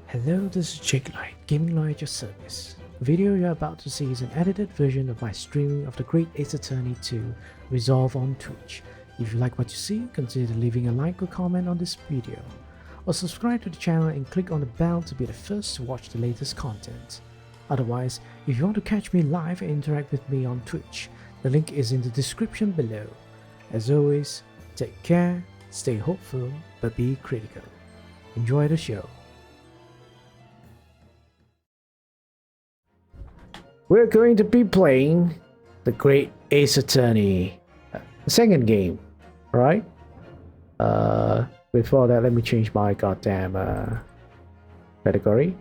Hello, this is Jake Light, Gaming Lawyer at your service. The video you're about to see is an edited version of my streaming of the Great Ace Attorney 2 Resolve on Twitch. If you like what you see, consider leaving a like or comment on this video. Or subscribe to the channel and click on the bell to be the first to watch the latest content. Otherwise, if you want to catch me live and interact with me on Twitch, the link is in the description below. As always, take care, stay hopeful, but be critical. Enjoy the show. We're going to be playing the Great Ace Attorney, the second game, right? Before that, let me change my goddamn category.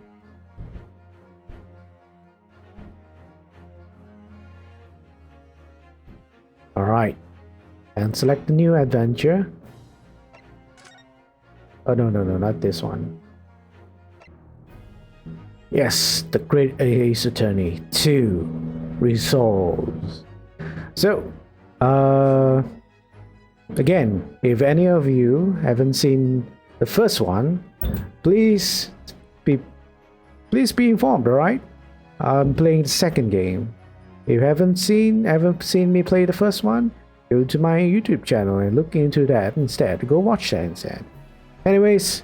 Alright, and select the new adventure. Oh, no, not this one. Yes, the Great Ace Attorney 2 Resolves. So, again, if any of you haven't seen the first one, please be informed, alright? I'm playing the second game. If you haven't seen me play the first one, go to my YouTube channel and look into that instead. Go watch that instead. Anyways,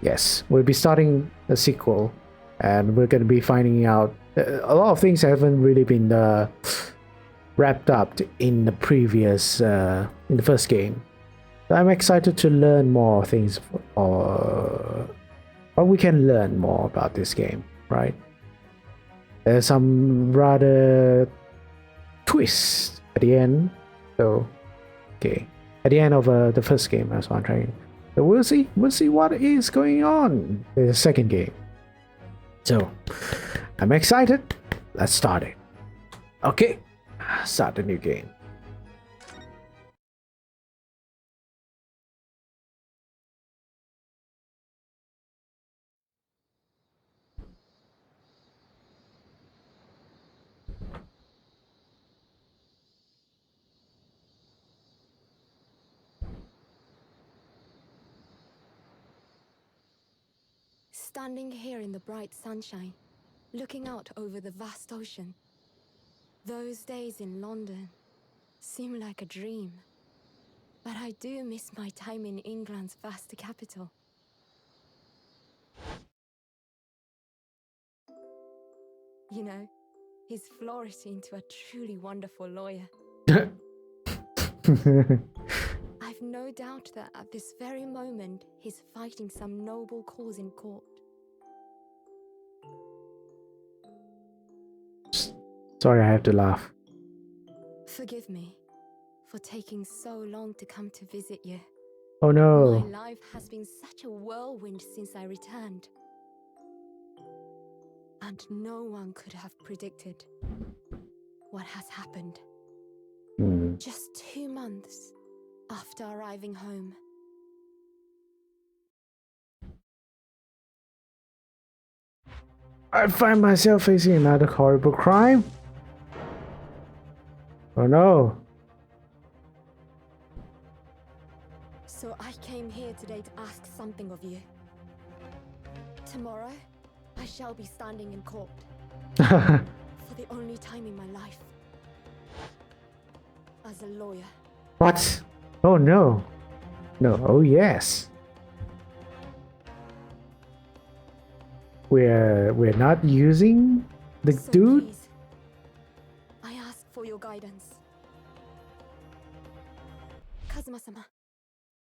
yes, we'll be starting a sequel. And we're going to be finding out a lot of things haven't really been wrapped up in the previous, in the first game. So I'm excited to learn more things, or we can learn more about this game, right? There's some rather twists at the end, so okay, at the end of the first game, that's what I'm trying. So we'll see what is going on in the second game. So, I'm excited. Let's start it. Okay, start the new game. Standing here in the bright sunshine, looking out over the vast ocean. Those days in London seem like a dream. But I do miss my time in England's vast capital. You know, he's flourished into a truly wonderful lawyer. I've no doubt that at this very moment, he's fighting some noble cause in court. Sorry, I have to laugh. Forgive me for taking so long to come to visit you. Oh no. My life has been such a whirlwind since I returned. And no one could have predicted what has happened. Just 2 months after arriving home. I find myself facing another horrible crime. Oh no. So I came here today to ask something of you. Tomorrow, I shall be standing in court. For the only time in my life. As a lawyer. What? Oh no. No, oh yes. We're not using the So dude? please, I ask for your guidance. Kazuma-sama.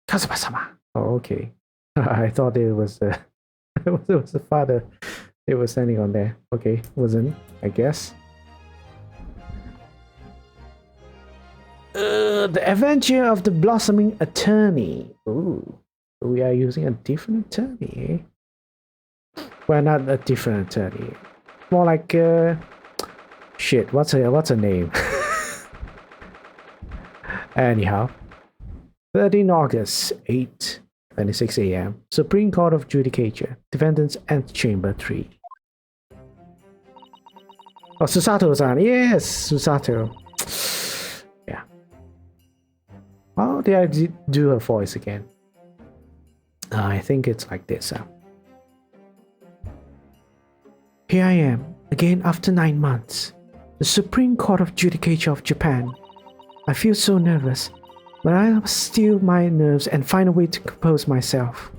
Kazuma-sama. Oh, okay. I thought it was it was the father. It was standing on there. Okay, wasn't, I guess. The Adventure of the Blossoming Attorney. Ooh, we are using a different attorney. Well, not a different attorney. More like shit. What's her name? Anyhow, 13 August, 8:26 a.m. Supreme Court of Judicature, Defendants Antechamber 3. Oh, Susato-san. Yes, Susato. Yeah. Oh, did I do her voice again? I think it's like this. Here I am, again after 9 months. The Supreme Court of Judicature of Japan. I feel so nervous, but I must steel my nerves and find a way to compose myself.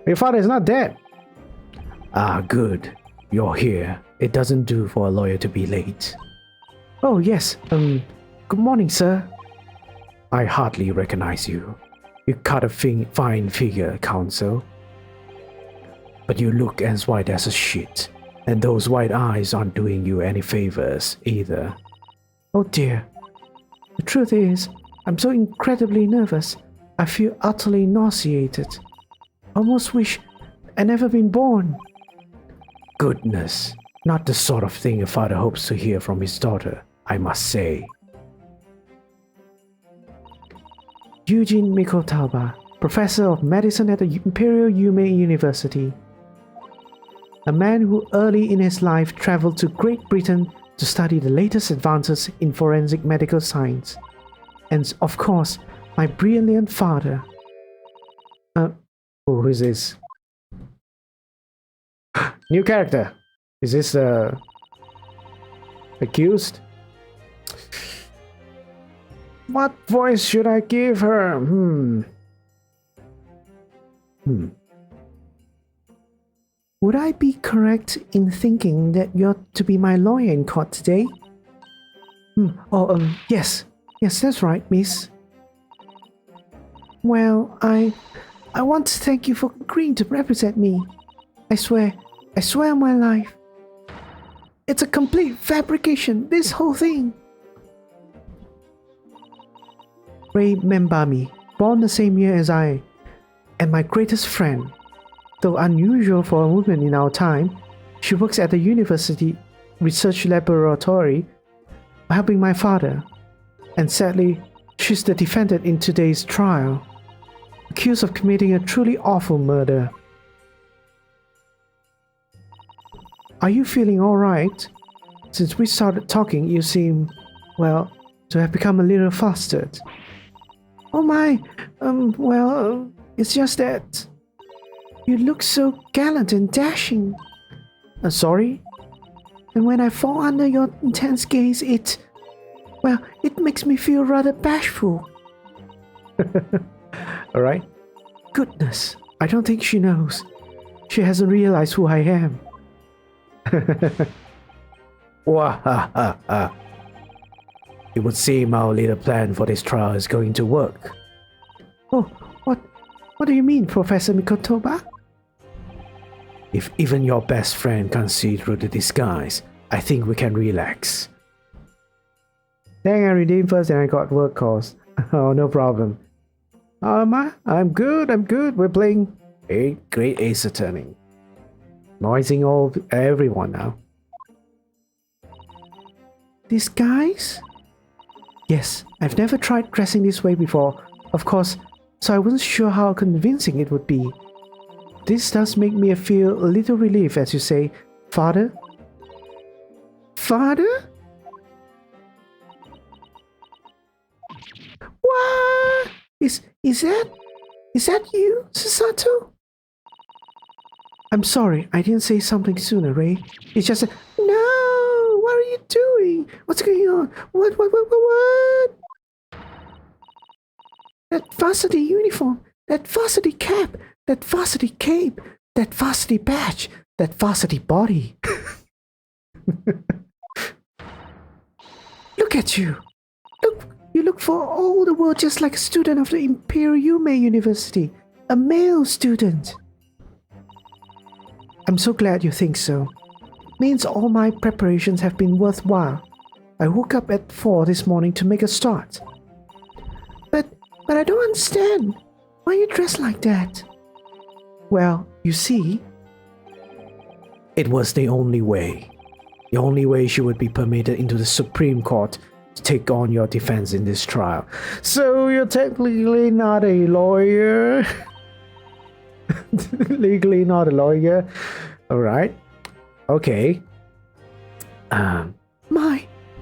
Your father is not dead. Ah, good. You're here. It doesn't do for a lawyer to be late. Oh, yes. Good morning, sir. I hardly recognize you. You cut a fine figure, counsel. But you look as white as a sheet, and those white eyes aren't doing you any favors either. Oh dear. The truth is, I'm so incredibly nervous. I feel utterly nauseated. Almost wish I'd never been born. Goodness, not the sort of thing a father hopes to hear from his daughter, I must say. Eugene Mikotaba, professor of medicine at the Imperial Yume University. A man who early in his life traveled to Great Britain to study the latest advances in forensic medical science. And of course, my brilliant father. Who is this? New character. Is this accused? What voice should I give her? Would I be correct in thinking that you're to be my lawyer in court today? Yes. Yes, that's right, miss. Well, I want to thank you for agreeing to represent me. I swear on my life. It's a complete fabrication, this whole thing. Ray Membami, born the same year as I, and my greatest friend. Though unusual for a woman in our time, she works at the university research laboratory, helping my father. And sadly, she's the defendant in today's trial, accused of committing a truly awful murder. Are you feeling alright? Since we started talking, you seem, well, to have become a little flustered. Oh my, it's just that you look so gallant and dashing. Sorry? And when I fall under your intense gaze, it makes me feel rather bashful. Alright. Goodness, I don't think she knows. She hasn't realized who I am. Wahahaha. It would seem our little plan for this trial is going to work. Oh, what do you mean, Professor Mikotoba? If even your best friend can't see through the disguise, I think we can relax. Dang, I redeemed first and I got work calls. Oh, no problem. I'm good. We're playing a great Ace Attorney. Noising everyone now. Disguise? Yes, I've never tried dressing this way before, of course, so I wasn't sure how convincing it would be. This does make me feel a little relief, as you say, Father. Father? What? Is that you, Susato? I'm sorry, I didn't say something sooner, Ray. It's just no, what are you doing? What's going on? What? That varsity uniform, that varsity cap, that varsity cape, that varsity badge, that varsity body. Look at you. You look for all the world just like a student of the Imperial Yume University, a male student. I'm so glad you think so. Means all my preparations have been worthwhile. I woke up at 4 this morning to make a start. But I don't understand. Why are you dressed like that? Well, you see, it was the only way. The only way she would be permitted into the Supreme Court to take on your defense in this trial. So you're technically not a lawyer. Legally not a lawyer. Alright. Okay.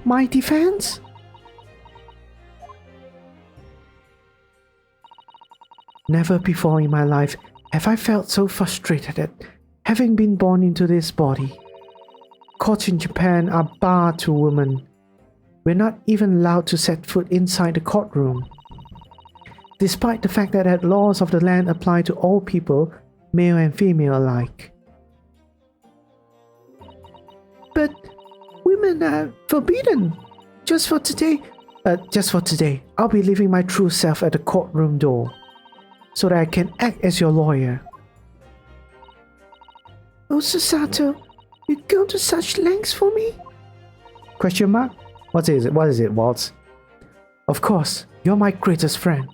My defense? Never before in my life have I felt so frustrated at having been born into this body. Courts in Japan are barred to women. We're not even allowed to set foot inside the courtroom. Despite the fact that laws of the land apply to all people, male and female alike. But women are forbidden. Just for today, I'll be leaving my true self at the courtroom door, so that I can act as your lawyer. Oh, Susato, you go to such lengths for me? Question mark? What is it, Waltz? Of course, you're my greatest friend.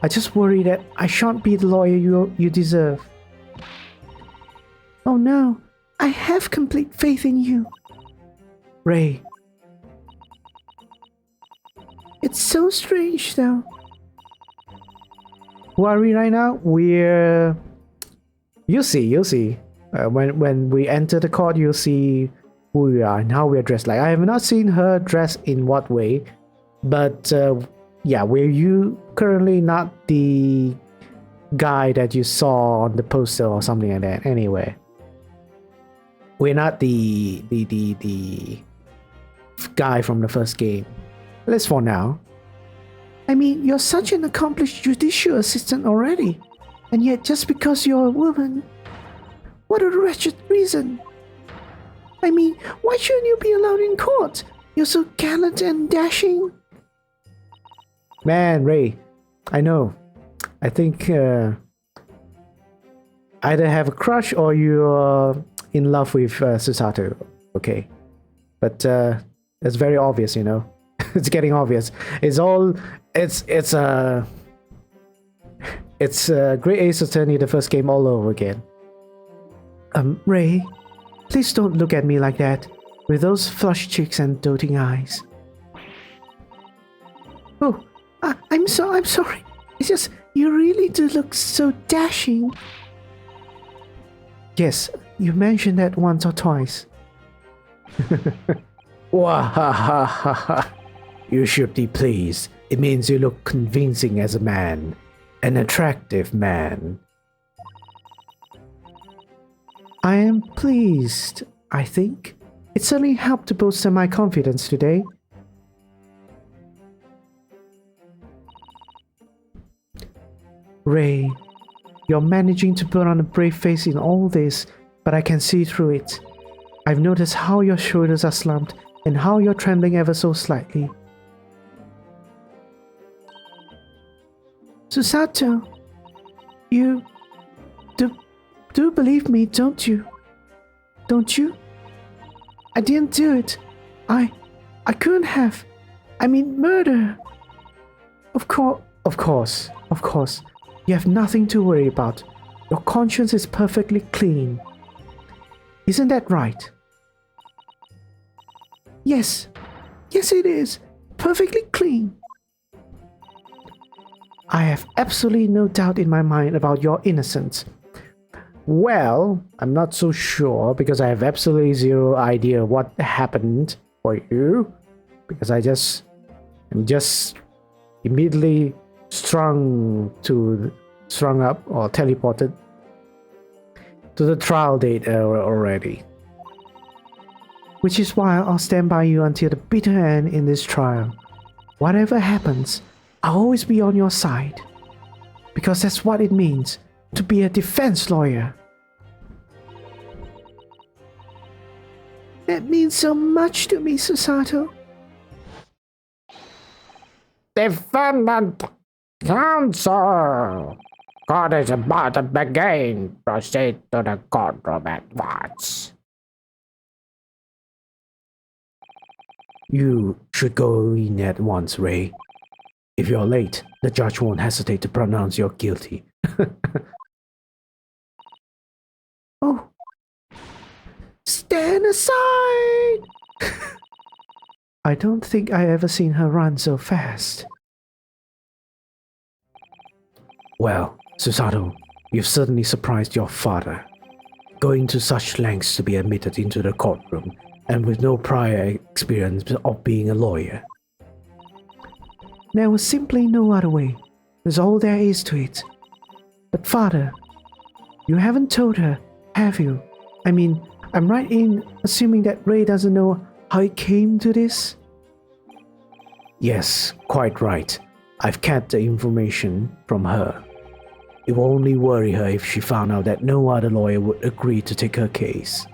I just worry that I shan't be the lawyer you deserve. Oh no, I have complete faith in you. Ray. It's so strange though. Who are we right now? We're... You'll see. When we enter the court, you'll see who we are and how we're dressed. Like, I have not seen her dress in what way, but yeah, we're currently not the guy that you saw on the poster or something like that. Anyway, we're not the guy from the first game. At least for now. I mean, you're such an accomplished judicial assistant already, and yet just because you're a woman, what a wretched reason. I mean, why shouldn't you be allowed in court? You're so gallant and dashing. Man, Ray, I know. I think either have a crush or you're in love with Susato. Okay, but it's very obvious, you know. It's getting obvious. It's Great Ace Attorney, the first game all over again. Ray, please don't look at me like that, with those flushed cheeks and doting eyes. Oh, I'm sorry. It's just, you really do look so dashing. Yes, you mentioned that once or twice. Wahahaha. You should be pleased. It means you look convincing as a man. An attractive man. I am pleased, I think. It certainly helped to bolster my confidence today. Ray, you're managing to put on a brave face in all this, but I can see through it. I've noticed how your shoulders are slumped and how you're trembling ever so slightly. Susato, you do believe me, don't you? Don't you? I didn't do it. I couldn't have. I mean, murder. Of course. You have nothing to worry about. Your conscience is perfectly clean. Isn't that right? Yes. Yes, it is. Perfectly clean. I have absolutely no doubt in my mind about your innocence. Well, I'm not so sure because I have absolutely zero idea what happened for you. Because I'm just immediately strung up or teleported to the trial date already. Which is why I'll stand by you until the bitter end in this trial. Whatever happens, I'll always be on your side. Because that's what it means to be a defense lawyer. That means so much to me, Susato. Defendant counsel. Court is about to begin. Proceed to the courtroom at once. You should go in at once, Ray. If you're late, the judge won't hesitate to pronounce you guilty. Oh. Stand aside! I don't think I ever seen her run so fast. Well, Susato, you've certainly surprised your father. Going to such lengths to be admitted into the courtroom, and with no prior experience of being a lawyer. There was simply no other way. That's all there is to it. But father, you haven't told her, have you, I mean, I'm right in assuming that Ray doesn't know how it came to this? Yes, quite right. I've kept the information from her. It will only worry her if she found out that no other lawyer would agree to take her case.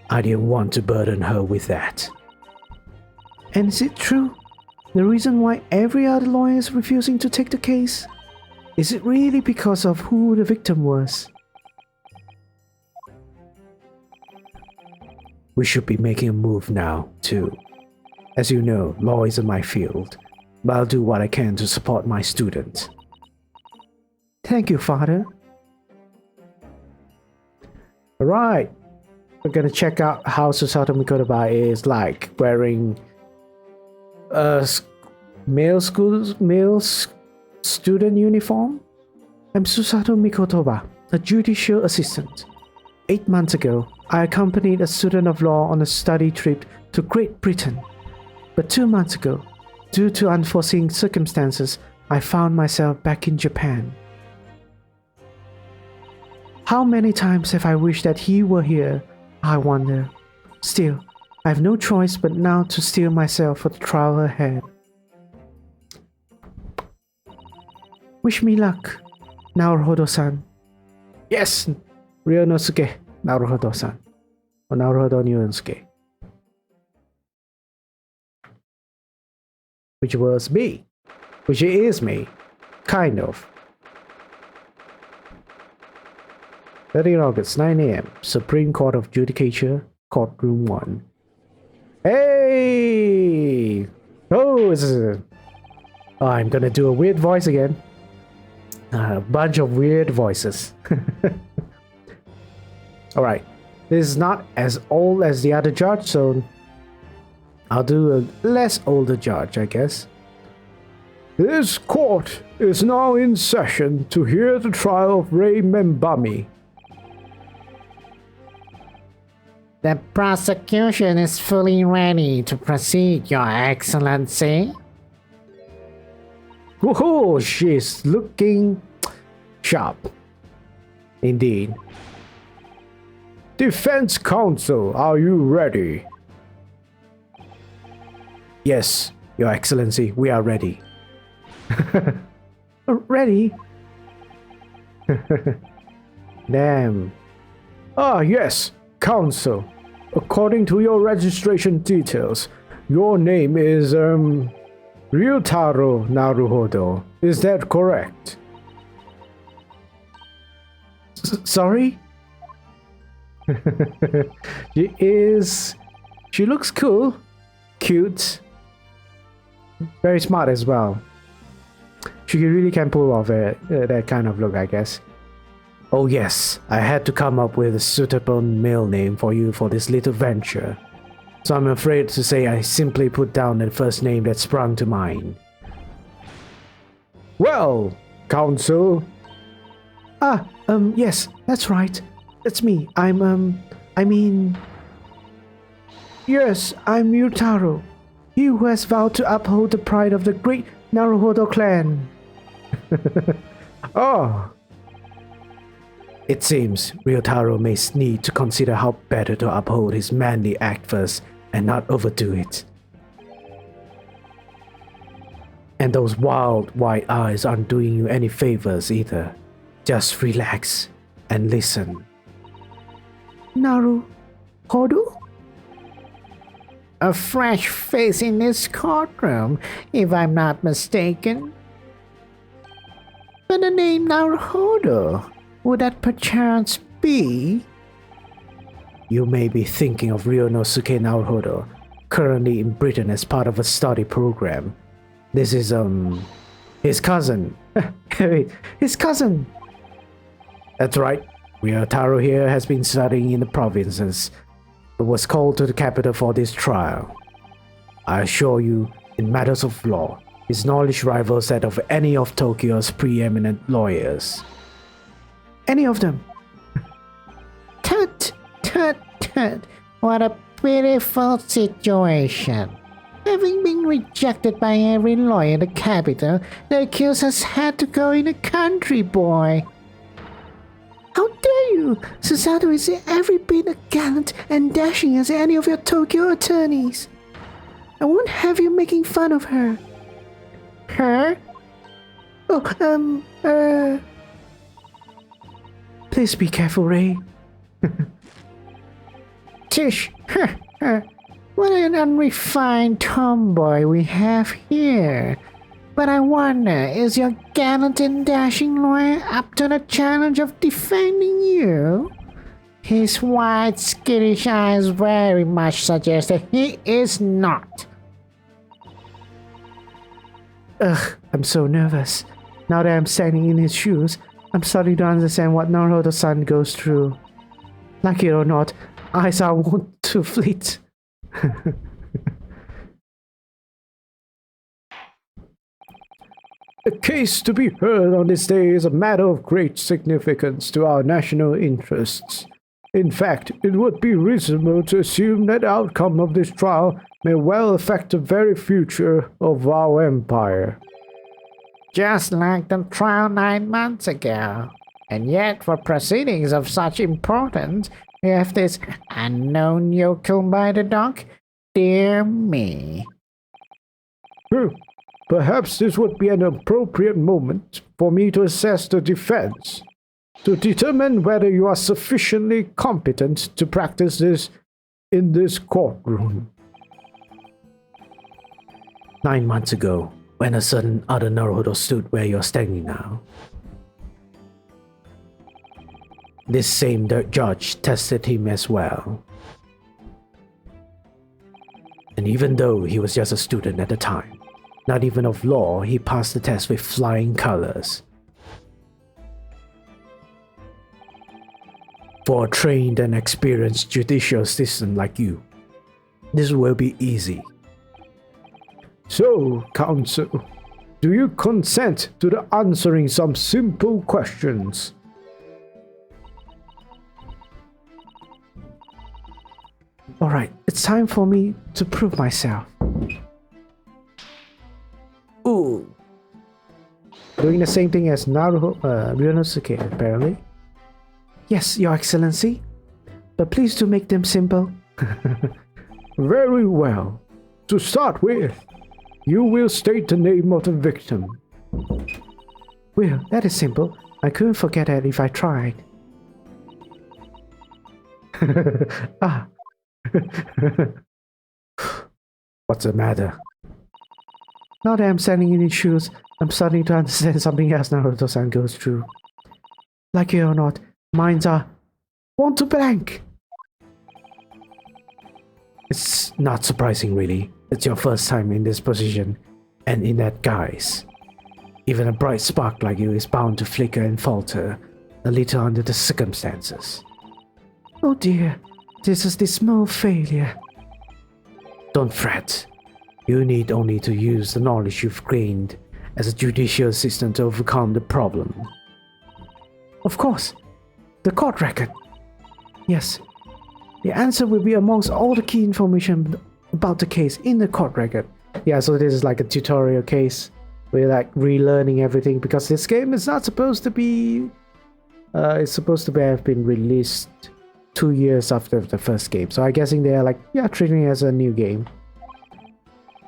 I didn't want to burden her with that. And is it true? The reason why every other lawyer is refusing to take the case? Is it really because of who the victim was? We should be making a move now, too. As you know, law isn't my field, but I'll do what I can to support my student. Thank you, Father. Alright, we're gonna check out how Susato Mikotoba is like wearing a male student uniform. I'm Susato Mikotoba, a judicial assistant. 8 months ago, I accompanied a student of law on a study trip to Great Britain. But 2 months ago, due to unforeseen circumstances, I found myself back in Japan. How many times have I wished that he were here, I wonder. Still, I have no choice but now to steel myself for the trial ahead. Wish me luck, Naruhodo-san. Yes, Ryonosuke Naruhodo-san. Or Naruhodo Ryonosuke. Which was me. Which is me. Kind of. 30 August, 9 a.m. Supreme Court of Judicature, Courtroom 1. Hey! Oh, I'm gonna do a weird voice again. A bunch of weird voices. Alright. This is not as old as the other judge, so I'll do a less older judge, I guess. This court is now in session to hear the trial of Ray Membami. The prosecution is fully ready to proceed, Your Excellency. Woohoo! She's looking sharp. Indeed. Defense counsel, are you ready? Yes, Your Excellency, we are ready. Ready? Damn. Ah, yes, counsel. According to your registration details, your name is, Ryutaro Naruhodo. Is that correct? Sorry? She looks cool, cute, very smart as well. She really can pull off that kind of look, I guess. Oh yes, I had to come up with a suitable male name for you for this little venture. So I'm afraid to say I simply put down the first name that sprung to mind. Well, counsel. Yes, that's right. That's me. Yes, I'm Yutaro. He who has vowed to uphold the pride of the great Naruhodo clan. Oh. It seems Ryotaro may need to consider how better to uphold his manly act first and not overdo it. And those wild white eyes aren't doing you any favors either. Just relax and listen. Naruhodo? A fresh face in this courtroom, if I'm not mistaken. But the name Naruhodo, would that perchance be? You may be thinking of Ryonosuke Naruhodo, currently in Britain as part of a study program. This is, his cousin. His cousin! That's right. Ryotaro here has been studying in the provinces, but was called to the capital for this trial. I assure you, in matters of law, his knowledge rivals that of any of Tokyo's preeminent lawyers. Any of them? Tut, tut, tut. What a pitiful situation. Having been rejected by every lawyer in the capital, the accusers had to go in a country boy. How dare you, Susato is every bit as gallant and dashing as any of your Tokyo attorneys. I won't have you making fun of her. Her? Oh, Please be careful, Ray. Tish, what an unrefined tomboy we have here. But I wonder, is your gallant and dashing lawyer up to the challenge of defending you? His wide, skittish eyes very much suggest that he is not. Ugh, I'm so nervous. Now that I'm standing in his shoes, I'm starting to understand what Naruto-san goes through. Like it or not, eyes are wont to fleet. A case to be heard on this day is a matter of great significance to our national interests. In fact, it would be reasonable to assume that the outcome of this trial may well affect the very future of our empire. Just like the trial 9 months ago. And yet, for proceedings of such importance, we have this unknown yokel by the dock? Dear me. Perhaps this would be an appropriate moment for me to assess the defense, to determine whether you are sufficiently competent to practice this in this courtroom. 9 months ago, when a certain other Naruto stood where you're standing now, this same judge tested him as well. And even though he was just a student at the time, not even of law, he passed the test with flying colors. For a trained and experienced judicial assistant like you, this will be easy. So, counsel, do you consent to the answering some simple questions? Alright, it's time for me to prove myself. Ooh. Doing the same thing as Ryunosuke, apparently. Yes, Your Excellency. But please do make them simple. Very well. To start with, you will state the name of the victim. Well, that is simple. I couldn't forget that if I tried. Ah. What's the matter? Now that I'm standing in his shoes, I'm starting to understand something else Naruto-san goes through. Like it or not, minds are want to blank. It's not surprising, really. It's your first time in this position, and in that guise. Even a bright spark like you is bound to flicker and falter a little under the circumstances. Oh dear, this is the small failure. Don't fret. You need only to use the knowledge you've gained as a judicial assistant to overcome the problem. Of course, the court record. Yes, the answer will be amongst all the key information about the case in the court record. Yeah, so this is like a tutorial case. We're like relearning everything because this game is not supposed to be... it's supposed to have been released 2 years after the first game. So I'm guessing they're like, yeah, treating it as a new game.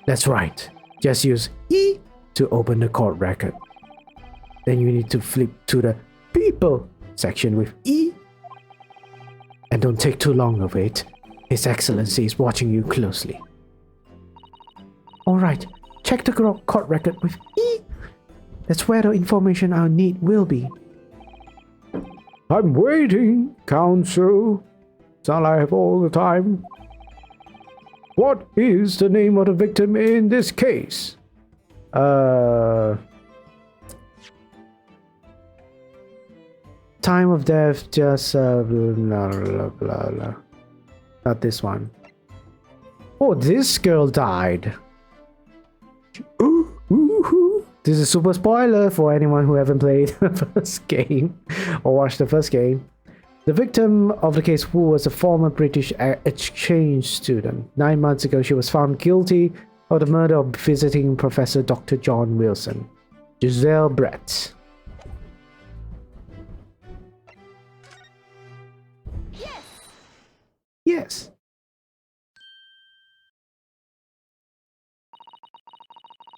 That's right. Just use E to open the court record. Then you need to flip to the people section with E. And don't take too long of it. His Excellency is watching you closely. Alright, check the court record with E. That's where the information I'll need will be. I'm waiting, counsel. It's not like I have all the time. What is the name of the victim in this case? Time of death, just blah, blah, blah, blah. Not this one. Oh, this girl died. Ooh. This is super spoiler for anyone who haven't played the first game or watched the first game. The victim of the case, who was a former British exchange student. 9 months ago, she was found guilty of the murder of visiting Professor Dr. John Wilson. Giselle Brett. Yes.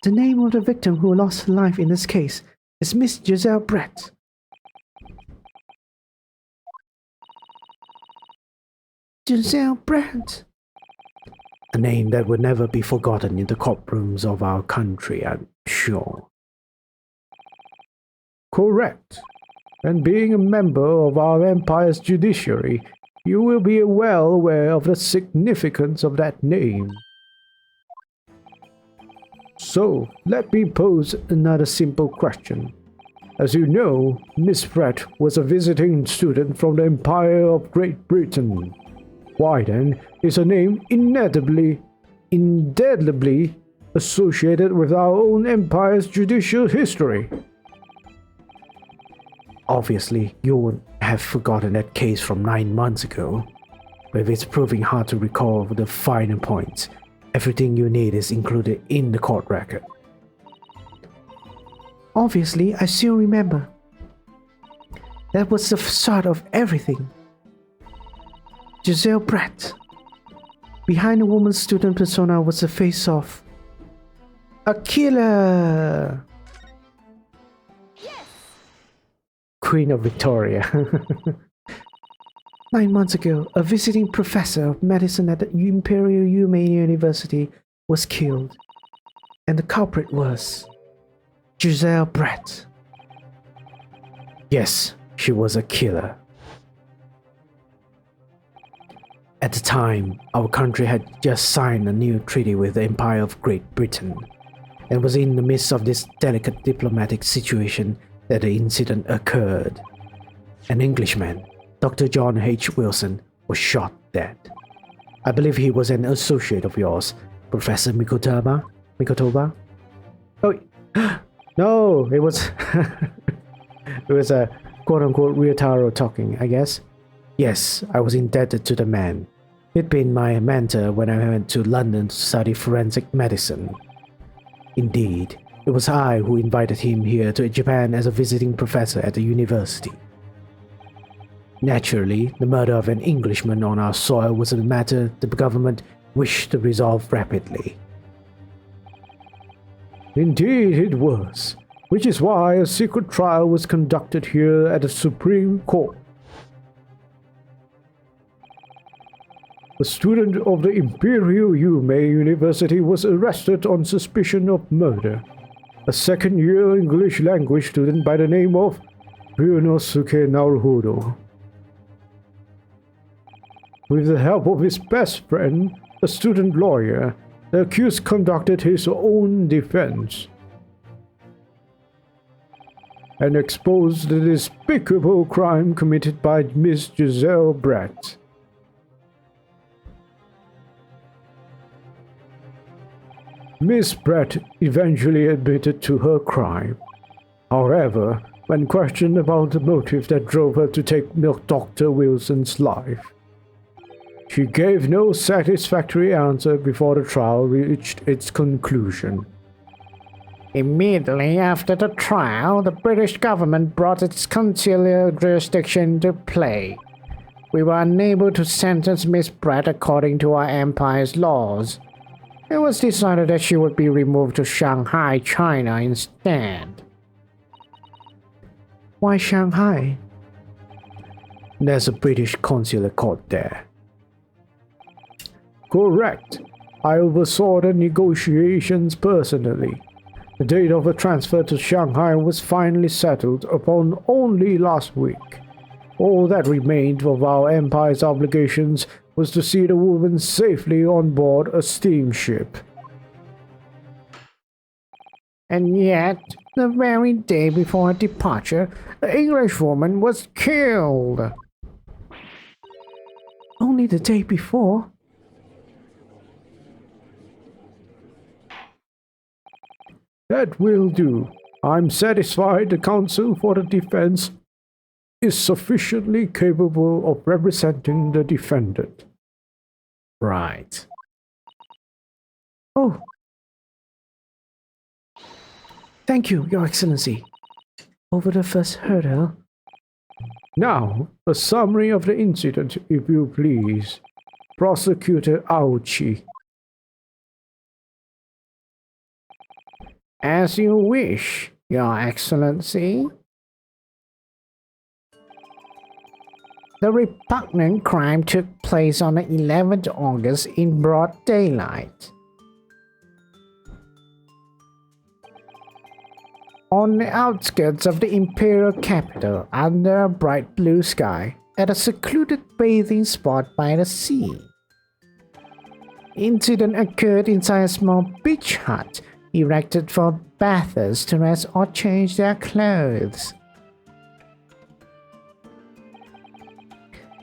The name of the victim who lost her life in this case is Miss Giselle Brett. Giselle Brett. A name that will never be forgotten in the courtrooms of our country, I'm sure. Correct. And being a member of our empire's judiciary, you will be well aware of the significance of that name. So, let me pose another simple question. As you know, Miss Brett was a visiting student from the Empire of Great Britain. Why then is her name indelibly associated with our own empire's judicial history? Obviously, you won't have forgotten that case from 9 months ago. But if it's proving hard to recall the finer points, everything you need is included in the court record. Obviously, I still remember. That was the start of everything. Giselle Brett. Behind the woman's student persona was the face of a killer. Yes! Queen of Victoria. 9 months ago, a visiting professor of medicine at the Imperial Humane University was killed. And the culprit was Giselle Brett. Yes, she was a killer. At the time, our country had just signed a new treaty with the Empire of Great Britain, and was in the midst of this delicate diplomatic situation that the incident occurred. An Englishman, Dr. John H. Wilson, was shot dead. I believe he was an associate of yours, Professor Mikotoba? Oh, no, it was it was a quote-unquote Ryotaro talking, I guess. Yes, I was indebted to the man. He'd been my mentor when I went to London to study forensic medicine. Indeed, it was I who invited him here to Japan as a visiting professor at the university. Naturally, the murder of an Englishman on our soil was a matter the government wished to resolve rapidly. Indeed it was, which is why a secret trial was conducted here at the Supreme Court. A student of the Imperial Humane University was arrested on suspicion of murder. A second-year English language student by the name of Ryunosuke Naruhodo. With the help of his best friend, a student lawyer, the accused conducted his own defense and exposed the despicable crime committed by Miss Giselle Brett. Miss Brett eventually admitted to her crime. However, when questioned about the motive that drove her to take Dr. Wilson's life, she gave no satisfactory answer before the trial reached its conclusion. Immediately after the trial, the British government brought its consular jurisdiction into play. We were unable to sentence Miss Brett according to our empire's laws. It was decided that she would be removed to Shanghai, China instead. Why Shanghai? There's a British consular court there. Correct. I oversaw the negotiations personally. The date of the transfer to Shanghai was finally settled upon only last week. All that remained of our empire's obligations was to see the woman safely on board a steamship. And yet, the very day before her departure, the Englishwoman was killed. Only the day before? That will do. I'm satisfied the counsel for the defense is sufficiently capable of representing the defendant. Right. Oh. Thank you, Your Excellency. Over the first hurdle. Now, a summary of the incident, if you please. Prosecutor Aochi. As you wish, Your Excellency. The repugnant crime took place on the 11th August in broad daylight. On the outskirts of the imperial capital, under a bright blue sky, at a secluded bathing spot by the sea. Incident occurred inside a small beach hut erected for bathers to rest or change their clothes.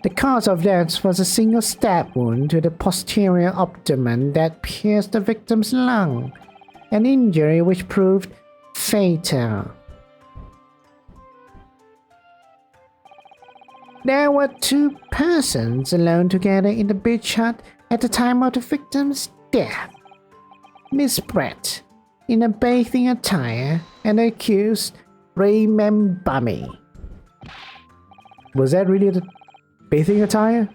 The cause of death was a single stab wound to the posterior abdomen that pierced the victim's lung, an injury which proved fatal. There were two persons alone together in the beach hut at the time of the victim's death. Miss Brett, in a bathing attire, and the accused, Remember Me. Was that really the bathing attire?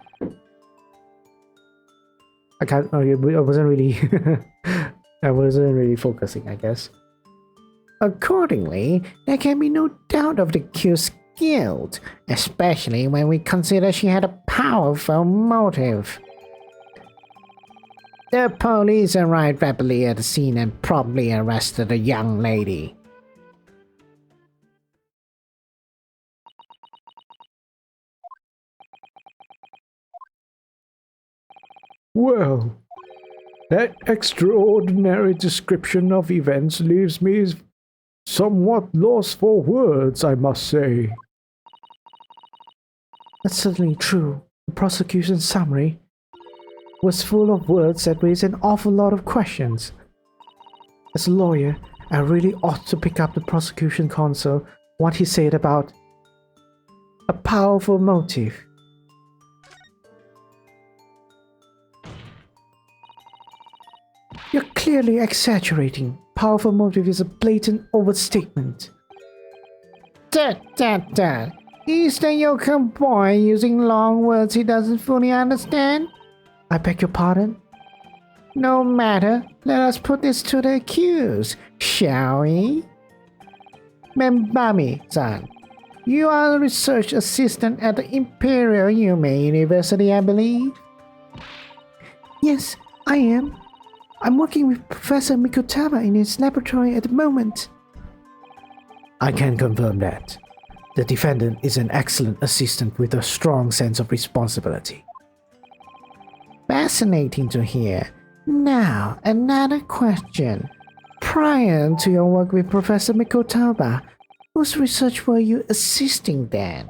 I wasn't really I wasn't really focusing, I guess. Accordingly, there can be no doubt of the accused's guilt, especially when we consider she had a powerful motive. The police arrived rapidly at the scene and promptly arrested the young lady. Well, that extraordinary description of events leaves me somewhat lost for words, I must say. That's certainly true. The prosecution's summary was full of words that raised an awful lot of questions. As a lawyer, I really ought to pick up the prosecution counsel what he said about a powerful motive. You're clearly exaggerating. Powerful motive is a blatant overstatement. Is the yokel boy using long words he doesn't fully understand? I beg your pardon? No matter. Let us put this to the accused, shall we? Membami-san, you are a research assistant at the Imperial Yume University, I believe? Yes, I am. I'm working with Professor Mikotama in his laboratory at the moment. I can confirm that. The defendant is an excellent assistant with a strong sense of responsibility. Fascinating to hear. Now, another question. Prior to your work with Professor Mikotama, whose research were you assisting then?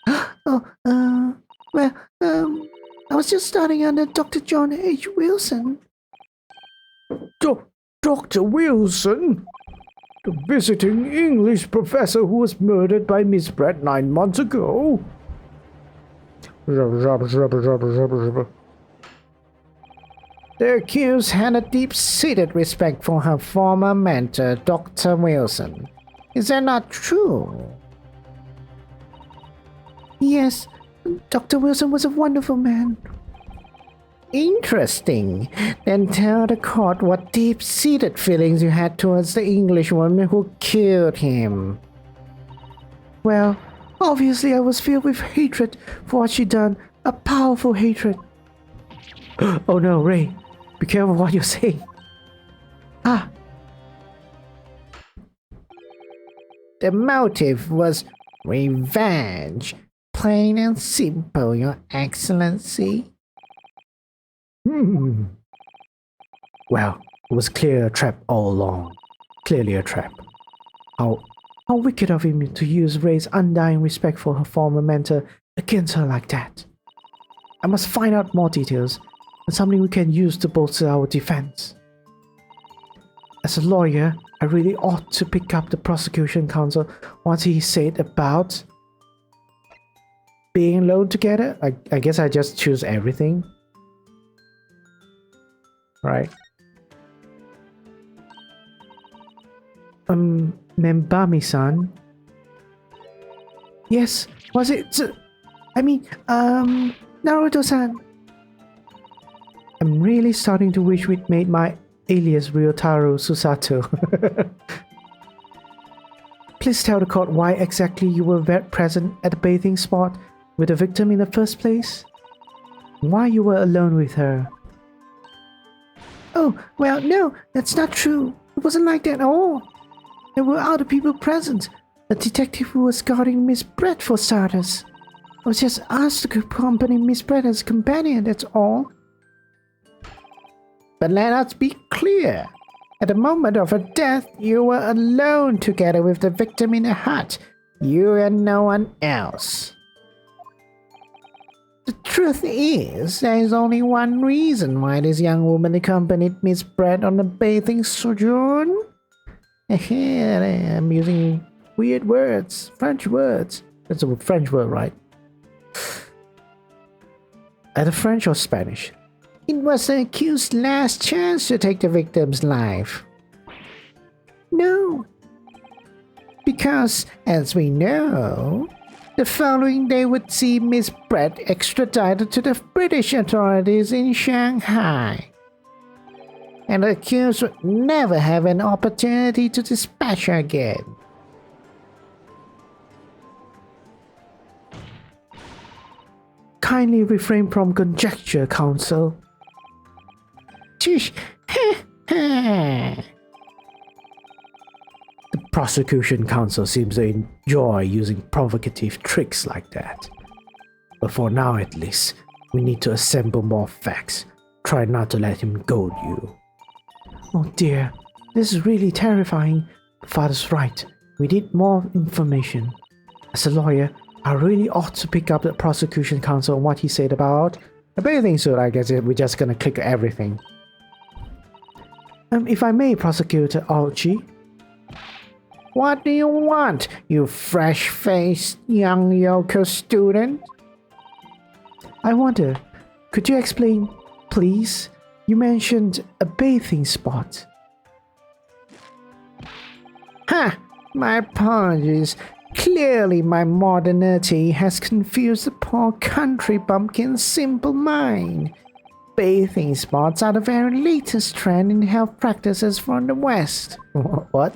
I was just starting under Dr. John H. Wilson. Dr. Wilson? The visiting English professor who was murdered by Miss Brett 9 months ago? The accused had a deep-seated respect for her former mentor, Dr. Wilson. Is that not true? Yes, Dr. Wilson was a wonderful man. Interesting. Then tell the court what deep-seated feelings you had towards the Englishwoman who killed him. Well, obviously I was filled with hatred for what she done. A powerful hatred. Oh no, Ray. Be careful what you're saying. The motive was revenge. Plain and simple, Your Excellency. Well, it was clear a trap all along. Clearly a trap. How wicked of him to use Ray's undying respect for her former mentor against her like that. I must find out more details and something we can use to bolster our defense. As a lawyer, I really ought to pick up the prosecution counsel what he said about being alone together. I guess I just choose everything. Right. Membami-san? Yes, was it... Naruto-san, I'm really starting to wish we'd made my alias Ryotaro Susato. Please tell the court why exactly you were present at the bathing spot with the victim in the first place? Why you were alone with her? Oh, well, no, that's not true. It wasn't like that at all. There were other people present. A detective who was guarding Miss Brett for starters. I was just asked to accompany Miss Brett as a companion, that's all. But let us be clear. At the moment of her death, you were alone together with the victim in the hut. You and no one else. The truth is, there is only one reason why this young woman accompanied Miss Brett on the bathing sojourn. I'm using weird words, French words. That's a French word, right? Either French or Spanish. It was the accused's last chance to take the victim's life. No. Because, as we know, the following day would see Miss Brett extradited to the British authorities in Shanghai. And the accused would never have an opportunity to dispatch her again. Kindly refrain from conjecture, counsel. Tish, The prosecution counsel seems to enjoy using provocative tricks like that. But for now at least, we need to assemble more facts. Try not to let him goad you. Oh dear, this is really terrifying. Father's right. We need more information. As a lawyer, I really ought to pick up the prosecution counsel on what he said about a bathing suit. I guess we're just gonna click everything. If I may, Prosecutor Archie. what do you want, you fresh-faced young Yoko student? I wonder, could you explain, please? You mentioned a bathing spot. Ha! My apologies. Clearly my modernity has confused the poor country bumpkin's simple mind. Bathing spots are the very latest trend in health practices from the West. What?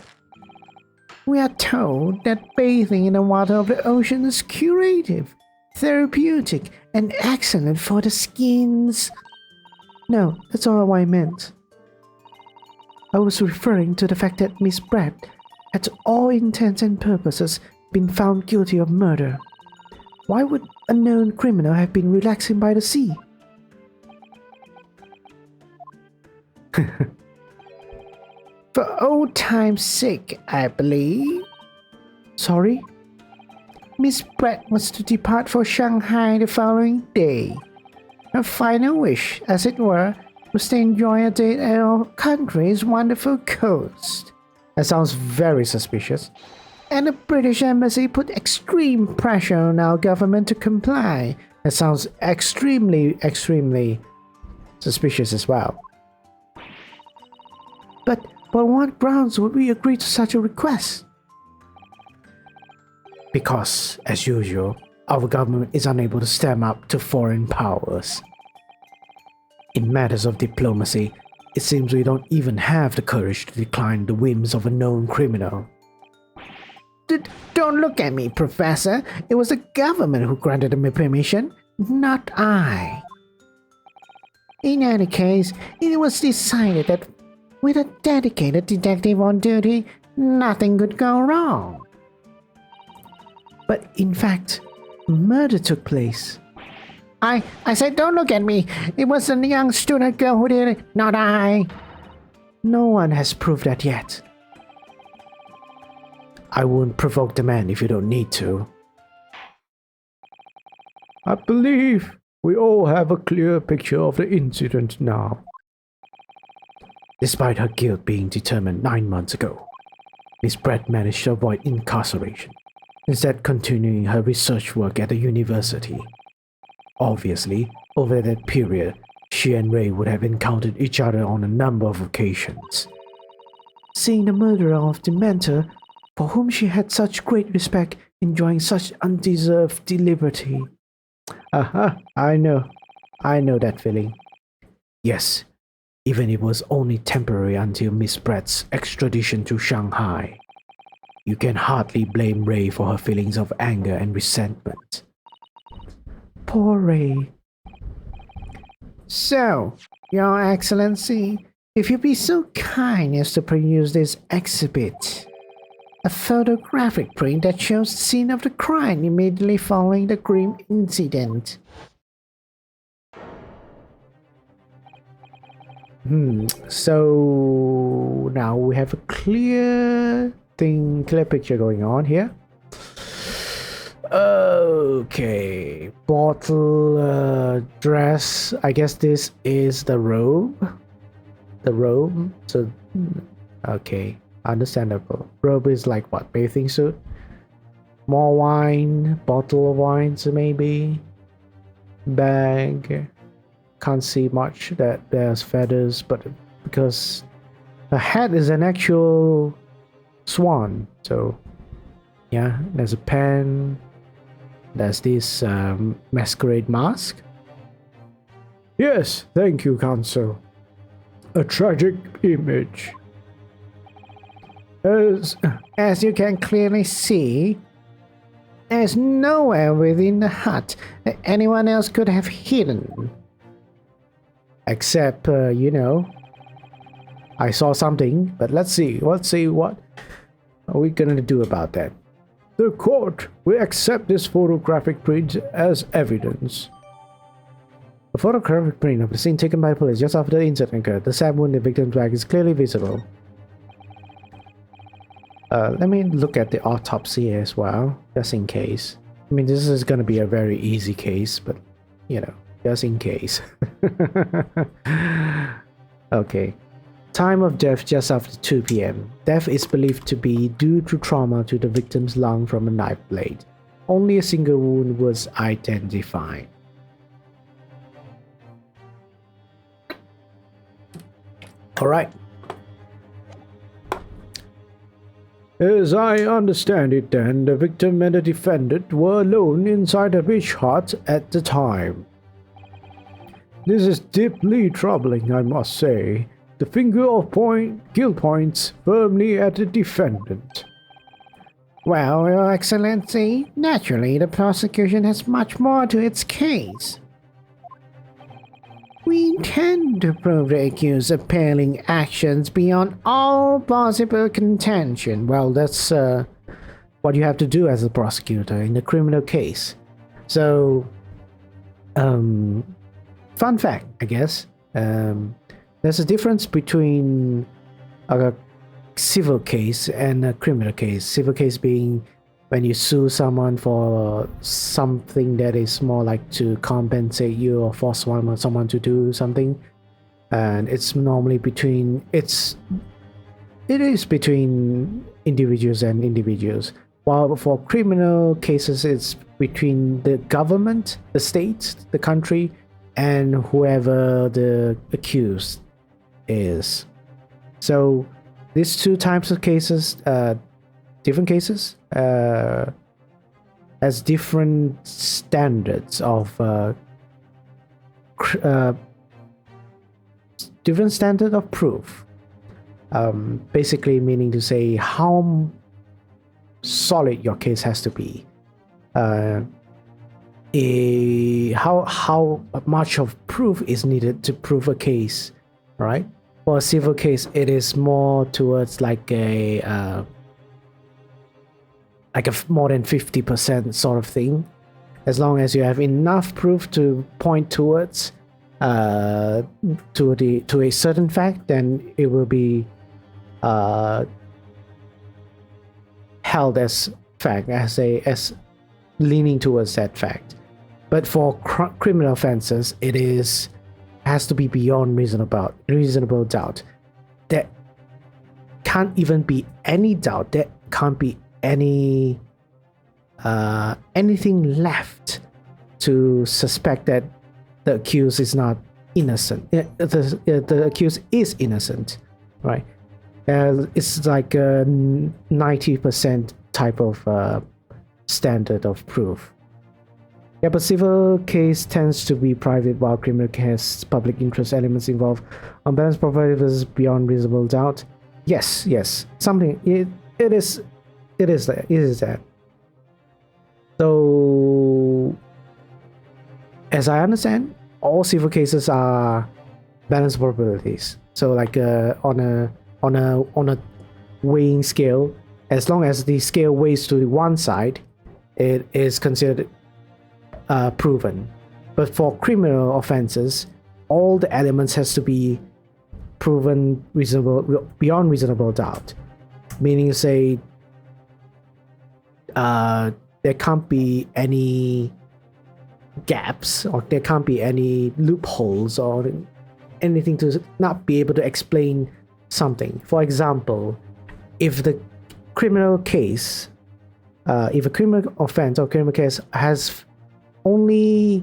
We are told that bathing in the water of the ocean is curative, therapeutic, and excellent for the skins. No, that's all I meant. I was referring to the fact that Miss Brett had to all intents and purposes been found guilty of murder. Why would a known criminal have been relaxing by the sea? For old time's sake, I believe. Sorry? Miss Brett was to depart for Shanghai the following day. Her final wish, as it were, was to enjoy a day at our country's wonderful coast. That sounds very suspicious. And the British Embassy put extreme pressure on our government to comply. That sounds extremely suspicious as well. But on what grounds would we agree to such a request? Because, as usual, our government is unable to stand up to foreign powers. In matters of diplomacy, it seems we don't even have the courage to decline the whims of a known criminal. Don't look at me, Professor. It was the government who granted me permission, not I. In any case, it was decided that with a dedicated detective on duty, nothing could go wrong. But in fact, murder took place. I said don't look at me. It was a young student girl who did it, not I. No one has proved that yet. I won't provoke the man if you don't need to. I believe we all have a clear picture of the incident now. Despite her guilt being determined 9 months ago, Miss Brett managed to avoid incarceration, instead continuing her research work at the university. Obviously, over that period, she and Ray would have encountered each other on a number of occasions. Seeing the murderer of the mentor, for whom she had such great respect, enjoying such undeserved liberty. I know that feeling. Yes, even if it was only temporary until Miss Brett's extradition to Shanghai. You can hardly blame Ray for her feelings of anger and resentment. Poor Ray. So, Your Excellency, if you be so kind as to produce this exhibit, a photographic print that shows the scene of the crime immediately following the grim incident. So now we have a clear picture going on here. Okay, bottle, dress. I guess this is the robe. So, okay, understandable. Robe is like what? Bathing suit. More wine, bottle of wine, so maybe. Bag. Can't see much that there's feathers, but because the hat is an actual swan, so yeah, there's a pen. There's this masquerade mask. Yes, thank you, Counsel. A tragic image. As you can clearly see, there's nowhere within the hut that anyone else could have hidden. Except, I saw something, but let's see what are we gonna do about that. The court will accept this photographic print as evidence. A photographic print of the scene taken by police just after the incident occurred. The stab wound in the victim's back is clearly visible. Let me look at the autopsy as well, just in case. I mean, this is gonna be a very easy case, but just in case. Okay. Time of death just after 2 p.m. Death is believed to be due to trauma to the victim's lung from a knife blade. Only a single wound was identified. Alright. As I understand it then, the victim and the defendant were alone inside a beach hut at the time. This is deeply troubling, I must say. The finger of guilt points firmly at the defendant. Well, Your Excellency, naturally the prosecution has much more to its case. We intend to prove the accused's appalling actions beyond all possible contention. Well, that's what you have to do as a prosecutor in a criminal case. So, fun fact, I guess. There's a difference between a civil case and a criminal case. Civil case being when you sue someone for something that is more like to compensate you or force someone to do something, and it's normally it is between individuals and individuals. While for criminal cases, it's between the government, the state, the country, and whoever the accused is. So these two types of cases, different cases, has different standards of different standard of proof. Basically meaning to say how solid your case has to be. How much of proof is needed to prove a case, right? For a civil case, it is more towards like a more than 50% sort of thing. As long as you have enough proof to point towards to a certain fact, then it will be held as fact, as leaning towards that fact. But for criminal offenses, it has to be beyond reasonable doubt. There can't even be any doubt. There can't be any anything left to suspect that the accused is not innocent. The accused is innocent, right? It's like a 90% type of standard of proof. Yeah, but civil case tends to be private, while criminal case public interest elements involve unbalanced probability versus beyond reasonable doubt. Yes, yes, something it is that. So, as I understand, all civil cases are balanced probabilities. So, like on a weighing scale, as long as the scale weighs to one side, it is considered proven. But for criminal offenses, all the elements has to be proven beyond reasonable doubt. Meaning, say, there can't be any gaps, or there can't be any loopholes, or anything to not be able to explain something. For example, if the criminal case, if a criminal offense or criminal case has only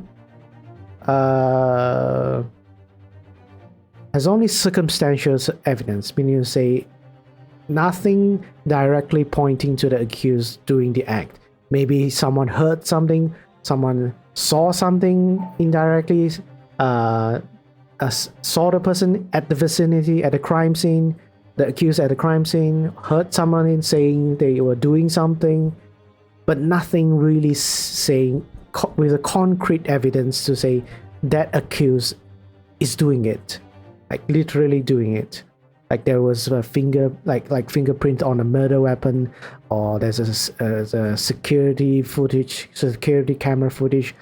circumstantial evidence, meaning, say, nothing directly pointing to the accused doing the act. Maybe someone heard something, someone saw something indirectly, saw the person at the vicinity, at the crime scene, the accused at the crime scene, heard someone saying they were doing something, but nothing really saying with a concrete evidence to say that accused is doing it, like literally doing it. Like there was a fingerprint on a murder weapon, or there's a security camera footage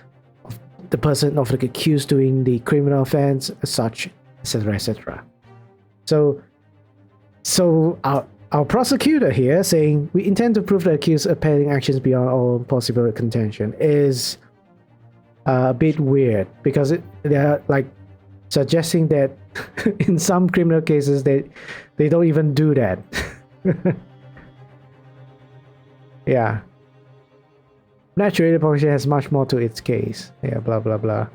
of the person, of the accused doing the criminal offense, such, etc., etc. So our prosecutor here saying we intend to prove the accused appalling actions beyond all possible contention is a bit weird, because they're like suggesting that in some criminal cases they don't even do that. Yeah. Naturally, the prosecution has much more to its case. Yeah, blah blah blah.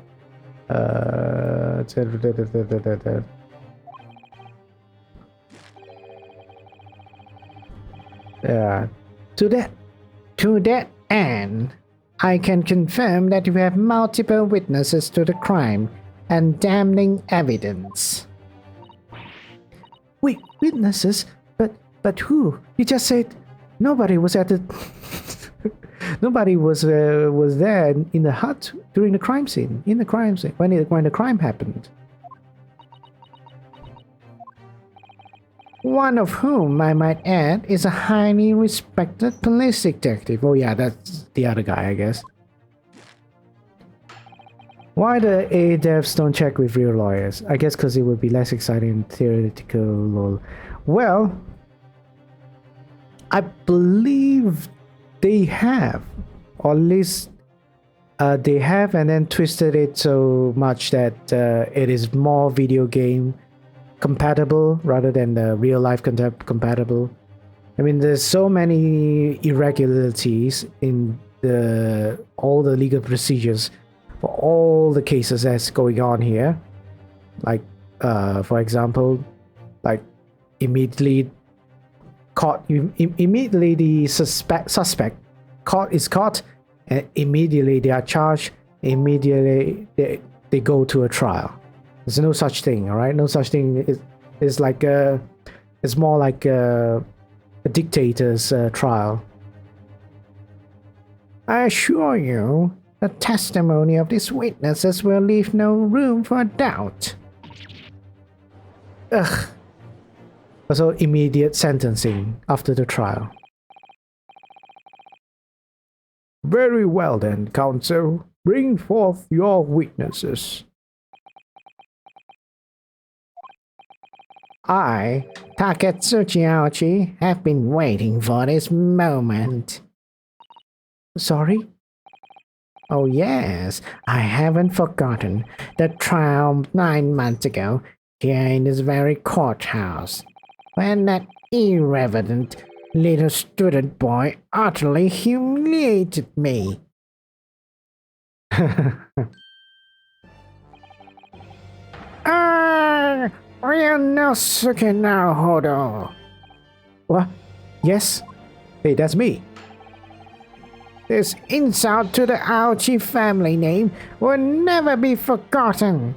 Yeah. To that end, I can confirm that you have multiple witnesses to the crime and damning evidence. Wait, witnesses? But who? You just said nobody was at the nobody was there in the hut during the crime scene. In the crime scene when the crime happened. One of whom, I might add, is a highly respected police detective. Oh yeah, that's the other guy, I guess. Why the A-devs don't check with real lawyers? I guess because it would be less exciting and theoretical. Well, I believe they have, or at least they have, and then twisted it so much that it is more video game compatible rather than the real life compatible. I mean, there's so many irregularities in all the legal procedures for all the cases that's going on here. Like, for example, like immediately the suspect is caught, and immediately they are charged. Immediately they go to a trial. There's no such thing, all right? No such thing. It's like it's more like a dictator's trial. I assure you, the testimony of these witnesses will leave no room for doubt. Ugh. Also, immediate sentencing after the trial. Very well then, counsel. Bring forth your witnesses. I, Taketsuchi Aochi, have been waiting for this moment. Sorry? Oh yes, I haven't forgotten the trial 9 months ago here in this very courthouse, when that irreverent little student boy utterly humiliated me. Ryanosuke Naruhodo. What? Yes? Hey, that's me. This insult to the Aochi family name will never be forgotten.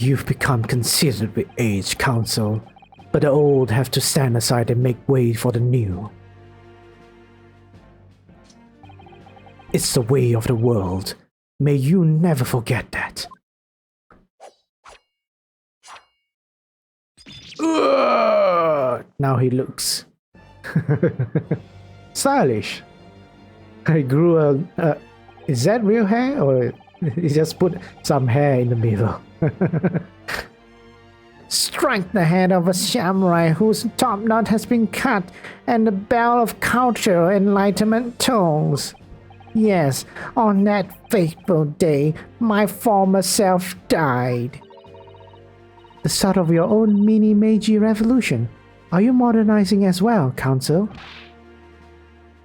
You've become considered with age, Council, but the old have to stand aside and make way for the new. It's the way of the world. May you never forget that. Now he looks stylish. I grew a... is that real hair or he just put some hair in the middle? Strike the head of a samurai whose top knot has been cut and the bell of cultural enlightenment tolls. Yes, on that fateful day, my former self died. The start of your own mini Meiji revolution. Are you modernizing as well, Council?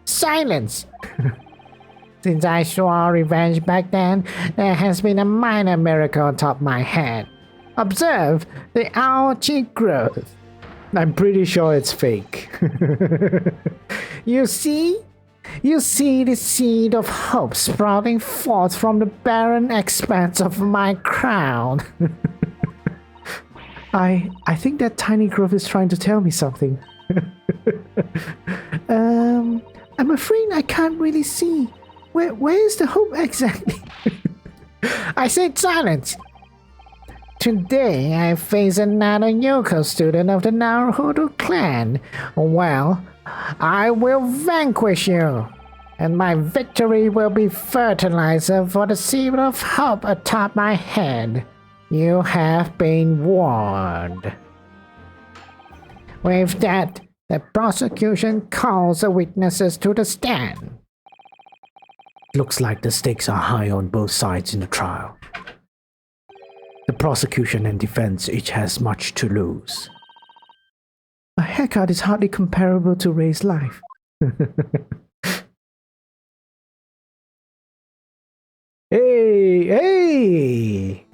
Silence! Since I swore revenge back then, there has been a minor miracle atop my head. Observe the Aochi growth. I'm pretty sure it's fake. You see? You see the seed of hope sprouting forth from the barren expanse of my crown. I think that tiny growth is trying to tell me something. I'm afraid I can't really see. Where is the hope exactly? I said silence. Today I face another Yoko student of the Naruhodo clan. Well, I will vanquish you, and my victory will be fertilizer for the seed of hope atop my head. You have been warned. With that, the prosecution calls the witnesses to the stand. Looks like the stakes are high on both sides in the trial. The prosecution and defense each has much to lose. A haircut is hardly comparable to Ray's life. Hey!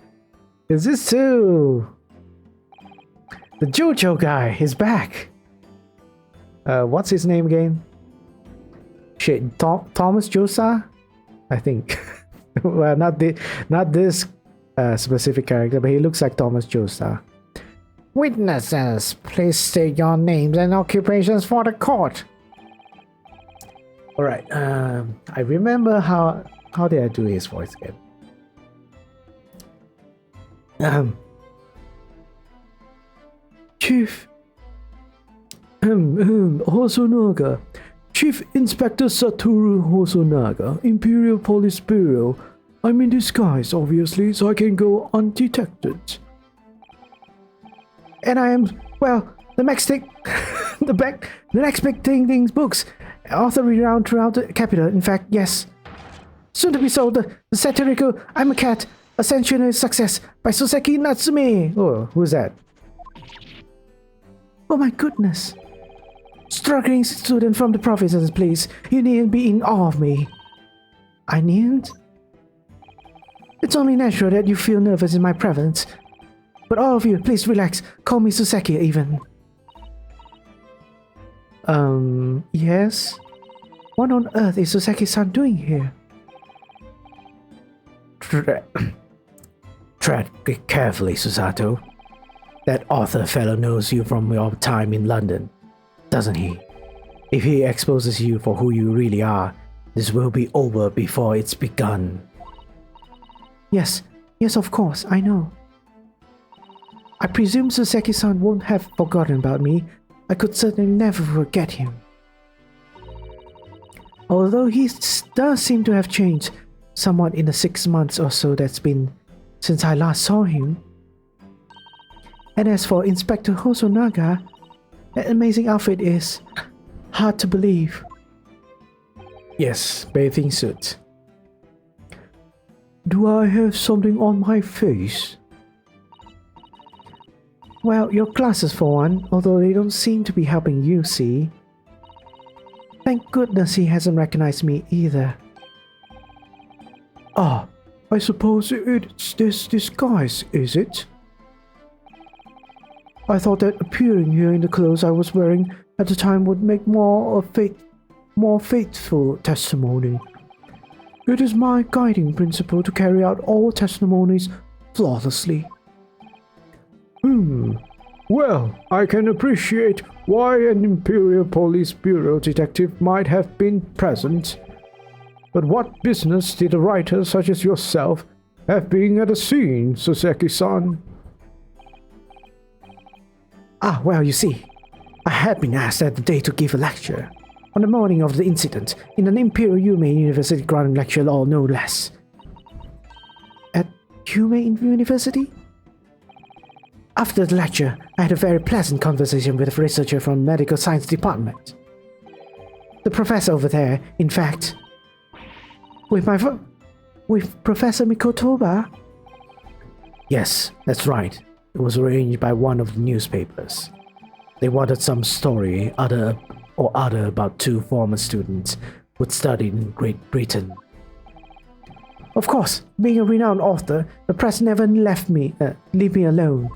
Is this too? The JoJo guy is back. What's his name again? Shit, Thomas Josa? I think. Well, not this specific character, but he looks like Thomas Josa. Witnesses, please state your names and occupations for the court. Alright, I remember how did I do his voice again? Chief Hosunaga. Chief Inspector Satoru Hosunaga, Imperial Police Bureau. I'm in disguise, obviously, so I can go undetected. And I am, well, the next thing, the next big thing's books. Author renowned throughout the capital. In fact, yes. Soon to be sold, the satirical I'm a Cat, a sensational success by Soseki Natsume. Oh, who's that? Oh my goodness. Struggling student from the provinces, please. You needn't be in awe of me. I needn't? It's only natural that you feel nervous in my presence. But all of you, please relax. Call me Suseki even. Yes? What on earth is Suseki-san doing here? Tread carefully, Susato. That author fellow knows you from your time in London, doesn't he? If he exposes you for who you really are, this will be over before it's begun. Yes, of course, I know. I presume Suseki-san won't have forgotten about me. I could certainly never forget him. Although he does seem to have changed somewhat in the 6 months or so that's been since I last saw him. And as for Inspector Hosunaga, that amazing outfit is hard to believe. Yes, bathing suit. Do I have something on my face? Well, your glasses for one, although they don't seem to be helping you see. Thank goodness he hasn't recognized me either. Ah, I suppose it's this disguise, is it? I thought that appearing here in the clothes I was wearing at the time would make more more faithful testimony. It is my guiding principle to carry out all testimonies flawlessly. Well, I can appreciate why an Imperial Police Bureau detective might have been present. But what business did a writer such as yourself have being at the scene, Soseki-san? Well, you see, I had been asked that day to give a lecture on the morning of the incident in an Imperial Yume University grounding lecture law, no less. At Yume University? After the lecture, I had a very pleasant conversation with a researcher from the medical science department. The professor over there, in fact, with Professor Mikotoba? Yes, that's right. It was arranged by one of the newspapers. They wanted some story other about two former students who had studied in Great Britain. Of course, being a renowned author, the press never leave me alone.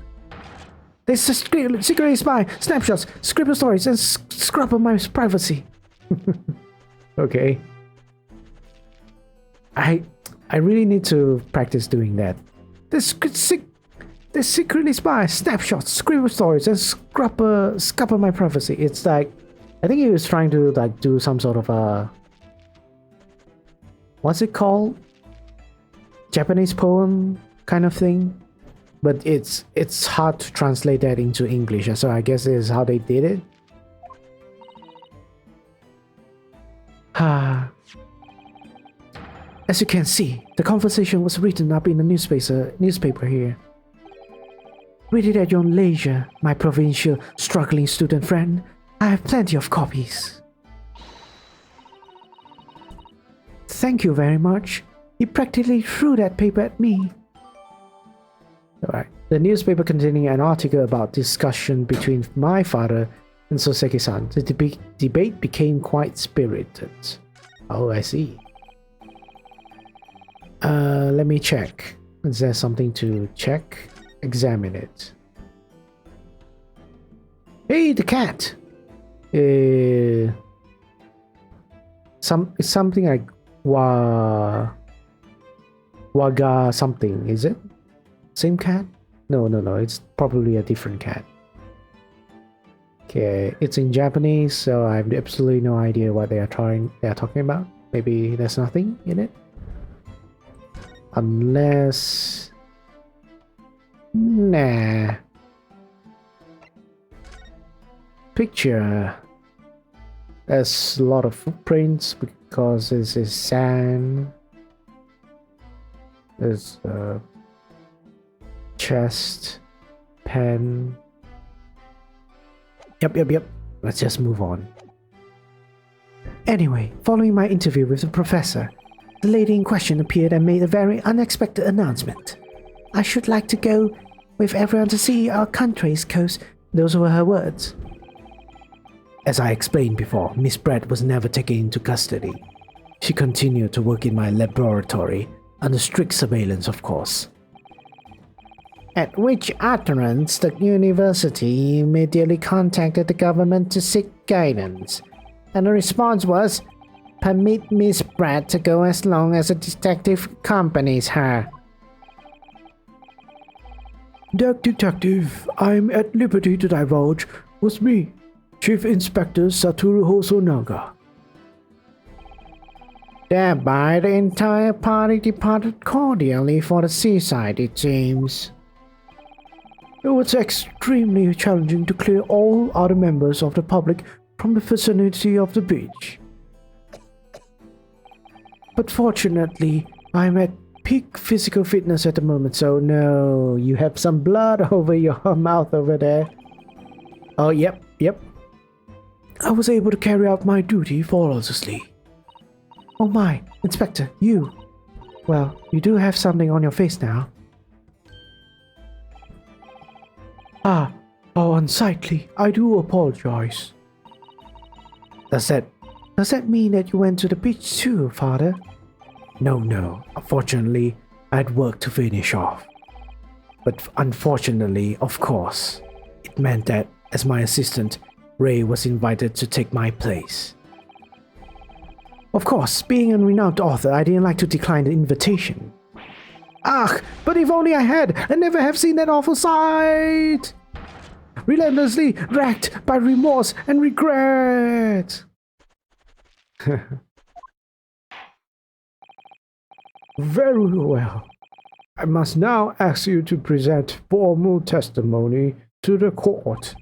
They secretly spy, snapshots, scribble stories, and scrub on my privacy. Okay. I really need to practice doing that. They secretly spy, snapshots, scribble stories, and scrub on my privacy. It's like, I think he was trying to like do some sort of a, what's it called? Japanese poem kind of thing. But it's hard to translate that into English, so I guess this is how they did it. As you can see, the conversation was written up in the newspaper here. Read it at your leisure, my provincial struggling student friend. I have plenty of copies. Thank you very much. He practically threw that paper at me. Alright. The newspaper containing an article about discussion between my father and Soseki-san. The debate became quite spirited. Oh, I see. Let me check. Is there something to check? Examine it. Hey, the cat! It's something like Waga something, is it? Same cat? No, it's probably a different cat. Okay, it's in Japanese, so I have absolutely no idea what they are talking about. Maybe there's nothing in it? Unless... Nah. Picture. There's a lot of footprints because this is sand. There's a chest, pen. Yep. Let's just move on. Anyway, following my interview with the professor, the lady in question appeared and made a very unexpected announcement. I should like to go with everyone to see our country's coast. Those were her words. As I explained before, Miss Brett was never taken into custody. She continued to work in my laboratory, under strict surveillance, of course. At which utterance, the university immediately contacted the government to seek guidance, and the response was, permit Miss Brett to go as long as a detective accompanies her. That detective I'm at liberty to divulge was me, Chief Inspector Satoru Hosunaga. Thereby, the entire party departed cordially for the seaside, it seems. It was extremely challenging to clear all other members of the public from the vicinity of the beach. But fortunately, I'm at peak physical fitness at the moment, so no, you have some blood over your mouth over there. Oh, yep. I was able to carry out my duty flawlessly. Oh my, Inspector, you. Well, you do have something on your face now. How unsightly. I do apologize. Does that mean that you went to the beach too, Father? No. Unfortunately, I had work to finish off. But unfortunately, of course, it meant that, as my assistant, Ray was invited to take my place. Of course, being a renowned author, I didn't like to decline the invitation. Ah, but if only I had, I never have seen that awful sight! Relentlessly racked by remorse and regret! Very well. I must now ask you to present formal testimony to the court.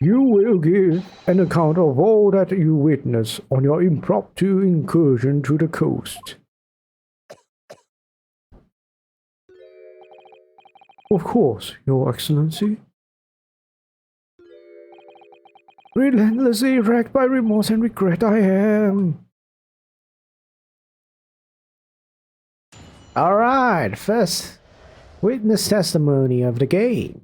You will give an account of all that you witnessed on your impromptu incursion to the coast. Of course, Your Excellency. Relentlessly racked by remorse and regret I am. Alright, first witness testimony of the game.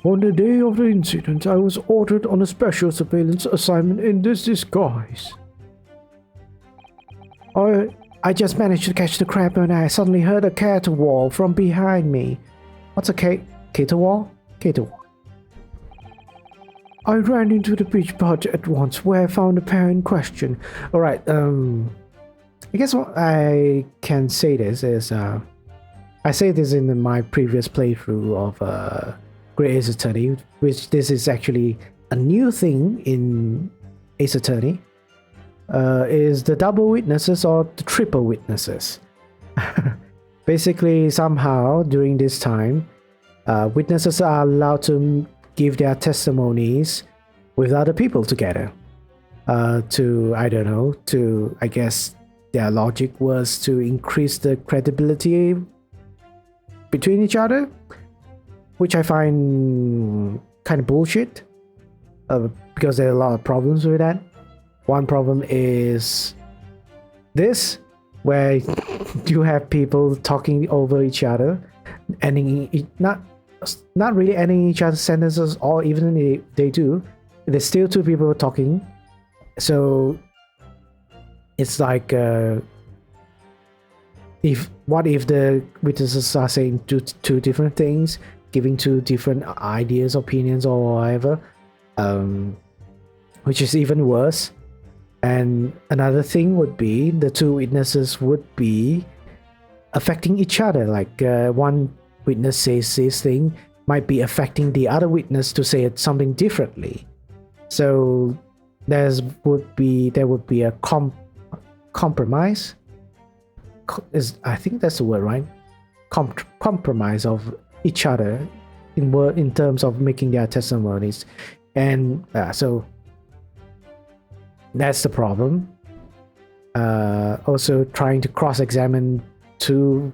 On the day of the incident, I was ordered on a special surveillance assignment in this disguise. I just managed to catch the crab when I suddenly heard a caterwaul from behind me. What's a caterwaul? Caterwaul. I ran into the beach part at once, where I found the pair in question. Alright, I guess what I can say this is, I say this in my previous playthrough of Great Ace Attorney, which this is actually a new thing in Ace Attorney, is the double witnesses or the triple witnesses. Basically, somehow during this time, witnesses are allowed to give their testimonies with other people together. To, I don't know, to, I guess, their logic was to increase the credibility between each other, which I find kind of bullshit, because there are a lot of problems with that. One problem is this, where you have people talking over each other, ending not really ending each other's sentences, or even if they do, there's still two people talking. So it's like, if the witnesses are saying two different things, giving two different ideas, opinions, or whatever, which is even worse. And another thing would be the two witnesses would be affecting each other. Like one witness says this thing might be affecting the other witness to say it something differently. So there would be a compromise. I think that's the word, right? Compromise of each other in terms of making their testimonies, and so that's the problem. Also, trying to cross-examine two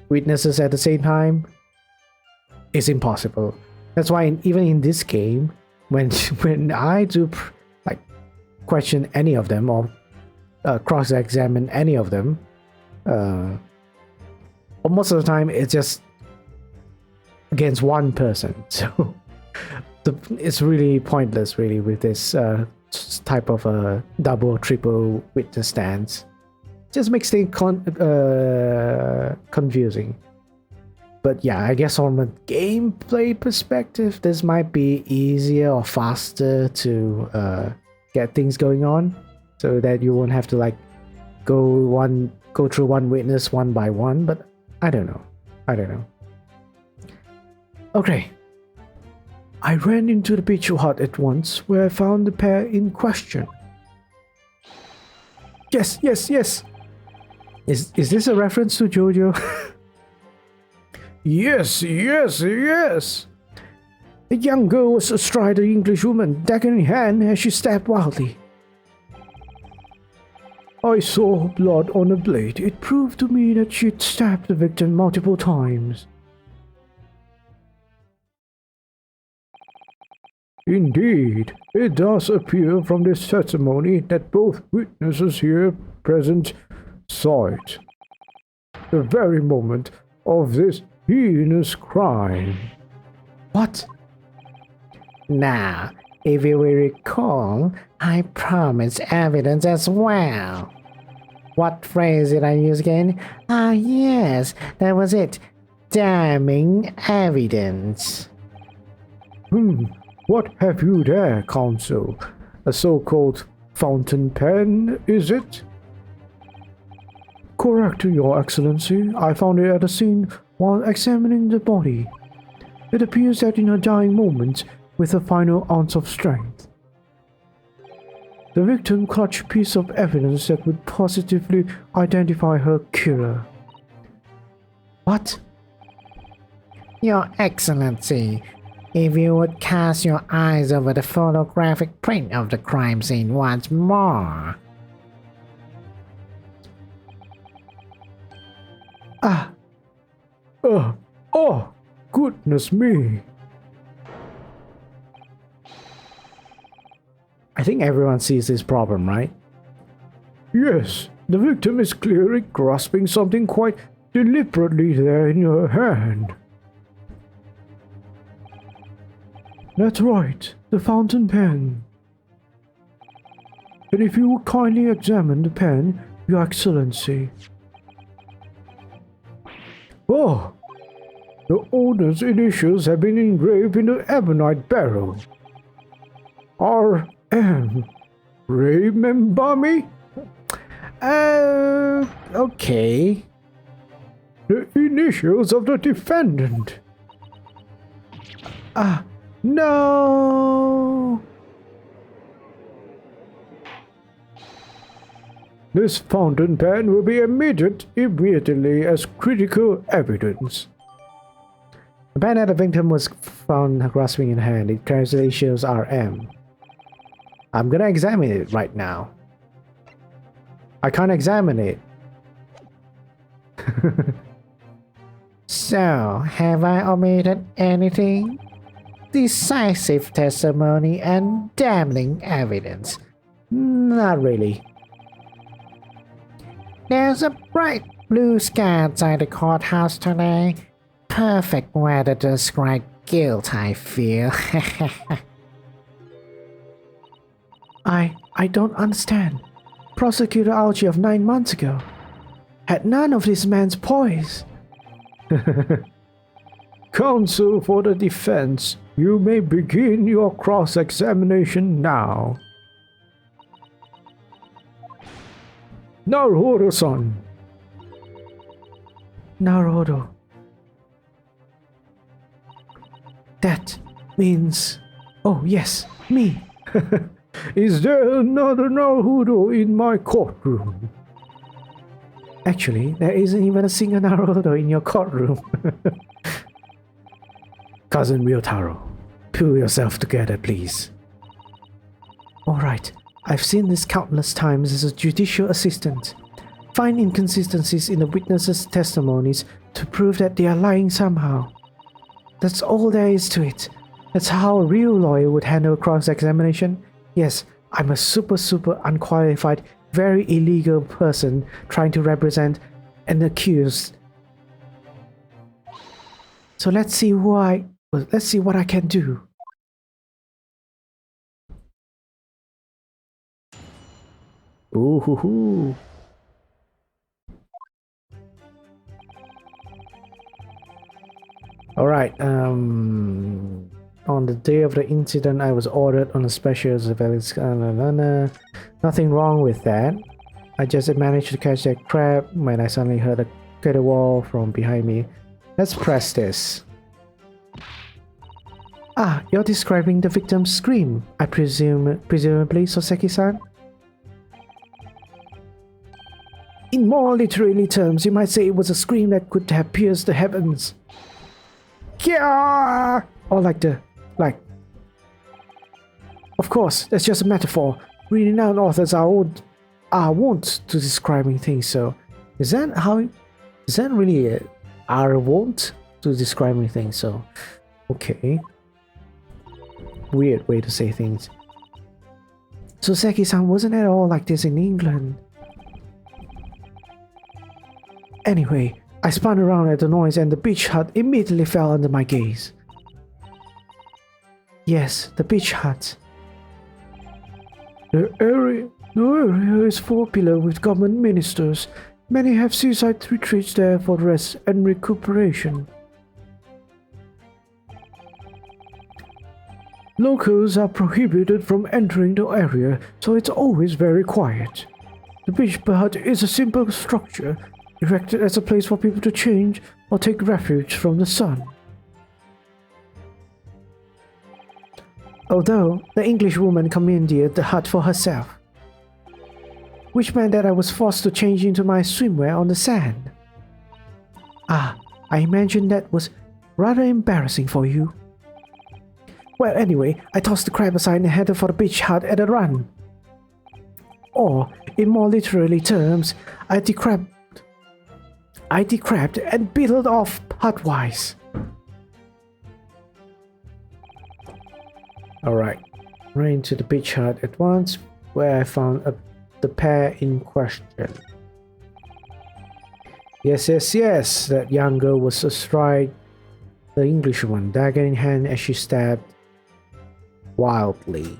witnesses at the same time is impossible. That's why even in this game, when I do question any of them or cross-examine any of them, most of the time it's just against one person. So it's really pointless, really, with this type of double or triple witness stance. Just makes things confusing. But yeah, I guess from a gameplay perspective, this might be easier or faster to get things going on, so that you won't have to go through one witness one by one. But I don't know. Okay. I ran into the beach hut at once, where I found the pair in question. Yes. Is this a reference to JoJo? Yes. A young girl was astride an English woman, dagger in hand, as she stabbed wildly. I saw blood on the blade. It proved to me that she'd stabbed the victim multiple times. Indeed, it does appear from this testimony that both witnesses here present saw it. The very moment of this heinous crime. What? Now, if you will recall, I promised evidence as well. What phrase did I use again? Ah, yes, that was it. Damning evidence. What have you there, counsel? A so-called fountain pen, is it? Correct, Your Excellency. I found it at the scene while examining the body. It appears that in her dying moments, with a final ounce of strength, the victim clutched a piece of evidence that would positively identify her killer. What? Your Excellency, if you would cast your eyes over the photographic print of the crime scene once more. Oh, goodness me. I think everyone sees this problem, right? Yes, the victim is clearly grasping something quite deliberately there in her hand. That's right, the fountain pen. And if you would kindly examine the pen, Your Excellency. Oh, the owner's initials have been engraved in the ebonite barrel. R.M. Remember me? Okay. The initials of the defendant. No. This fountain pen will be admitted immediately as critical evidence. The pen that the victim was found grasping in hand, it carries the initials RM. I'm gonna examine it right now. I can't examine it. So, have I omitted anything? Decisive testimony and damning evidence. Not really. There's a bright blue sky outside the courthouse today. Perfect weather to describe guilt, I feel. I don't understand. Prosecutor Algie of 9 months ago had none of this man's poise. Counsel for the defense, you may begin your cross-examination now. Naruhodo-san. Naruhodo. That means... Oh, yes, me. Is there another Naruhodo in my courtroom? Actually, there isn't even a single Naruhodo in your courtroom. Cousin Ryotaro, pull yourself together, please. Alright, I've seen this countless times as a judicial assistant. Find inconsistencies in the witnesses' testimonies to prove that they are lying somehow. That's all there is to it. That's how a real lawyer would handle cross-examination. Yes, I'm a super unqualified, very illegal person trying to represent an accused. So let's see what I can do. Ooh hoo hoo. Alright, on the day of the incident, I was ordered on a special surveillance. Nothing wrong with that. I just managed to catch that crab when I suddenly heard a gutter wall from behind me. Let's press this. Ah, you're describing the victim's scream, I presumably, Soseki-san? In more literary terms, you might say it was a scream that could have pierced the heavens. Yeah! Or Of course, that's just a metaphor. Renowned authors are wont to describing things, so... Is that really are wont to describing things, so... Okay. Weird way to say things. Soseki-san wasn't at all like this in England. Anyway, I spun around at the noise and the beach hut immediately fell under my gaze. Yes, the beach hut. The area is popular with government ministers. Many have seaside retreats there for rest and recuperation. Locals are prohibited from entering the area, so it's always very quiet. The beach hut is a simple structure, erected as a place for people to change or take refuge from the sun. Although the English woman commandeered the hut for herself, which meant that I was forced to change into my swimwear on the sand. Ah, I imagine that was rather embarrassing for you. Well, anyway, I tossed the crab aside and headed for the beach hut at a run. Or, in more literary terms, I decrabbed and beetled off hut-wise. Alright, ran to the beach hut at once, where I found the pair in question. Yes, that young girl was astride the Englishwoman, dagger in hand as she stabbed wildly.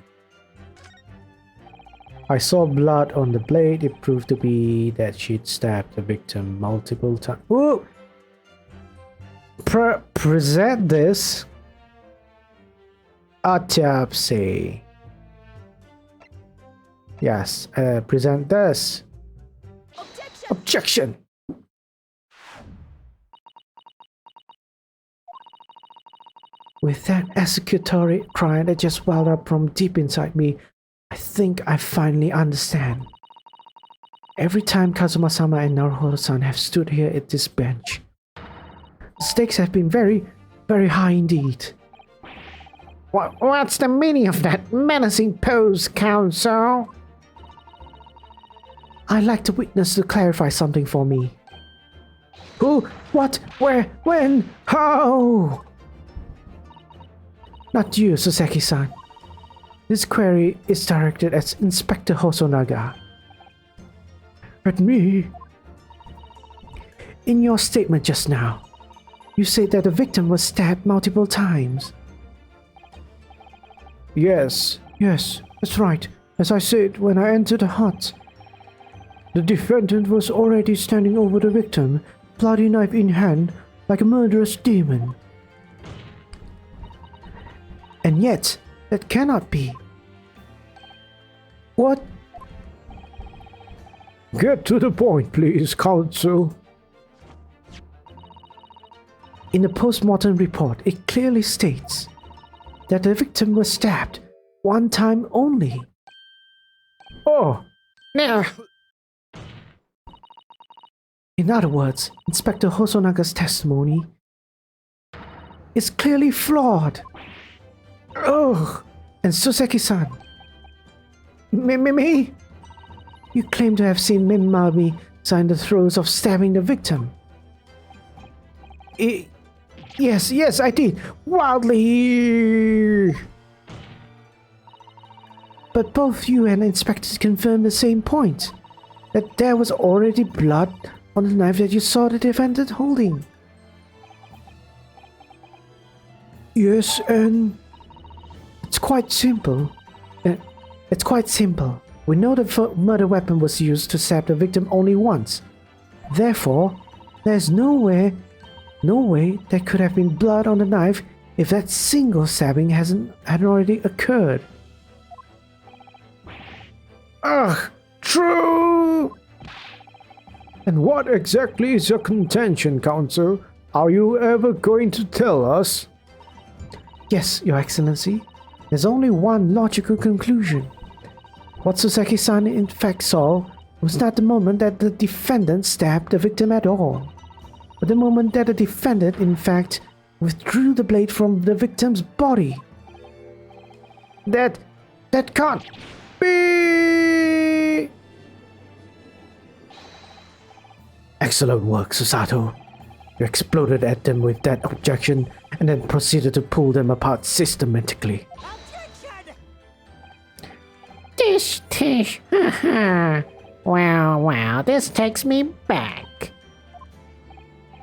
I saw blood on the blade. It proved to be that she'd stabbed the victim multiple times. Ooh! Present this. Autopsy. Yes, present this. Objection! With that executory cry that just welled up from deep inside me, I think I finally understand. Every time Kazuma-sama and Naruhodo-san have stood here at this bench, the stakes have been very, very high indeed. What's the meaning of that menacing pose, Counsel? I'd like the witness to clarify something for me. Who? What? Where? When? How? Not you, Soseki-san. This query is directed at Inspector Hosunaga. At me? In your statement just now, you said that the victim was stabbed multiple times. Yes, that's right. As I said when I entered the hut, the defendant was already standing over the victim, bloody knife in hand, like a murderous demon. And yet, that cannot be. What? Get to the point, please, Counsel. In the post-mortem report, it clearly states that the victim was stabbed one time only. Oh! Now, In other words, Inspector Hosunaga's testimony is clearly flawed. Ugh! And Soseki-san. Me? You claim to have seen Minmami-san in the throes of stabbing the victim. Yes, I did. Wildly. But both you and inspectors confirmed the same point. That there was already blood on the knife that you saw the defendant holding. Yes, and it's quite simple. We know the murder weapon was used to stab the victim only once. Therefore, there's no way there could have been blood on the knife if that single stabbing hadn't already occurred. Ugh! True! And what exactly is your contention, Counsel? Are you ever going to tell us? Yes, Your Excellency. There's only one logical conclusion. What Soseki-san in fact saw was not the moment that the defendant stabbed the victim at all, but the moment that the defendant in fact withdrew the blade from the victim's body. That can't be! Excellent work, Susato. You exploded at them with that objection and then proceeded to pull them apart systematically. Tish, haha. Wow, this takes me back.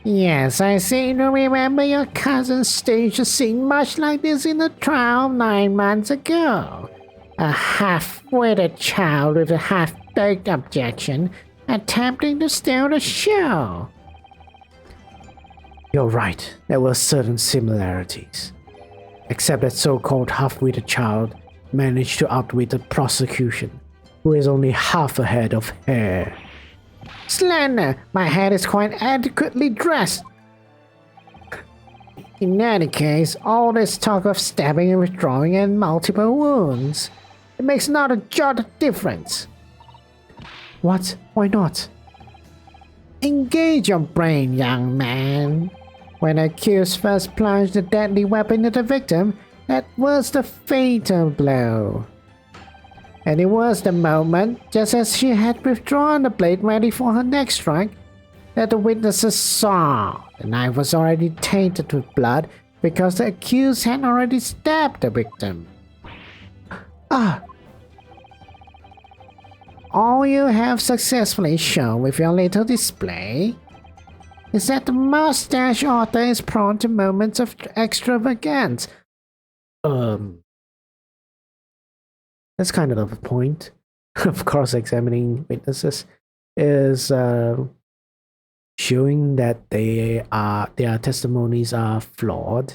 Yes, I seem to remember your cousin staged a scene much like this in the trial 9 months ago. A half-witted child with a half-baked objection attempting to steal the show. You're right, there were certain similarities. except that so-called half-witted child managed to outwit the prosecution, who is only half a head of hair. Slender, my head is quite adequately dressed. In any case, all this talk of stabbing and withdrawing and multiple wounds, it makes not a jot of difference. What? Why not? Engage your brain, young man. When the accused first plunged the deadly weapon at the victim, that was the fatal blow. And it was the moment, just as she had withdrawn the blade ready for her next strike, that the witnesses saw the knife was already tainted with blood because the accused had already stabbed the victim. Ah! All you have successfully shown with your little display is that the mustache author is prone to moments of extravagance. That's kind of the point of cross-examining witnesses, is showing that their testimonies are flawed,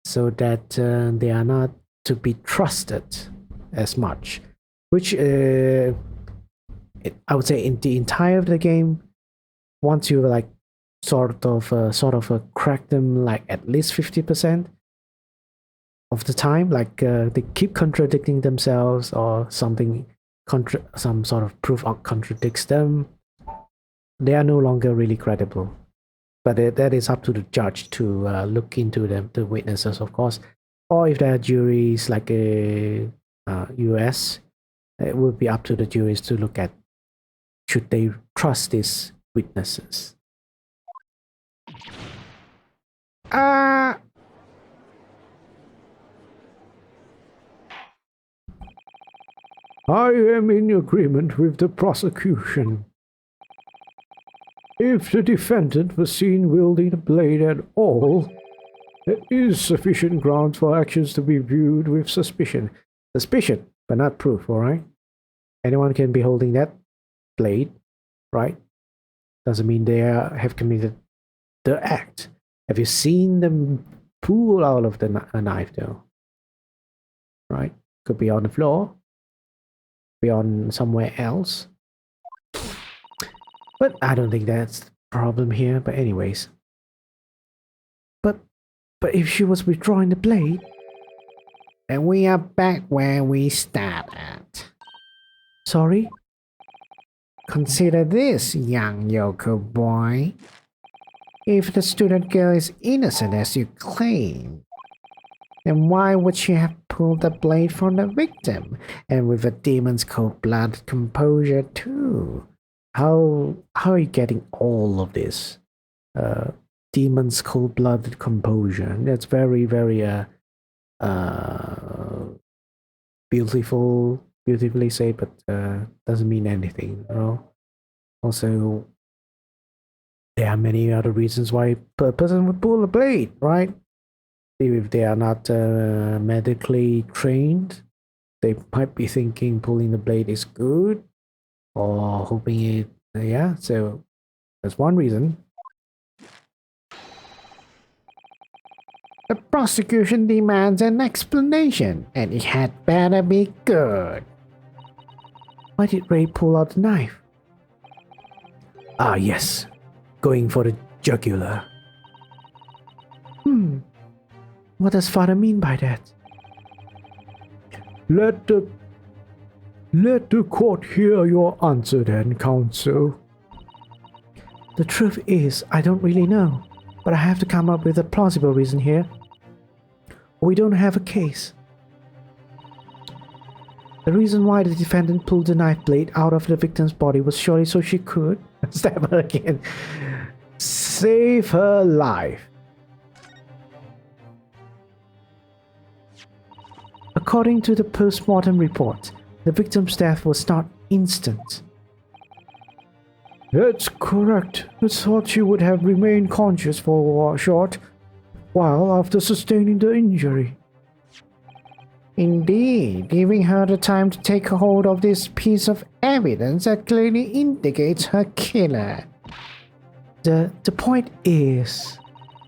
so that they are not to be trusted as much. Which I would say in the entire of the game, once you like sort of crack them like at least 50% of the time, like they keep contradicting themselves or something, some sort of proof contradicts them, they are no longer really credible. But that is up to the judge to look into the witnesses, of course, or if there are juries like a US, it would be up to the juries to look at should they trust these witnesses. Uh, I am in agreement with the prosecution. If the defendant was seen wielding the blade at all, there is sufficient grounds for actions to be viewed with suspicion. Suspicion, but not proof, alright? Anyone can be holding that blade, right? Doesn't mean they have committed the act. Have you seen them pull out of the knife, though? Right? Could be on the floor, be on somewhere else. But I don't think that's the problem here. But anyways. But if she was withdrawing the blade, and we are back where we started. Sorry? Consider this, young Yoko boy. If the student girl is innocent as you claim, then why would she have pulled the blade from the victim, and with a demon's cold-blooded composure too? How are you getting all of this? Demon's cold-blooded composure. That's very, very beautifully said, but doesn't mean anything, you know? Also, there are many other reasons why a person would pull a blade, right? If they are not medically trained, they might be thinking pulling the blade is good, or hoping it, yeah, so that's one reason. The prosecution demands an explanation, and it had better be good. Why did Ray pull out the knife? Ah, yes, going for the jugular. What does father mean by that? Let the court hear your answer then, counsel. The truth is, I don't really know, but I have to come up with a plausible reason here. We don't have a case. The reason why the defendant pulled the knife blade out of the victim's body was surely so she could stab her again. Save her life. According to the post-mortem report, the victim's death was not instant. That's correct. I thought she would have remained conscious for a short while after sustaining the injury. Indeed, giving her the time to take hold of this piece of evidence that clearly indicates her killer. The point is,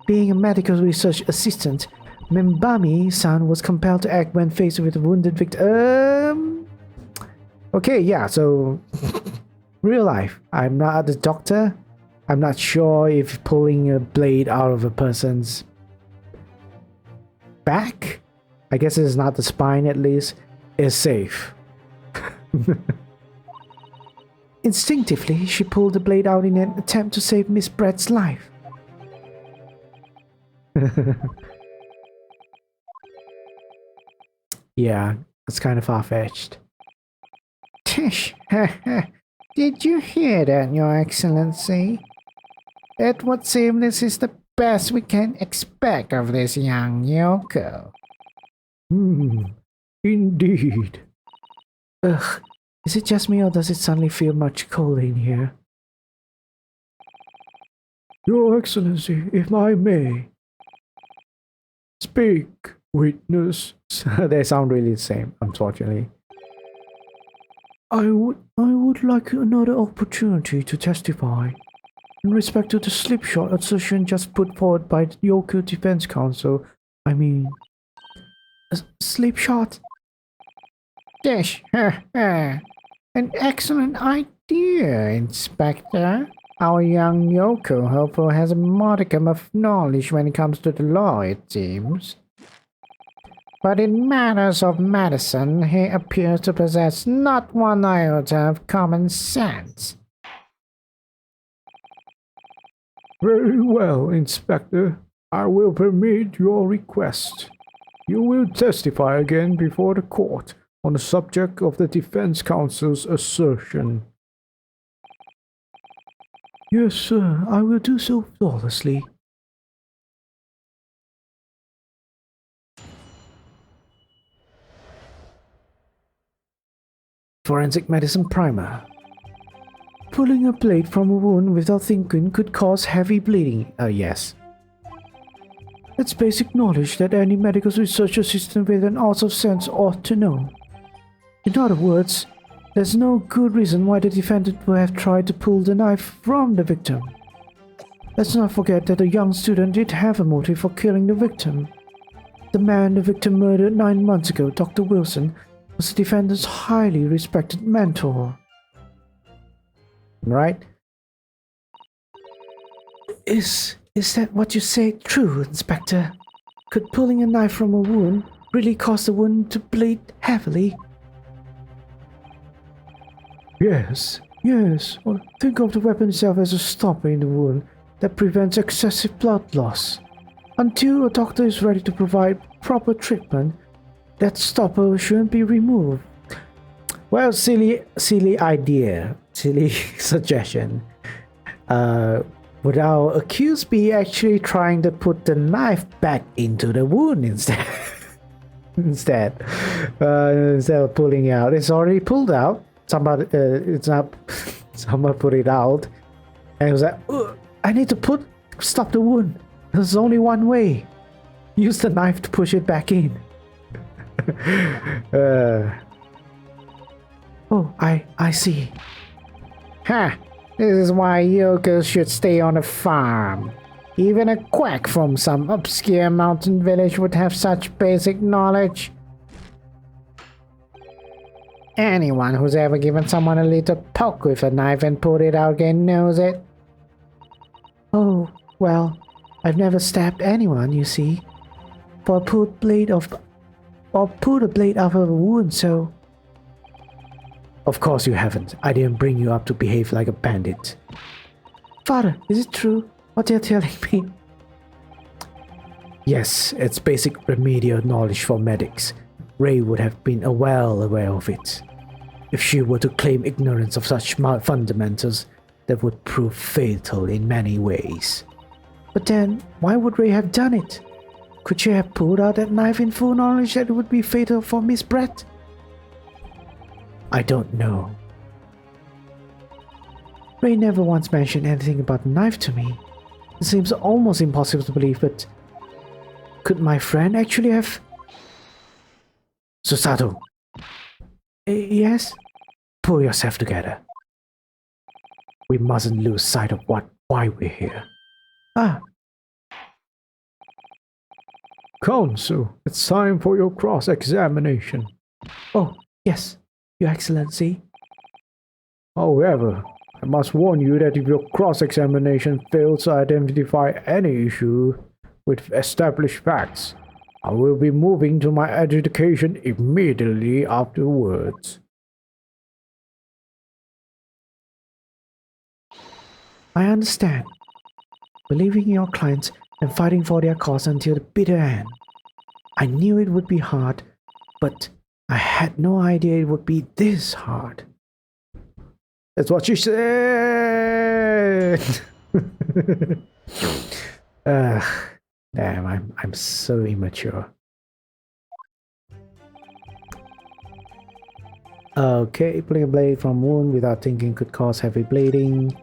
being a medical research assistant Membami-san was compelled to act when faced with a wounded victim. Okay, yeah, so real life. I'm not a doctor. I'm not sure if pulling a blade out of a person's back, I guess it's not the spine at least, is safe. Instinctively, she pulled the blade out in an attempt to save Miss Brett's life. Yeah, it's kind of far-fetched. Tish, did you hear that, Your Excellency? It would seem this is the best we can expect of this young Yoko. Indeed. Ugh, is it just me or does it suddenly feel much colder in here? Your Excellency, if I may. Speak, witness. They sound really the same, unfortunately. I would like another opportunity to testify in respect to the slipshod assertion just put forward by the Yoko Defense Council. I mean, slipshod? Tish, an excellent idea, Inspector. Our young Yoko hopeful has a modicum of knowledge when it comes to the law, it seems. But in matters of medicine, he appears to possess not one iota of common sense. Very well, Inspector. I will permit your request. You will testify again before the court on the subject of the Defense Council's assertion. Yes, sir. I will do so flawlessly. Forensic Medicine Primer. Pulling a blade from a wound without thinking could cause heavy bleeding. Yes. It's basic knowledge that any medical research assistant with an ounce of sense ought to know. In other words, there's no good reason why the defendant would have tried to pull the knife from the victim. Let's not forget that the young student did have a motive for killing the victim. The man the victim murdered 9 months ago, Dr. Wilson, was the defendant's highly respected mentor. Right? Is that what you say true, Inspector? Could pulling a knife from a wound really cause the wound to bleed heavily? Yes. Or think of the weapon itself as a stopper in the wound that prevents excessive blood loss. Until a doctor is ready to provide proper treatment, that stopper shouldn't be removed. Well, silly idea, silly suggestion. Would our accused be actually trying to put the knife back into the wound instead? instead of pulling it out? It's already pulled out. Somebody put it out, and it was like, I need to stop the wound. There's only one way. Use the knife to push it back in. Oh, I see. Ha! This is why Yokos should stay on a farm. Even a quack from some obscure mountain village would have such basic knowledge. Anyone who's ever given someone a little poke with a knife and pulled it out again knows it. Oh, well, I've never stabbed anyone, you see. Or pulled a blade out of a wound, so... Of course you haven't. I didn't bring you up to behave like a bandit. Father, is it true what you're telling me? Yes, it's basic remedial knowledge for medics. Ray would have been well aware of it. If she were to claim ignorance of such fundamentals, that would prove fatal in many ways. But then, why would Ray have done it? Could she have pulled out that knife in full knowledge that it would be fatal for Miss Brett? I don't know. Ray never once mentioned anything about the knife to me. It seems almost impossible to believe, but could my friend actually have... Susato. Yes? Pull yourself together. We mustn't lose sight of why we're here. Counsel, it's time for your cross-examination. Oh, yes, Your Excellency. However, I must warn you that if your cross-examination fails to identify any issue with established facts, I will be moving to my adjudication immediately afterwards. I understand. Believing in your clients and fighting for their cause until the bitter end. I knew it would be hard, but I had no idea it would be this hard. That's what she said! Damn, I'm so immature. Okay, pulling a blade from wound without thinking could cause heavy bleeding.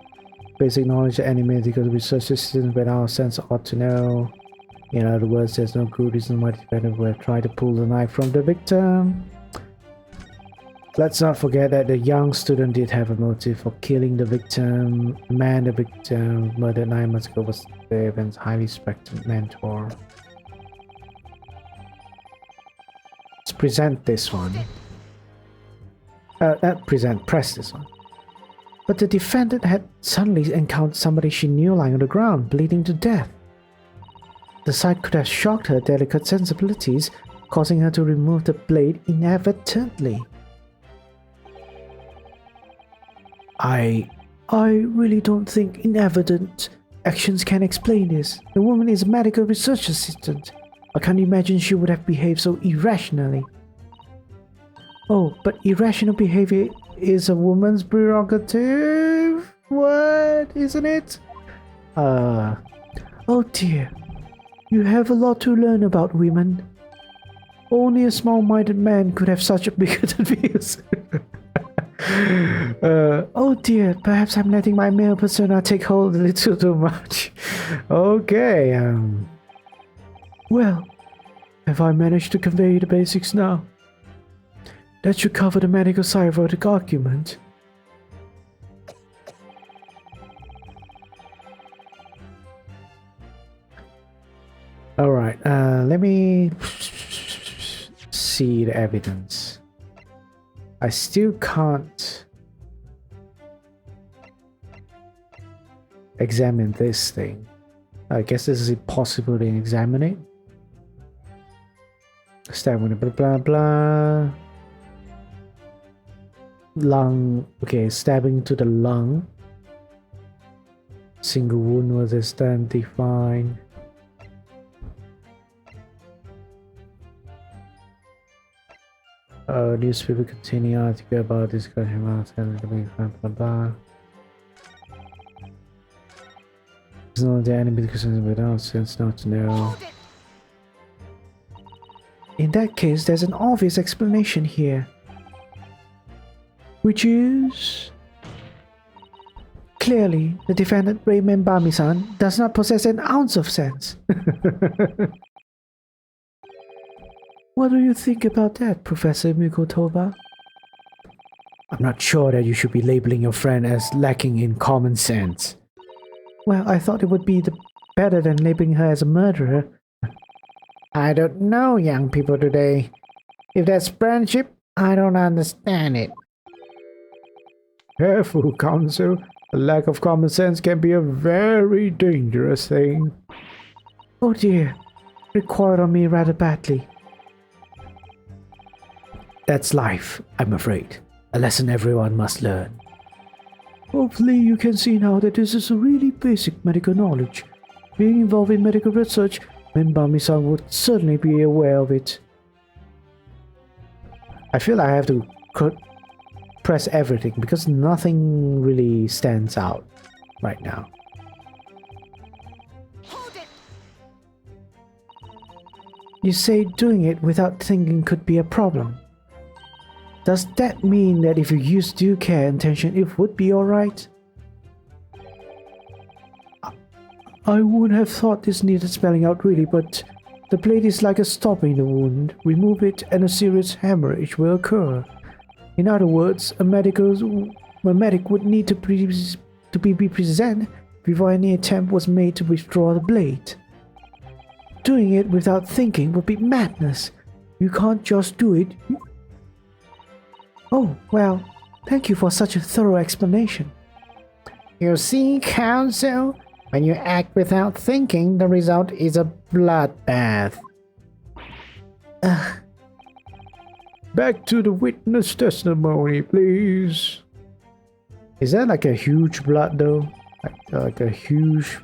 Basic knowledge that any medical research system without sense ought to know. In other words, there's no good reason why the defendant would try to pull the knife from the victim. Let's not forget that the young student did have a motive for killing the victim. The man the victim murdered 9 months ago was the event's highly respected mentor. Let's present this one. Press this one. But the defendant had suddenly encountered somebody she knew lying on the ground, bleeding to death. The sight could have shocked her delicate sensibilities, causing her to remove the blade inadvertently. I really don't think inadvertent actions can explain this. The woman is a medical research assistant. I can't imagine she would have behaved so irrationally. Oh, but irrational behavior is a woman's prerogative? What? Isn't it? Oh dear. You have a lot to learn about women. Only a small-minded man could have such a bigoted views. Oh dear, perhaps I'm letting my male persona take hold a little too much. Okay, well, have I managed to convey the basics now? That should cover the medical side of the argument. Alright, let me see the evidence. I still can't examine this thing. I guess this is impossible to examine it. Stab with blah blah blah. Lung, okay, stabbing to the lung. Single wound was identified. Newspaper containing article about this guy, blah blah blah. There's no the enemy concerns without sense not to know. In that case, there's an obvious explanation here. Which is... Clearly, the defendant Raymond Bami-san does not possess an ounce of sense. What do you think about that, Professor Mikotoba? I'm not sure that you should be labeling your friend as lacking in common sense. Well, I thought it would be better than labeling her as a murderer. I don't know, young people today. If that's friendship, I don't understand it. Careful, counsel. A lack of common sense can be a very dangerous thing. Oh dear, it recoiled on me rather badly. That's life, I'm afraid. A lesson everyone must learn. Hopefully you can see now that this is a really basic medical knowledge. Being involved in medical research, Menbami-san would certainly be aware of it. I feel I have to press everything because nothing really stands out right now. You say doing it without thinking could be a problem. Does that mean that if you use due care and attention, it would be alright? I would have thought this needed spelling out really, but the blade is like a stop in the wound. Remove it and a serious hemorrhage will occur. In other words, a medic would need to be present before any attempt was made to withdraw the blade. doing it without thinking would be madness. You can't just do it. Oh, well, thank you for such a thorough explanation. You see, Council, when you act without thinking, the result is a bloodbath. Back to the witness testimony, please. Is that like a huge blood though? Like a huge...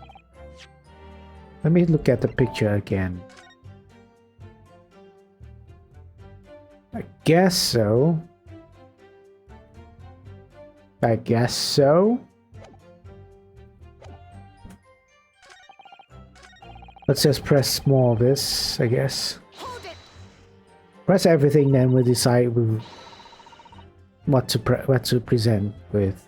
Let me look at the picture again. I guess so. I guess so. Let's just press more of this, I guess. Press everything, then we'll decide what to present with.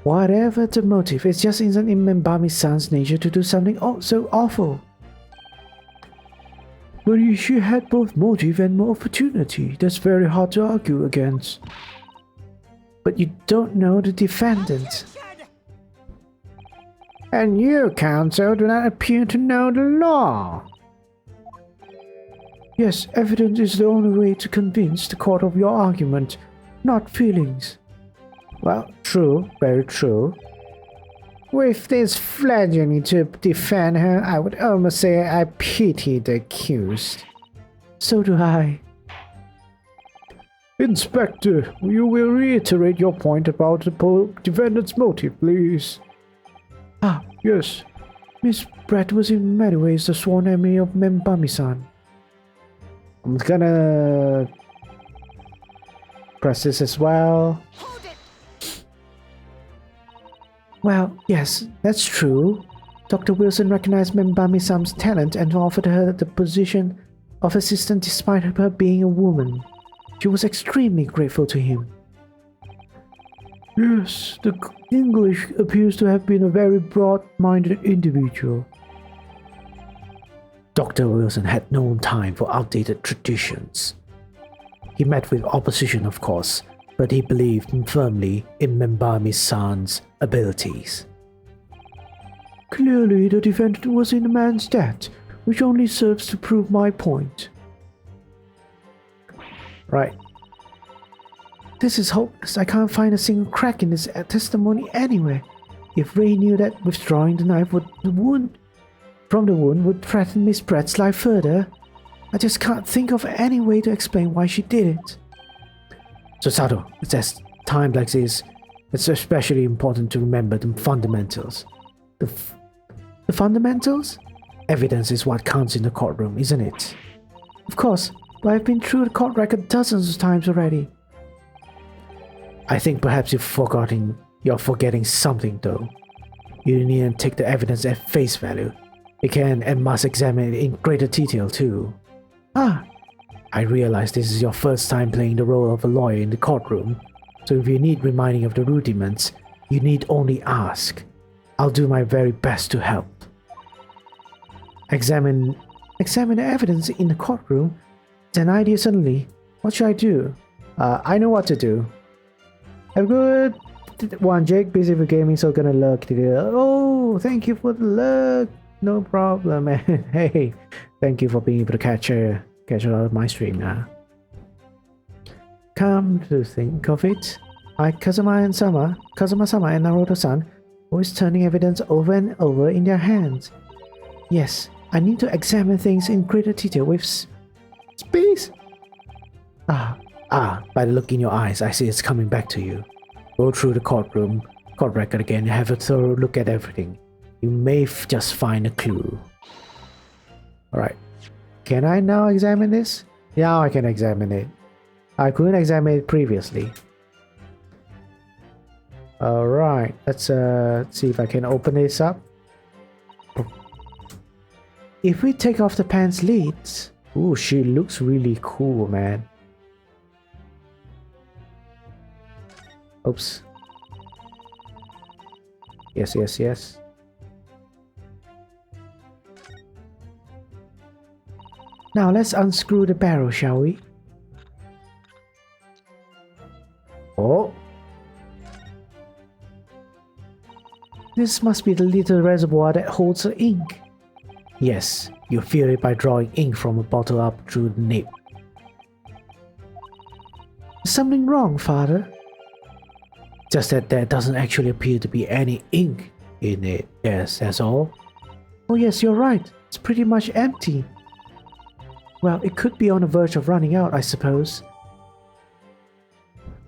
Whatever the motive, it just isn't in Membami-san's nature to do something so awful. But she had both motive and more opportunity. That's very hard to argue against. But you don't know the defendant. And you, Council, do not appear to know the law. Yes, evidence is the only way to convince the court of your argument, not feelings. Well, true, very true. With this fledgling to defend her, I would almost say I pity the accused. So do I. Inspector, you will reiterate your point about the defendant's motive, please. Ah, yes. Miss Brett was in many ways the sworn enemy of Membami-san. I'm gonna press this as well. Well, yes, that's true. Dr. Wilson recognized Membami-san's talent and offered her the position of assistant despite her being a woman. She was extremely grateful to him. Yes, the English appears to have been a very broad-minded individual. Dr. Wilson had no time for outdated traditions. He met with opposition, of course, but he believed firmly in Membami-san's abilities. Clearly, the defendant was in the man's debt, which only serves to prove my point. Right. This is hopeless. I can't find a single crack in this testimony anywhere. If Ray knew that withdrawing the knife from the wound would threaten Miss Brett's life further, I just can't think of any way to explain why she did it. So Sato, it's at times like this, it's especially important to remember the fundamentals. The fundamentals? Evidence is what counts in the courtroom, isn't it? Of course, but I've been through the court record dozens of times already. I think perhaps you're forgetting something though. You needn't take the evidence at face value. You can and must examine it in greater detail too. Ah, I realize this is your first time playing the role of a lawyer in the courtroom, so if you need reminding of the rudiments, you need only ask. I'll do my very best to help. Examine the evidence in the courtroom? It's an idea suddenly. What should I do? I know what to do. Have a good one, Jake. Busy with gaming, so gonna lurk today. Oh, thank you for the lurk. No problem, man. Hey, thank you for being able to catch out of my stream now. Come to think of it, Kazuma-sama and Naruto-san always turning evidence over and over in their hands. Yes, I need to examine things in greater detail with space. By the look in your eyes, I see it's coming back to you. Go through the court record again and have a thorough look at everything. You may just find a clue. Alright. Can I now examine this? Yeah, I can examine it. I couldn't examine it previously. Alright, let's see if I can open this up. If we take off the pants leads... Ooh, she looks really cool, man. Oops. Yes. Now let's unscrew the barrel, shall we? Oh. This must be the little reservoir that holds the ink. Yes, you feel it by drawing ink from a bottle up through the nib. Is something wrong, Father? Just that there doesn't actually appear to be any ink in it. Yes, that's all. Oh yes, you're right. It's pretty much empty. Well, it could be on the verge of running out, I suppose.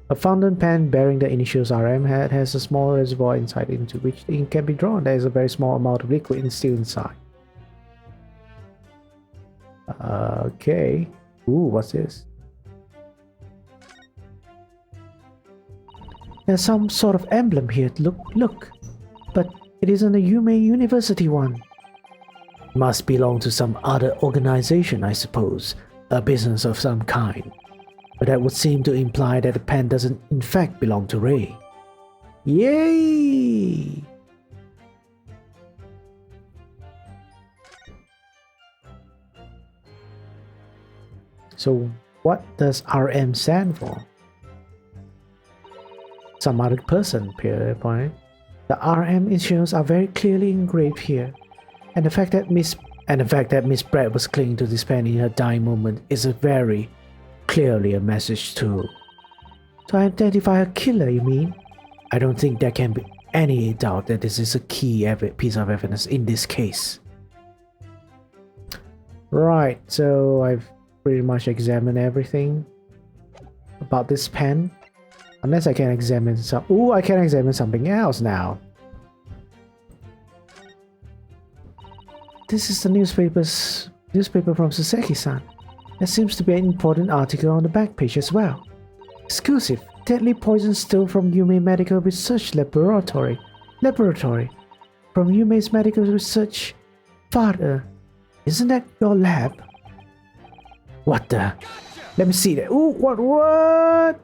A fountain pen bearing the initials RM has a small reservoir inside into which the ink can be drawn. There is a very small amount of liquid still inside. Okay. Ooh, what's this? There's some sort of emblem here. Look. But it isn't a Yume University one. Must belong to some other organization, I suppose. A business of some kind. But that would seem to imply that the pen doesn't in fact belong to Ray. Yay! So what does RM stand for? Some other person, period point. The RM initials are very clearly engraved here. And the fact that Miss Brett was clinging to this pen in her dying moment is a very clearly a message too. To identify a killer, you mean? I don't think there can be any doubt that this is a key piece of evidence in this case. Right, so I've pretty much examined everything about this pen. Unless I can examine some... Ooh, I can examine something else now. This is the newspaper from Soseki-san. There seems to be an important article on the back page as well. Exclusive. Deadly poison still from Yume Medical Research Laboratory. From Yume's Medical Research... Father, isn't that your lab? What the? Let me see that. Ooh, what?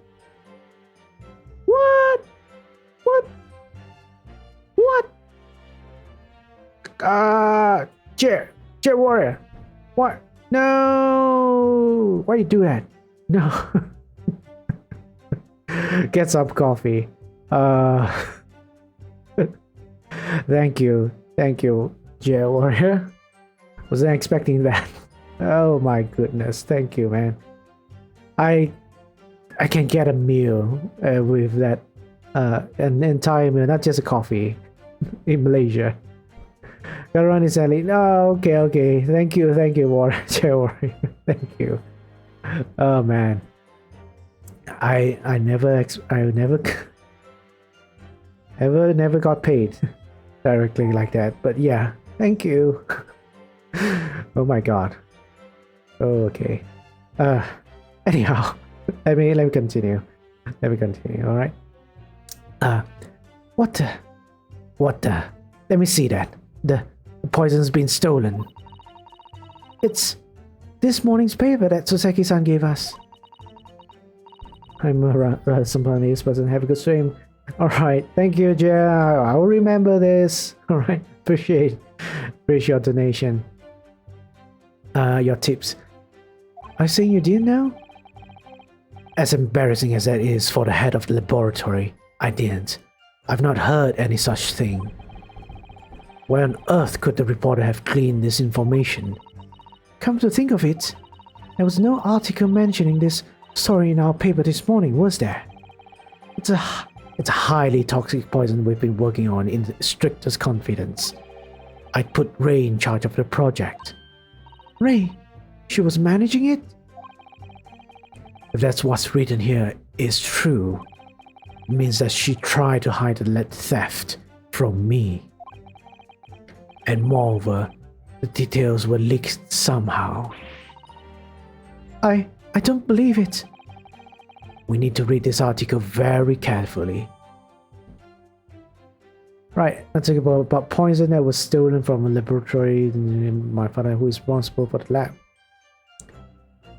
Chair warrior. What? No! Why you do that? No. Get some coffee. Thank you, Chair warrior. Wasn't expecting that. Oh my goodness, thank you, man. I can get a meal with that, an entire meal, not just a coffee, in Malaysia. Gotta run his alley. No, okay. Thank you, Chair warrior. Thank you. Oh man, I never got paid directly like that. But yeah, thank you. Oh my god. Okay. Anyhow, let me continue. All right. What the? Let me see that. The poison's been stolen. It's this morning's paper that Soseki-san gave us. I'm rather spontaneous person. Have a good stream. All right. Thank you, Jay. I'll remember this. All right. Appreciate your donation. Your tips. I saying you didn't know? As embarrassing as that is for the head of the laboratory, I didn't. I've not heard any such thing. Where on earth could the reporter have gleaned this information? Come to think of it, there was no article mentioning this story in our paper this morning, was there? It's a highly toxic poison we've been working on in the strictest confidence. I'd put Ray in charge of the project. Ray? She was managing it? If that's what's written here is true, it means that she tried to hide the lead theft from me. And moreover, the details were leaked somehow. I don't believe it. We need to read this article very carefully. Right, let's talk about poison that was stolen from a laboratory. My father, who is responsible for the lab,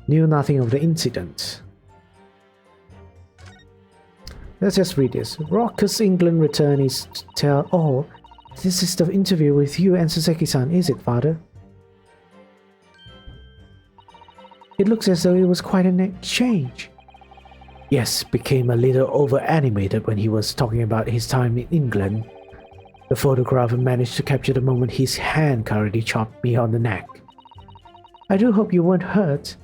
knew nothing of the incident. Let's just read this. Raucous England return is to tell all. This is the interview with you and Soseki-san, is it, father? It looks as though it was quite an exchange. Yes, became a little over-animated when he was talking about his time in England. The photographer managed to capture the moment his hand currently chopped me on the neck. I do hope you weren't hurt.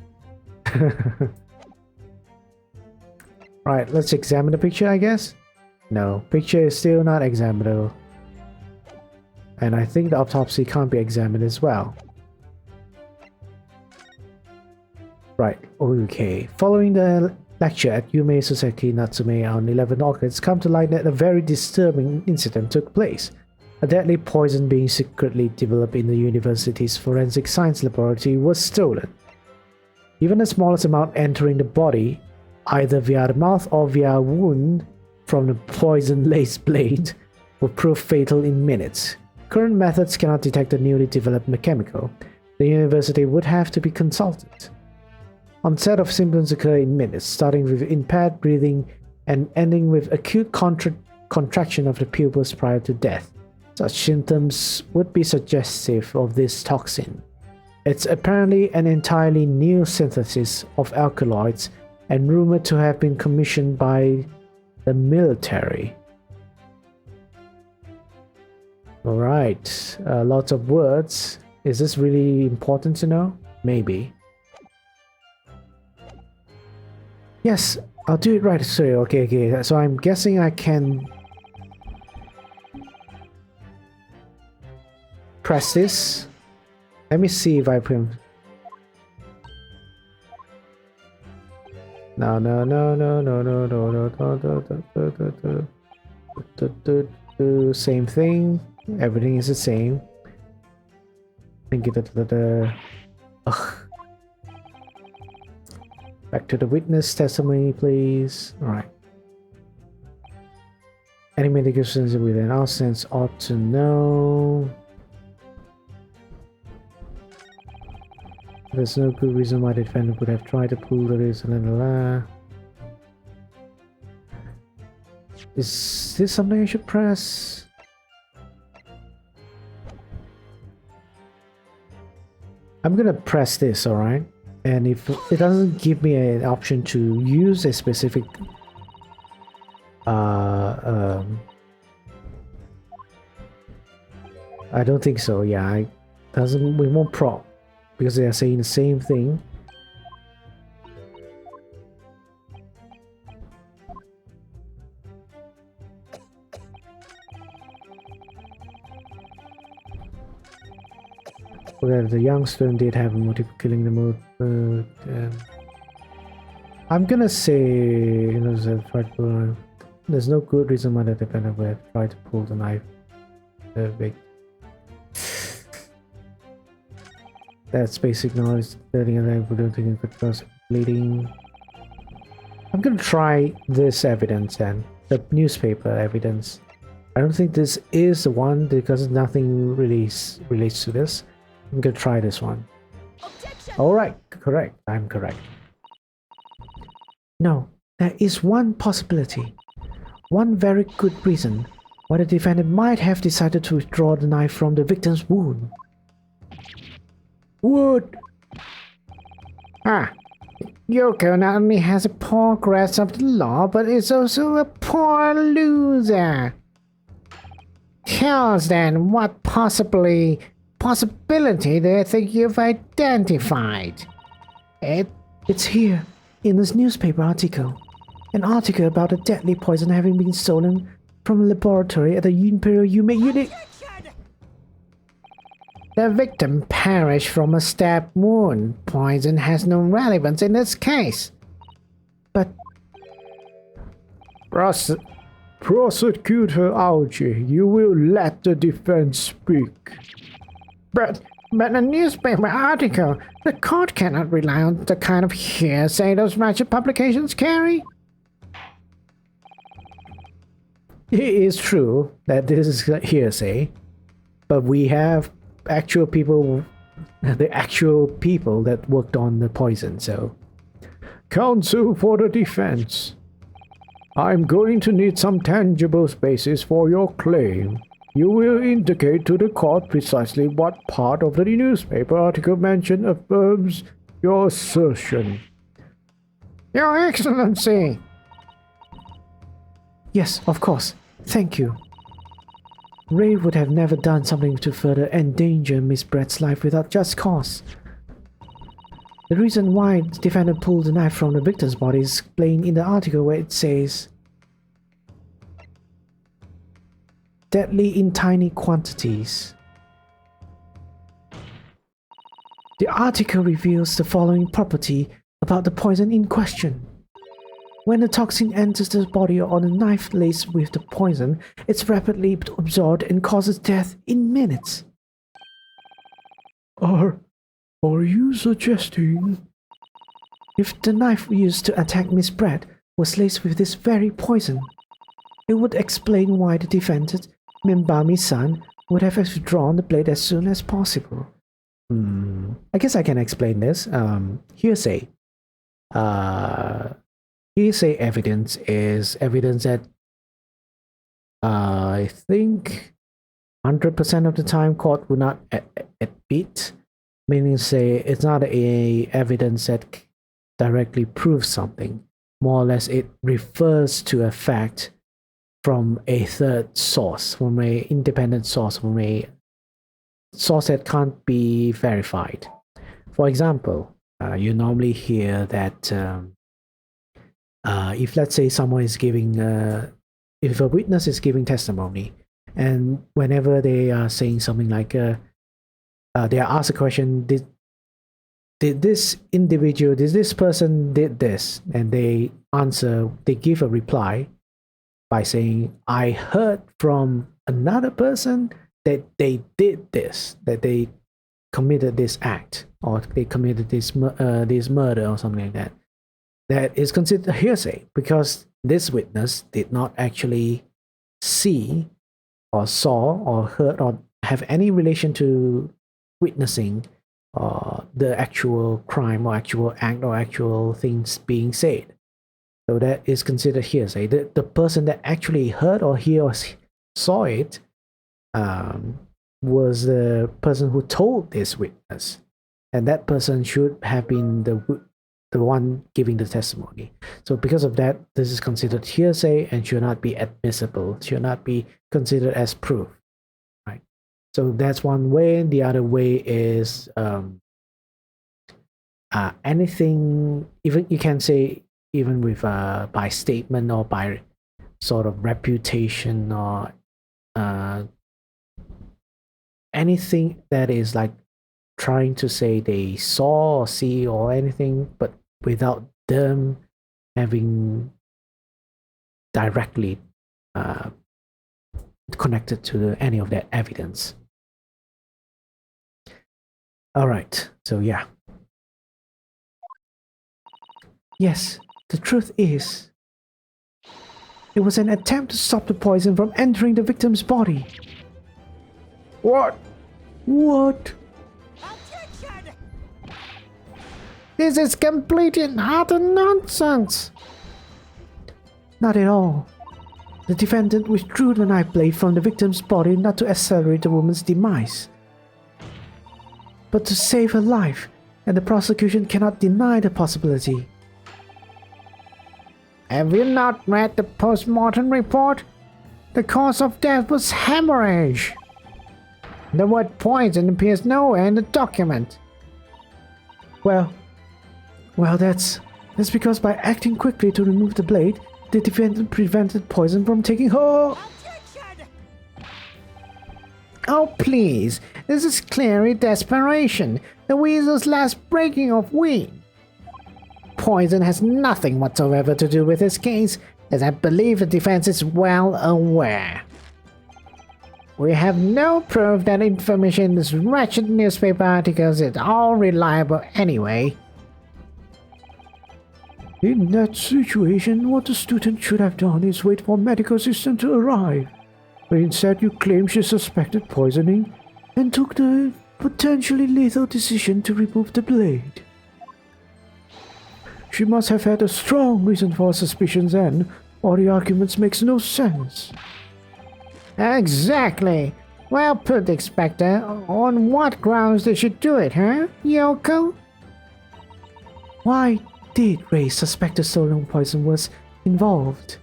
Right, let's examine the picture, I guess. No, picture is still not examinable. And I think the autopsy can't be examined as well. Right, okay. Following the lecture at Yume Soseki Natsume on 11 August, come to light that a very disturbing incident took place. A deadly poison being secretly developed in the university's forensic science laboratory was stolen. Even the smallest amount entering the body, either via the mouth or via a wound from the poison-laced blade, would prove fatal in minutes. Current methods cannot detect the newly developed chemical. The university would have to be consulted. Onset of symptoms occur in minutes, starting with impaired breathing and ending with acute contraction of the pupils prior to death. Such symptoms would be suggestive of this toxin. It's apparently an entirely new synthesis of alkaloids and rumored to have been commissioned by the military. Alright, lots of words. Is this really important to know? Maybe. Yes, I'll do it right. Sorry, okay. So I'm guessing I can press this. Let me see if I put. No. Same thing. Everything is the same. Thank you. Back to the witness testimony, please. Alright. Any medical sense within our sense ought to know. There's no good reason why the defendant would have tried to pull the reason and Is this something I should press? I'm gonna press this, alright? And if it doesn't give me an option to use a specific I don't think so. Yeah, we won't prompt because they are saying the same thing. Well, the youngster did have a motive for killing the mood. I'm gonna say, there's no good reason why the defendant would have tried to pull the knife. That's basic knowledge. Letting a knife would don't think it could cause bleeding. I'm gonna try this evidence then, the newspaper evidence. I don't think this is the one because nothing really relates to this. I'm gonna try this one. Alright, correct. I'm correct. No, there is one possibility. One very good reason why the defendant might have decided to withdraw the knife from the victim's wound. Wood! Yoko not only has a poor grasp of the law, but is also a poor loser. Tell us then what possibility they think you've identified. It's here, in this newspaper article. An article about a deadly poison having been stolen from a laboratory at the Imperial Yume unit. The victim perished from a stab wound. Poison has no relevance in this case. But... Prosecutor Algie, you will let the defense speak. But a newspaper article, the court cannot rely on the kind of hearsay those wretched publications carry. It is true that this is hearsay, but we have the actual people that worked on the poison, so... Counsel for the defense. I'm going to need some tangible basis for your claim. You will indicate to the court precisely what part of the newspaper article mentioned affirms your assertion. Your Excellency! Yes, of course. Thank you. Ray would have never done something to further endanger Miss Brett's life without just cause. The reason why the defendant pulled the knife from the victim's body is explained in the article where it says, deadly in tiny quantities. The article reveals the following property about the poison in question. When the toxin enters the body on a knife laced with the poison, it's rapidly absorbed and causes death in minutes. Are you suggesting? If the knife used to attack Miss Brett was laced with this very poison, it would explain why the defendant, Mimbami-san, would have withdrawn the blade as soon as possible. I guess I can explain this. Hearsay. Hearsay evidence is evidence that I think 100% of the time court will not admit, meaning say it's not a evidence that directly proves something. More or less it refers to a fact from a third source, from an independent source, from a source that can't be verified. For example, you normally hear that if let's say someone is giving, if a witness is giving testimony, and whenever they are saying something like, they are asked a question, did this individual, did this person did this, and they answer, they give a reply by saying, I heard from another person that they did this, that they committed this act, or they committed this murder or something like that. That is considered hearsay because this witness did not actually see or saw or heard or have any relation to witnessing the actual crime or actual act or actual things being said. So that is considered hearsay. The person that actually heard or hear or saw it was the person who told this witness, and that person should have been the one giving the testimony. So because of that, this is considered hearsay and should not be admissible, should not be considered as proof, right? So that's one way. The other way is anything, even you can say even with by statement or by sort of reputation or anything that is like trying to say they saw or see or anything, but without them having directly connected to any of that evidence. All right, so yeah. Yes, the truth is, it was an attempt to stop the poison from entering the victim's body. What? This is complete and utter nonsense. Not at all. The defendant withdrew the knife blade from the victim's body not to accelerate the woman's demise, but to save her life, and the prosecution cannot deny the possibility. Have you not read the post-mortem report? The cause of death was hemorrhage. The word poison appears nowhere in the document. Well, that's because by acting quickly to remove the blade, the defendant prevented poison from taking hold. Oh please, this is clearly desperation, the weasel's last breaking of wing. Poison has nothing whatsoever to do with this case, as I believe the defense is well aware. We have no proof that information in this wretched newspaper articles is all reliable anyway. In that situation, what the student should have done is wait for medical assistance to arrive. But instead, you claim she suspected poisoning and took the potentially lethal decision to remove the blade. She must have had a strong reason for her suspicions then, or the arguments makes no sense. Exactly. Well put, Inspector. On what grounds did she do it, huh, Yoko? Why did Ray suspect the stolen poison was involved?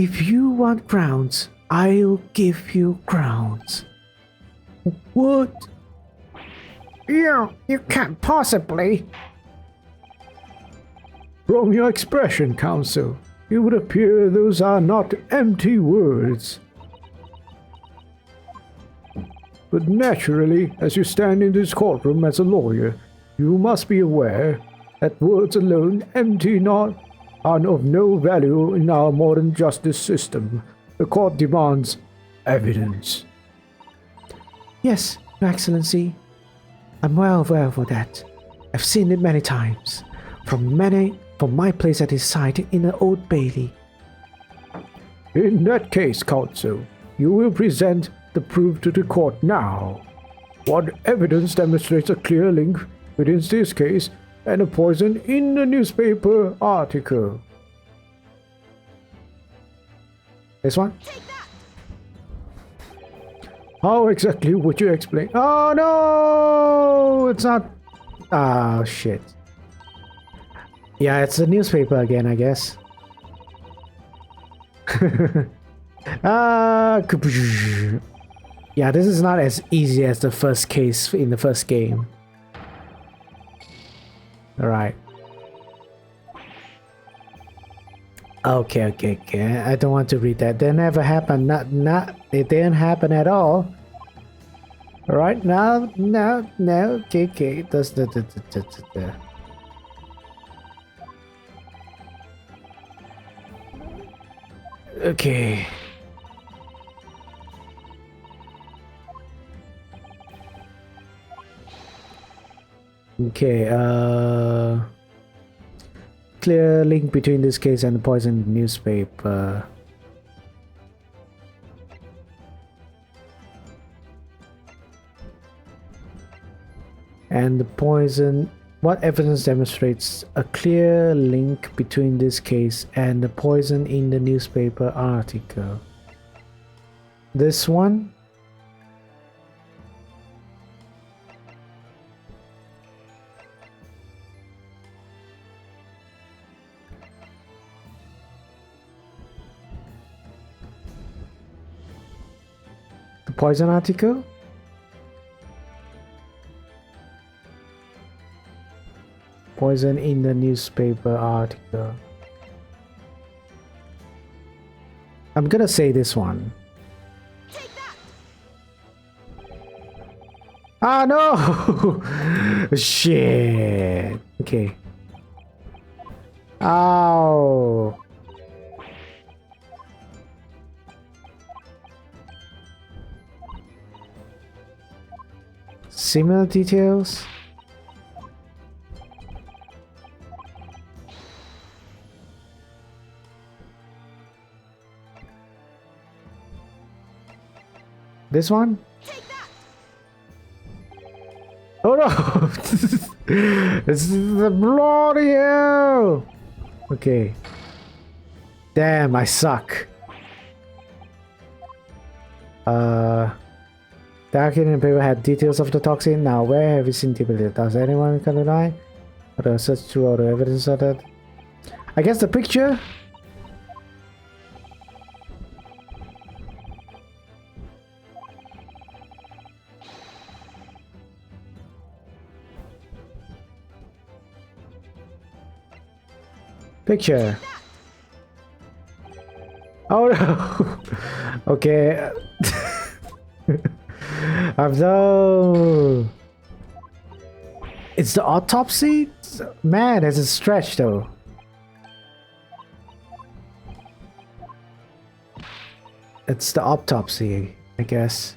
If you want grounds, I'll give you grounds. What? You can't possibly. From your expression, Counsel, it would appear those are not empty words. But naturally, as you stand in this courtroom as a lawyer, you must be aware that words alone are of no value in our modern justice system. The court demands evidence. Yes, Your Excellency. I'm well aware of that. I've seen it many times. From my place at his side in the Old Bailey. In that case, Counsel, you will present the proof to the court now. What evidence demonstrates a clear link between this case and the poison in the newspaper article? This one? How exactly would you explain? Oh no! It's not. Oh shit. Yeah, it's the newspaper again, I guess. Yeah, this is not as easy as the first case in the first game. Alright. Okay. I don't want to read that. That never happened. It didn't happen at all. Alright, no. Okay. That's the. Okay. Okay, clear link between this case and the poison newspaper. And the poison. What evidence demonstrates a clear link between this case and the poison in the newspaper article? This one? The poison article? Poison in the newspaper article. I'm gonna say this one. Ah no! Shit. Okay. Ow. Similar details. This one? Oh no! This is the bloody hell! Okay. Damn, I suck. Document paper had details of the toxin. Now, where have you seen people? Does anyone can deny? Or search through all the evidence of that? I guess the picture? Picture. Oh no. Okay. I'm no. It's the autopsy? Man, it's a stretch though. It's the autopsy, I guess.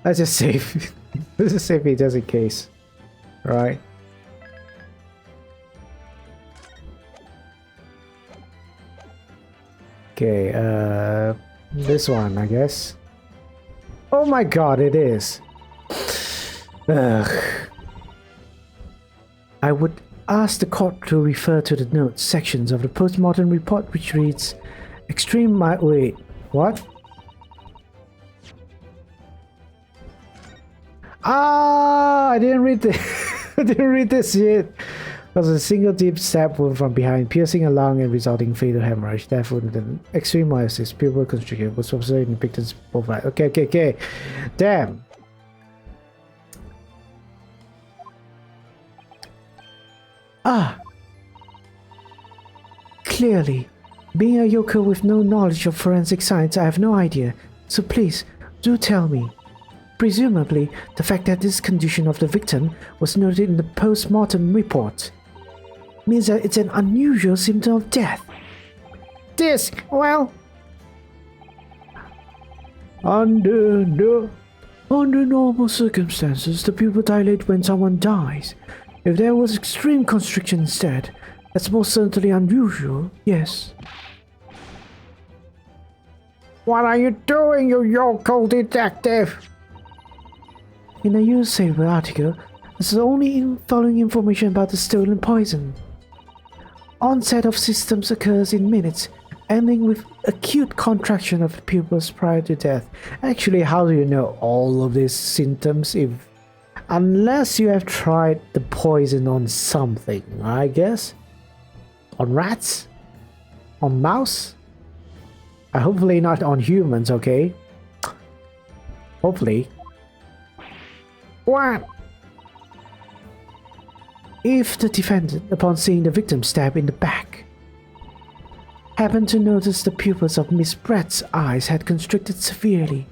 Let's just save. Let's just save it just in case. Right? Okay, this one, I guess. Oh my god, it is. Ugh. I would ask the court to refer to the notes sections of the postmortem report which reads wait, what? Ah, I didn't read the I didn't read this yet. Causes a single deep stab wound from behind, piercing a lung and resulting fatal hemorrhage. Death wound and extreme myositis, pupil constriction was observed in the victim's profile. Okay. Damn. Ah. Clearly, being a yokel with no knowledge of forensic science, I have no idea. So please, do tell me. Presumably, the fact that this condition of the victim was noted in the post-mortem report means that it's an unusual symptom of death. Well, Under normal circumstances, the pupil dilate when someone dies. If there was extreme constriction instead, that's most certainly unusual, yes. what are you doing, you yokel detective? In a newspaper article, there's only following information about the stolen poison. Onset of symptoms occurs in minutes, ending with acute contraction of the pupils prior to death. Actually, how do you know all of these symptoms unless you have tried the poison on something, I guess? On rats? On mouse? Hopefully not on humans, okay? Hopefully. What? If the defendant, upon seeing the victim stabbed in the back, happened to notice the pupils of Miss Brett's eyes had constricted severely.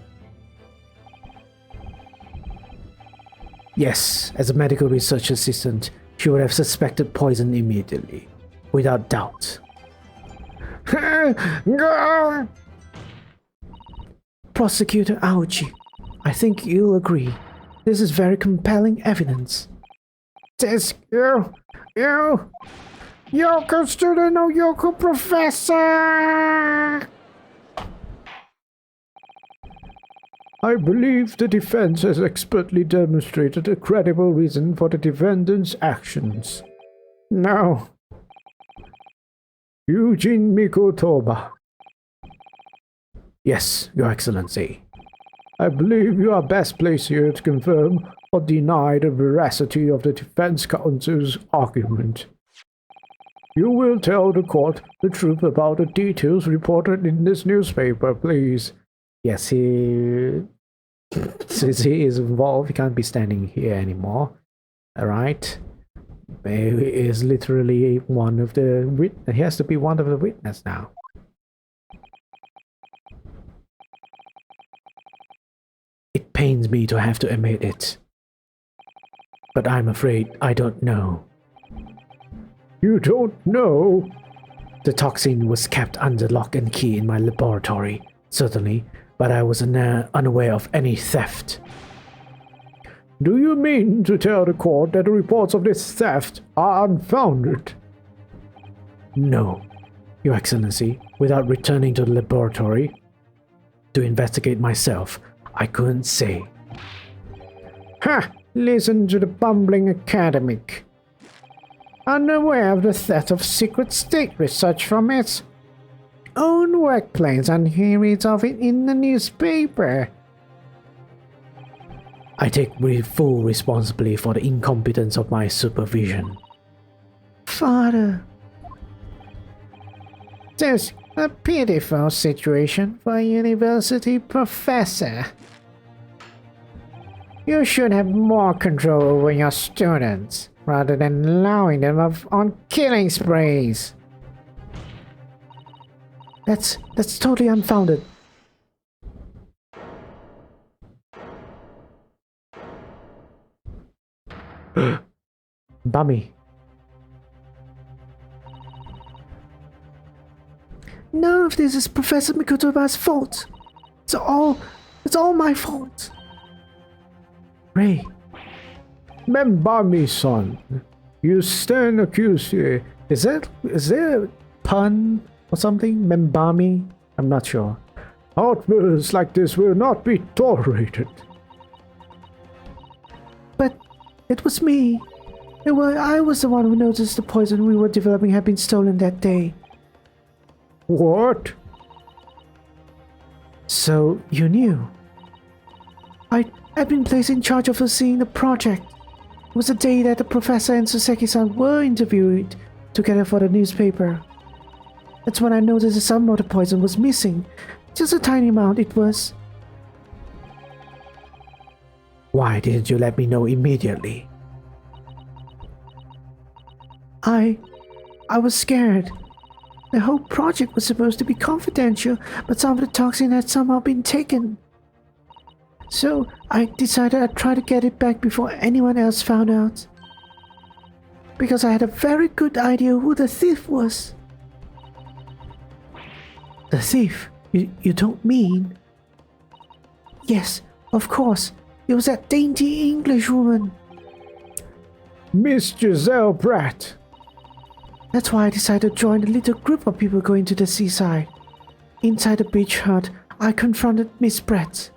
Yes, as a medical research assistant, she would have suspected poison immediately, without doubt. Prosecutor Aoji, I think you'll agree. This is very compelling evidence. Yokel student or yokel professor? I believe the defense has expertly demonstrated a credible reason for the defendant's actions. No. Eugene Mikotoba. Yes, Your Excellency. I believe you are best placed here to confirm or deny the veracity of the defense counsel's argument. You will tell the court the truth about the details reported in this newspaper, please. Yes, since he is involved, he can't be standing here anymore. Alright? He is literally one of the he has to be one of the witnesses now. It pains me to have to admit it, but I'm afraid I don't know. You don't know? The toxin was kept under lock and key in my laboratory, certainly, but I was unaware of any theft. Do you mean to tell the court that the reports of this theft are unfounded? No, Your Excellency. Without returning to the laboratory to investigate myself, I couldn't say. Ha! Listen to the bumbling academic. Unaware of the theft of secret state research from its own workplace, and he reads of it in the newspaper. I take full responsibility for the incompetence of my supervision. Father, there's a pitiful situation for a university professor. You should have more control over your students, rather than allowing them on killing sprees. That's totally unfounded. Bummy. None of this is Professor Mikotoba's fault. It's all my fault. Ray. Membami-san, you stand accused here. Is there a pun or something? Membami? I'm not sure. Outbursts like this will not be tolerated. But it was me. I was the one who noticed the poison we were developing had been stolen that day. What? So you knew? I'd been placed in charge of overseeing the project. was the day that the professor and Suseki-san were interviewed together for the newspaper. That's when I noticed that some of the poison was missing. Just a tiny amount it was. Why didn't you let me know immediately? I was scared. The whole project was supposed to be confidential, but some of the toxin had somehow been taken. So I decided I'd try to get it back before anyone else found out. Because I had a very good idea who the thief was. The thief? You don't mean? Yes, of course. It was that dainty English woman. Miss Giselle Pratt. That's why I decided to join a little group of people going to the seaside. Inside the beach hut, I confronted Miss Pratt.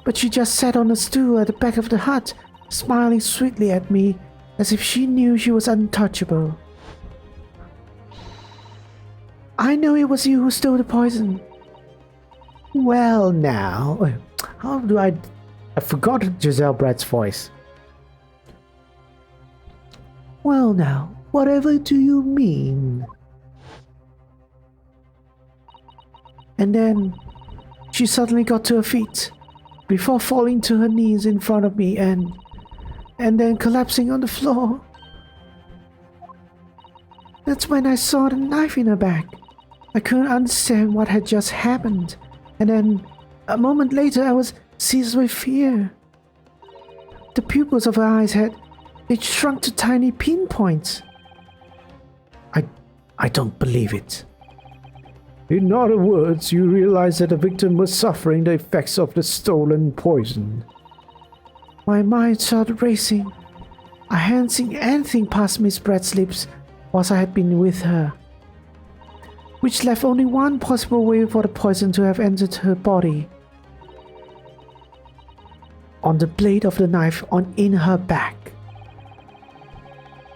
But she just sat on a stool at the back of the hut, smiling sweetly at me, as if she knew she was untouchable. I know it was you who stole the poison. Well now, how do I forgot Giselle Pratt's voice. Well now, whatever do you mean? And then she suddenly got to her feet, before falling to her knees in front of me and then collapsing on the floor. That's when I saw the knife in her back. I couldn't understand what had just happened, and then a moment later I was seized with fear. The pupils of her eyes had shrunk to tiny pinpoints. I don't believe it. In other words, you realized that the victim was suffering the effects of the stolen poison. My mind started racing. I hadn't seen anything past Miss Pratt's lips whilst I had been with her, which left only one possible way for the poison to have entered her body. On the blade of the knife in her back.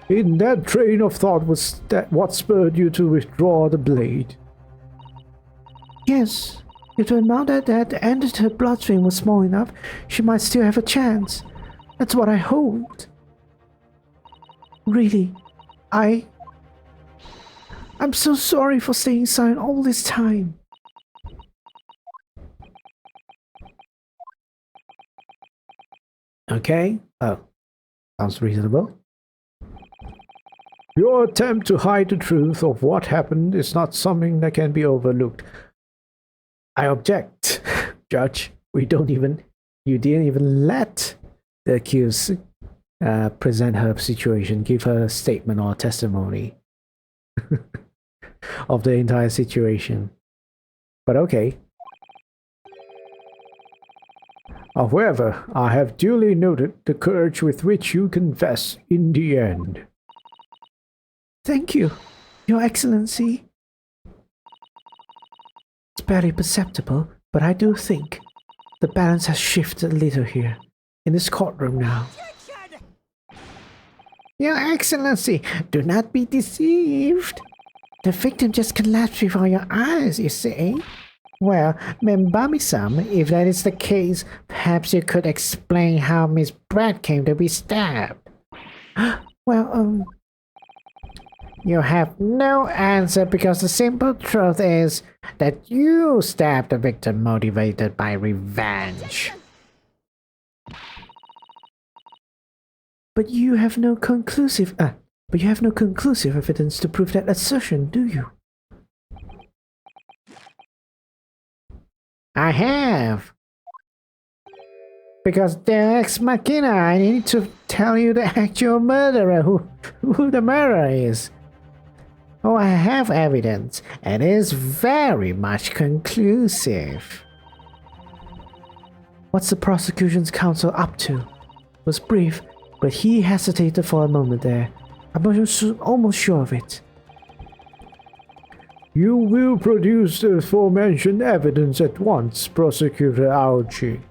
In that train of thought was that what spurred you to withdraw the blade? Yes, if the amount that had entered her bloodstream was small enough, she might still have a chance. That's what I hoped. Really, I'm so sorry for staying silent all this time. Okay. Oh, sounds reasonable. Your attempt to hide the truth of what happened is not something that can be overlooked. I object, Judge. You didn't even let the accused present her situation, give her a statement or testimony of the entire situation. But okay. However, I have duly noted the courage with which you confess in the end. Thank you, Your Excellency. It's barely perceptible, but I do think the balance has shifted a little here, in this courtroom now. Your Excellency, do not be deceived. The victim just collapsed before your eyes, you see. Well, Membami-san, if that is the case, perhaps you could explain how Miss Pratt came to be stabbed. Well, you have no answer because the simple truth is that you stabbed the victim motivated by revenge. But you have no conclusive evidence to prove that assertion, do you? I have. Because the ex machina, I need to tell you the actual murderer, who the murderer is. Oh, I have evidence, and it is very much conclusive. What's the prosecution's counsel up to? It was brief, but he hesitated for a moment there. I'm almost sure of it. You will produce the aforementioned evidence at once, Prosecutor Aochi.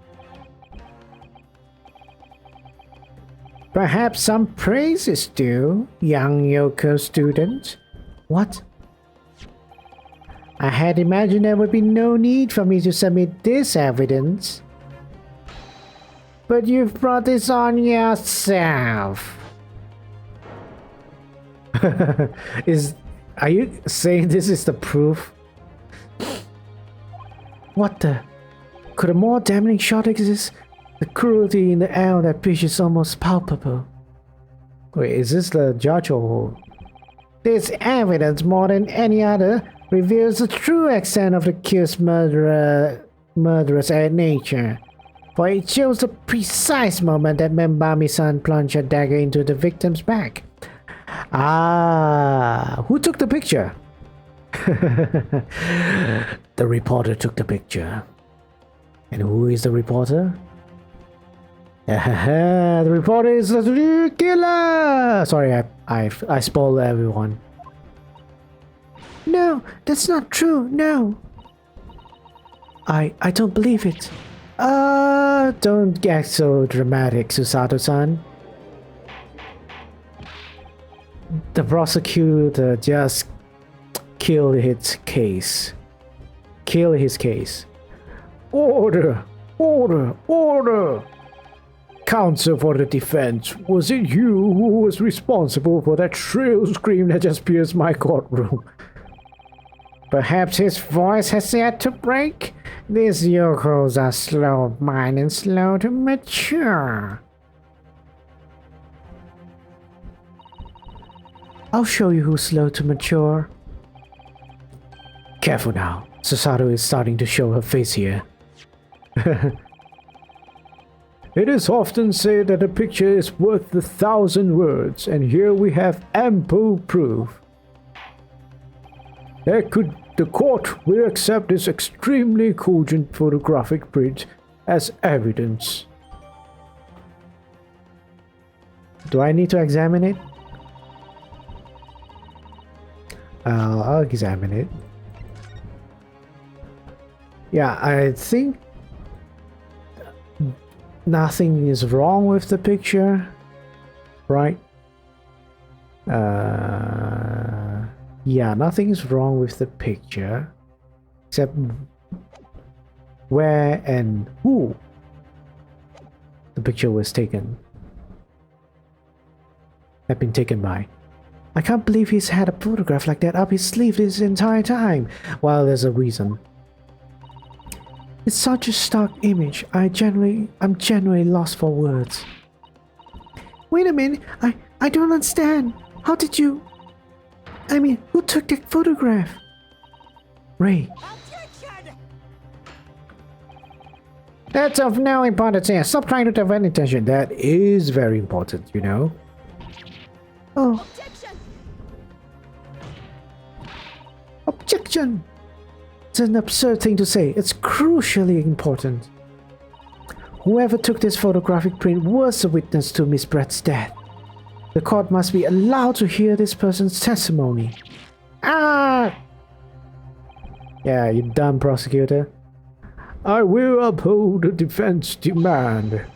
Perhaps some praise is due, young Yoko student. What? I had imagined there would be no need for me to submit this evidence. But you've brought this on yourself. Are you saying this is the proof? What the? Could a more damning shot exist? The cruelty in the air of that pitch is almost palpable. Wait, is this the judge or? This evidence, more than any other, reveals the true extent of the accused's murderous nature. For it shows the precise moment that Membami-san plunged a dagger into the victim's back. Ah, who took the picture? The reporter took the picture. And who is the reporter? The reporter is the killer! Sorry, I spoiled everyone. No, that's not true, no. I don't believe it. Don't get so dramatic, Susato-san. The prosecutor just killed his case. Order! Order! Order! Counsel for the defense, was it you who was responsible for that shrill scream that just pierced my courtroom? Perhaps his voice has yet to break? These yokos are slow of mind and slow to mature. I'll show you who's slow to mature. Careful now. Susato is starting to show her face here. It is often said that a picture is worth 1,000 words, and here we have ample proof. The court will accept this extremely cogent photographic print as evidence. Do I need to examine it? I'll examine it. Yeah, I think nothing is wrong with the picture, right? Yeah, nothing is wrong with the picture, except where and who the picture was taken. Have been taken by. I can't believe he's had a photograph like that up his sleeve this entire time. Well, there's a reason. It's such a stark image. I'm genuinely lost for words. Wait a minute, I don't understand. How did you... I mean, who took that photograph? Ray. That's of no importance here. Stop trying to divert attention. That is very important, you know. Oh. Objection! It's an absurd thing to say. It's crucially important. Whoever took this photographic print was a witness to Miss Brett's death. The court must be allowed to hear this person's testimony. Ah! Yeah, you dumb prosecutor. I will uphold the defense demand.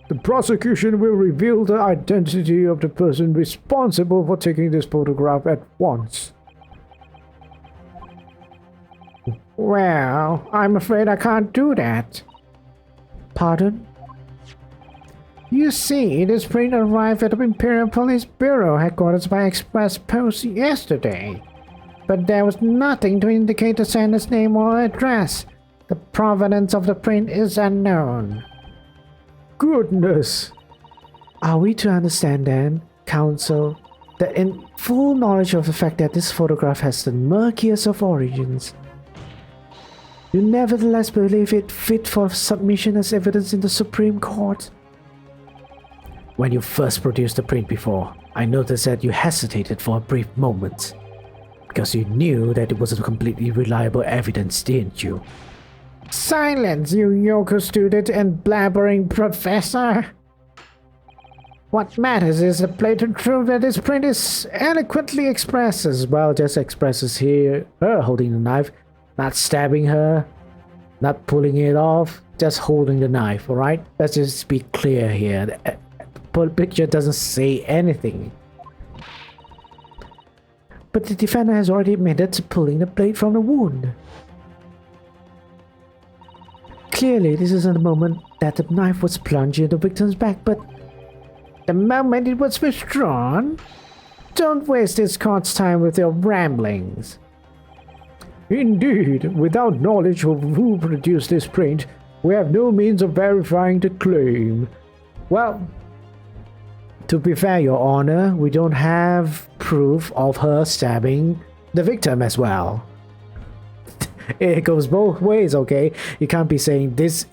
The prosecution will reveal the identity of the person responsible for taking this photograph at once. Well, I'm afraid I can't do that. Pardon? You see, this print arrived at the Imperial Police Bureau headquarters by express post yesterday. But there was nothing to indicate the sender's name or address. The provenance of the print is unknown. Goodness! Are we to understand then, counsel, that in full knowledge of the fact that this photograph has the murkiest of origins, you nevertheless believe it fit for submission as evidence in the Supreme Court? When you first produced the print before, I noticed that you hesitated for a brief moment. Because you knew that it wasn't completely reliable evidence, didn't you? Silence, you Yoko student and blabbering professor! What matters is the blatant truth that this print is eloquently expresses. Well, just expresses here her holding the knife, not stabbing her, not pulling it off, just holding the knife, alright? Let's just be clear here. The picture doesn't say anything. But the defender has already admitted to pulling the blade from the wound. Clearly, this isn't the moment that the knife was plunged into the victim's back, but The moment it was withdrawn? Don't waste this court's time with your ramblings. Indeed, without knowledge of who produced this print, we have no means of verifying the claim. well, to be fair, Your Honor, we don't have proof of her stabbing the victim as well. It goes both ways, okay? You can't be saying this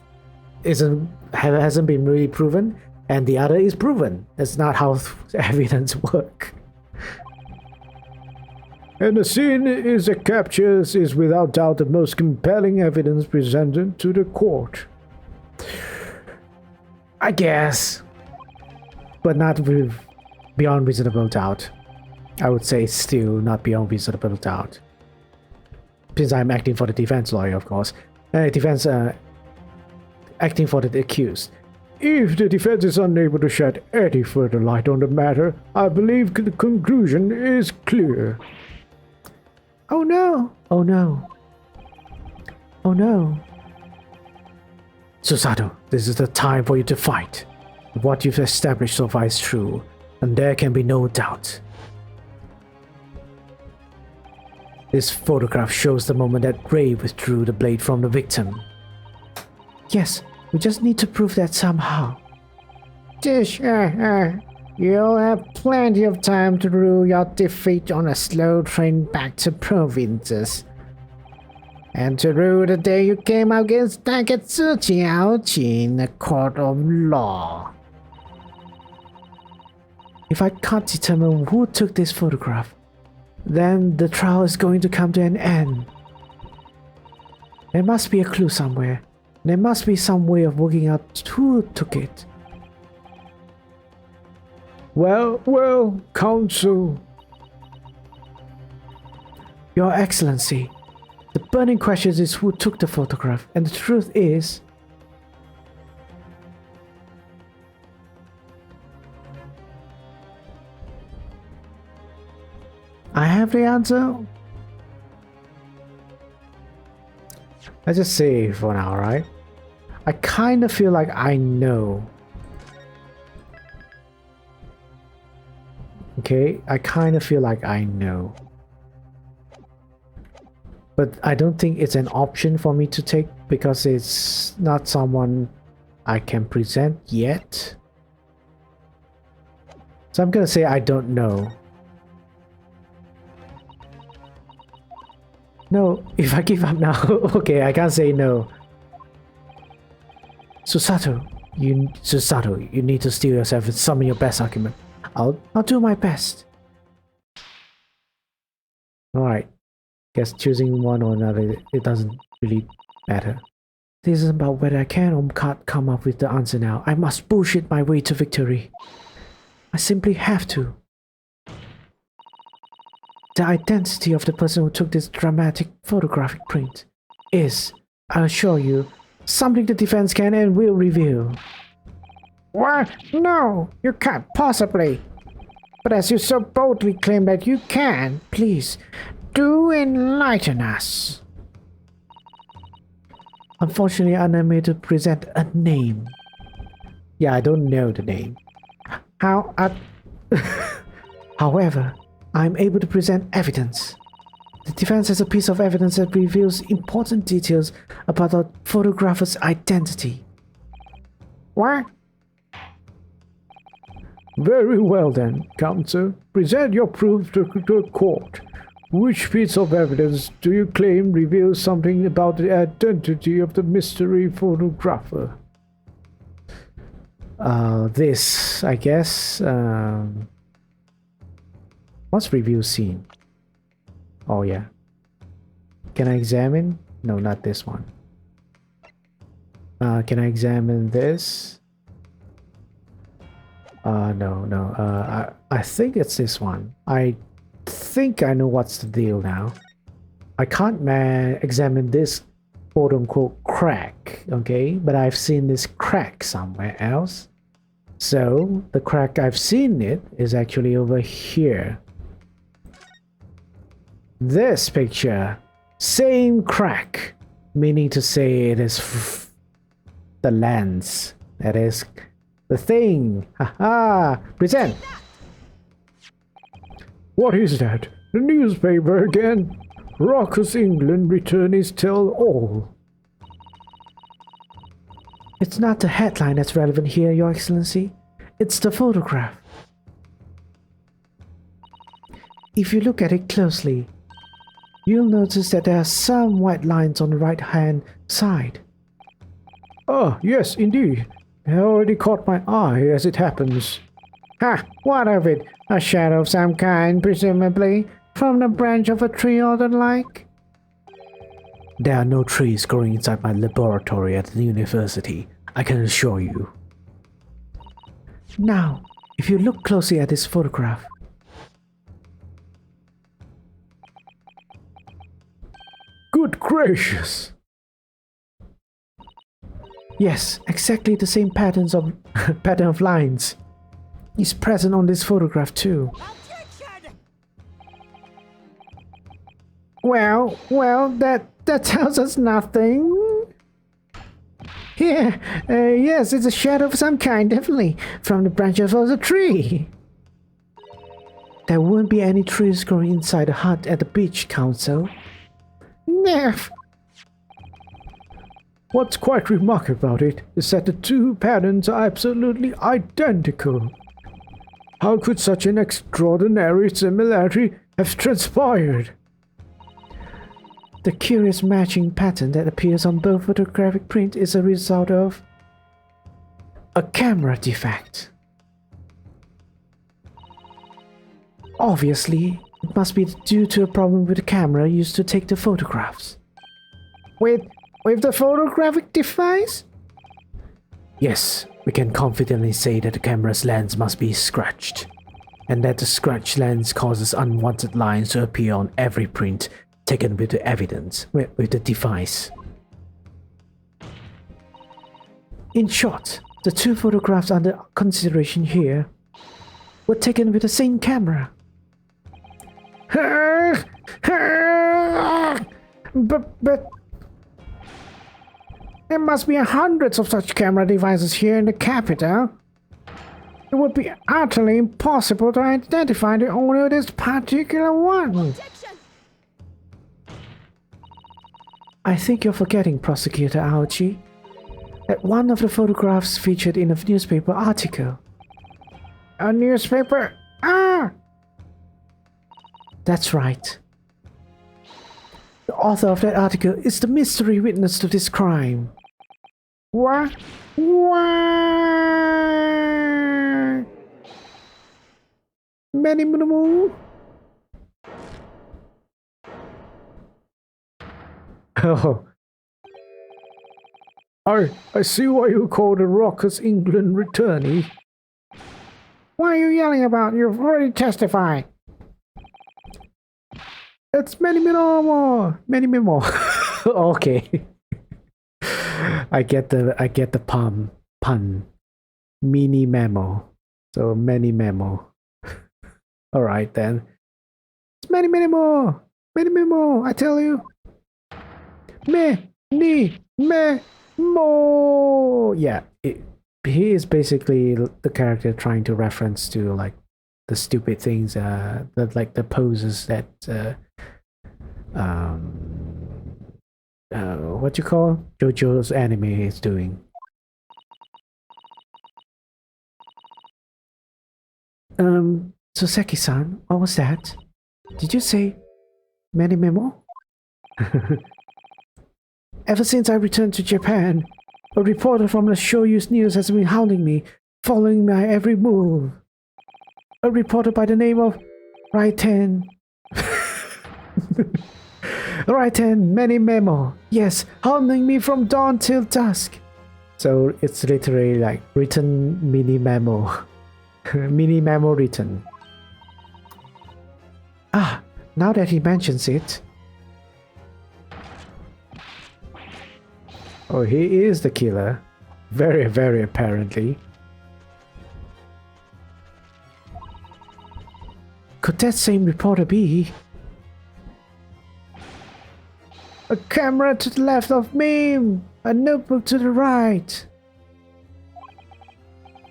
hasn't been really proven and the other is proven. That's not how evidence work. And the scene is that captures is without doubt the most compelling evidence presented to the court. I guess, but not with beyond reasonable doubt. I would say still not beyond reasonable doubt. Since I'm acting for the defense lawyer, of course. Defense acting for the accused. If the defense is unable to shed any further light on the matter, I believe the conclusion is clear. Oh no! Oh no! Oh no! Susato, this is the time for you to fight. What you've established so far is true, and there can be no doubt. This photograph shows the moment that Ray withdrew the blade from the victim. Yes, we just need to prove that somehow. You'll have plenty of time to rue your defeat on a slow train back to provinces. And to rue the day you came out against Takatsuchi Aochi in a court of law. If I can't determine who took this photograph, then the trial is going to come to an end. There must be a clue somewhere. There must be some way of working out who took it. Well, counsel. Your Excellency, the burning question is who took the photograph, and the truth is... I have the answer. Let's just say for now, right? I kind of feel like I know. Okay, I kind of feel like I know. But I don't think it's an option for me to take because it's not someone I can present yet. So I'm gonna say I don't know. No, if I give up now, okay, I can't say no. Susato, you need to steel yourself and summon your best argument. I'll do my best. Alright. Guess choosing one or another, it doesn't really matter. This isn't about whether I can or can't come up with the answer now. I must bullshit my way to victory. I simply have to. The identity of the person who took this dramatic photographic print is, I assure you, something the defense can and will reveal. What? No, you can't possibly. But as you so boldly claim that you can, please, do enlighten us. Unfortunately, I'm unable to present a name. Yeah, I don't know the name. However, I'm able to present evidence. The defense has a piece of evidence that reveals important details about the photographer's identity. What? Very well then, counsel. Present your proof to the court. Which piece of evidence do you claim reveals something about the identity of the mystery photographer? This, I guess. What's review scene? Oh yeah. Can I examine? No, not this one. Can I examine this? No. I think it's this one. I think I know what's the deal now. I can't examine this quote-unquote crack, okay? But I've seen this crack somewhere else. So, the crack I've seen it is actually over here. This picture, same crack, meaning to say it is the lens. That is the thing. Haha. Present. What is that? The newspaper again? Raucous England returnees tell all. It's not the headline that's relevant here, Your Excellency. It's the photograph. If you look at it closely, you'll notice that there are some white lines on the right-hand side. Ah, yes, indeed. It already caught my eye as it happens. Ha! What of it? A shadow of some kind, presumably, from the branch of a tree or the like? There are no trees growing inside my laboratory at the university, I can assure you. Now, if you look closely at this photograph, Good gracious! yes, exactly the same pattern of lines is present on this photograph too. Well, that tells us nothing. Here, yes, it's a shadow of some kind, definitely, from the branch of the tree. There won't be any trees growing inside the hut at the beach, Council. Nerf. What's quite remarkable about it is that the two patterns are absolutely identical. How could such an extraordinary similarity have transpired? The curious matching pattern that appears on both photographic prints is a result of a camera defect. Obviously, it must be due to a problem with the camera used to take the photographs. With the photographic device? Yes, we can confidently say that the camera's lens must be scratched, and that the scratched lens causes unwanted lines to appear on every print taken with the evidence, with the device. In short, the two photographs under consideration here were taken with the same camera. But there must be hundreds of such camera devices here in the capital. It would be utterly impossible to identify the owner of this particular one. I think you're forgetting, Prosecutor Aochi, that one of the photographs featured in a newspaper article. A newspaper? Ah! That's right. The author of that article is the mystery witness to this crime. What? Many more? Oh, I see why you call the Raucous England returnee. What are you yelling about? You've already testified. it's many more. Okay. I get the pun. Mini memo. So many memo. All right then. It's many more. I tell you. More. Yeah, he is basically the character trying to reference to like the stupid things, the poses that what you call JoJo's anime is doing. Soseki-san, what was that? Did you say many memo? Ever since I returned to Japan, a reporter from the Shoyu's News has been hounding me, following my every move. A reporter by the name of Raiten. Raiten Many Memo. Yes, hounding me from dawn till dusk. So it's literally like written mini memo. Mini memo written. Ah, now that he mentions it. Oh, he is the killer. Very, very apparently. Could that same reporter be? A camera to the left of me, a notebook to the right.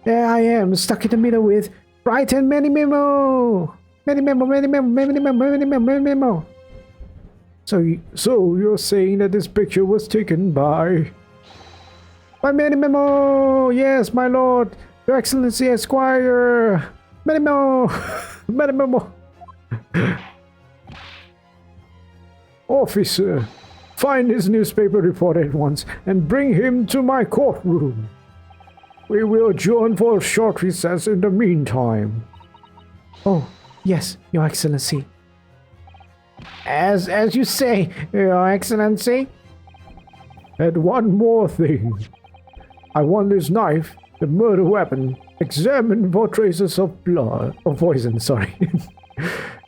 There I am, stuck in the middle with Bright and Many Memo. Many Memo, Many Memo, Many Memo, Many Memo, Many Memo. So you're saying that this picture was taken by Many Memo. Yes, my lord. Your Excellency Esquire. Many Memo. Many Memo. Officer? Find this newspaper reporter at once and bring him to my courtroom. We will adjourn for a short recess in the meantime. Oh, yes, Your Excellency. As you say, Your Excellency. And one more thing. I want this knife, the murder weapon, examined for traces of blood, of poison, sorry.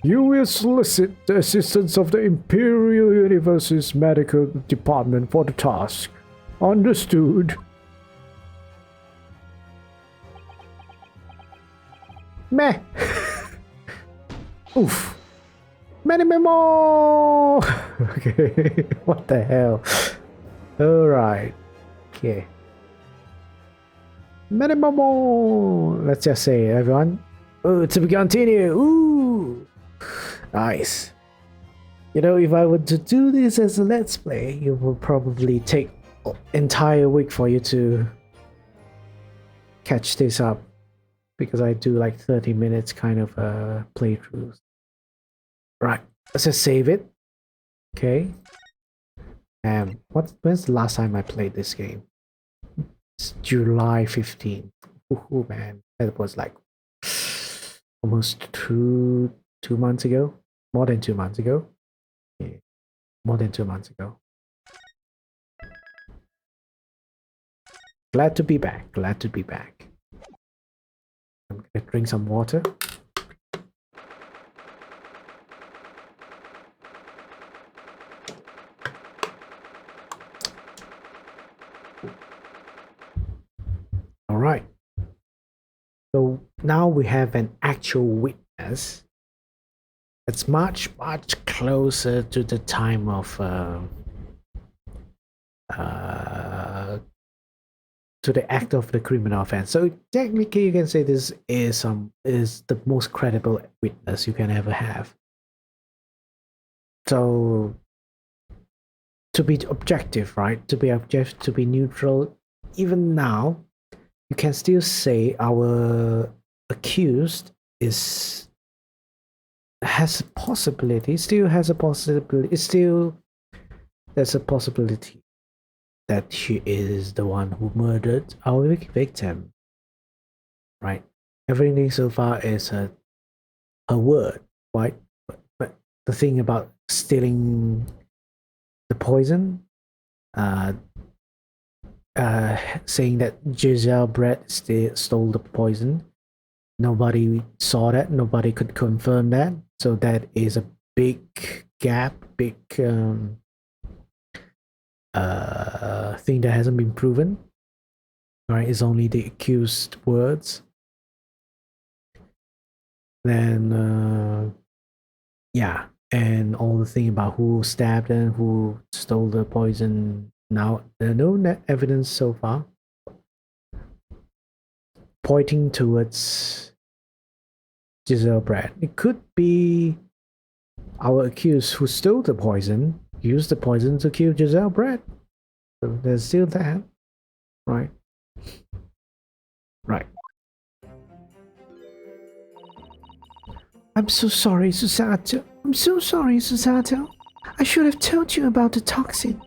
You will solicit the assistance of the Imperial University's medical department for the task. Understood? Meh. Oof. Many Memo. Okay. What the hell? Alright. Okay. Many Memo. Let's just say, everyone. Oh, to be continued. Ooh. Nice. You know, if I were to do this as a let's play, it will probably take an entire week for you to catch this up. Because I do like 30 minutes kind of playthroughs. Right, let's just save it. Okay. When's the last time I played this game? It's July 15th. Ooh, man, that was like almost two months ago. More than 2 months ago. Yeah, more than 2 months ago. Glad to be back. Glad to be back. I'm gonna drink some water. All right. So now we have an actual witness. It's much closer to the time of to the act of the criminal offense. So technically, you can say this is the most credible witness you can ever have. So to be objective, right? To be objective, to be neutral, even now, you can still say our accused has a possibility. There's a possibility that she is the one who murdered our victim, right? Everything so far is her word, right? But the thing about stealing the poison, saying that Giselle Brett stole the poison, nobody saw that, nobody could confirm that, so that is a big gap, big thing that hasn't been proven. Right, it's only the accused words. Then yeah, and all the thing about who stabbed and who stole the poison. Now there are no evidence so far pointing towards Giselle Brett. It could be our accused who stole the poison, used the poison to kill Giselle Brett. So there's still that, right? Right. I'm so sorry, Susato. I'm so sorry, Susato. I should have told you about the toxin.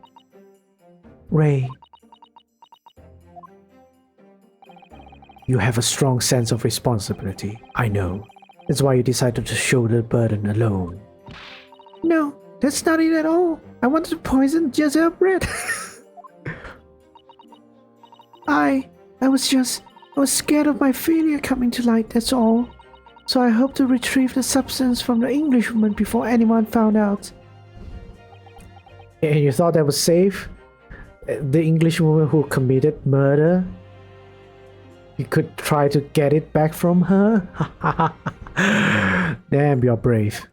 Ray. You have a strong sense of responsibility, I know. That's why you decided to shoulder the burden alone. No, that's not it at all. I wanted to poison Giselle Brett. I was scared of my failure coming to light, that's all. So I hope to retrieve the substance from the Englishwoman before anyone found out. And you thought that was safe? The Englishwoman who committed murder? You could try to get it back from her? Damn, you're brave.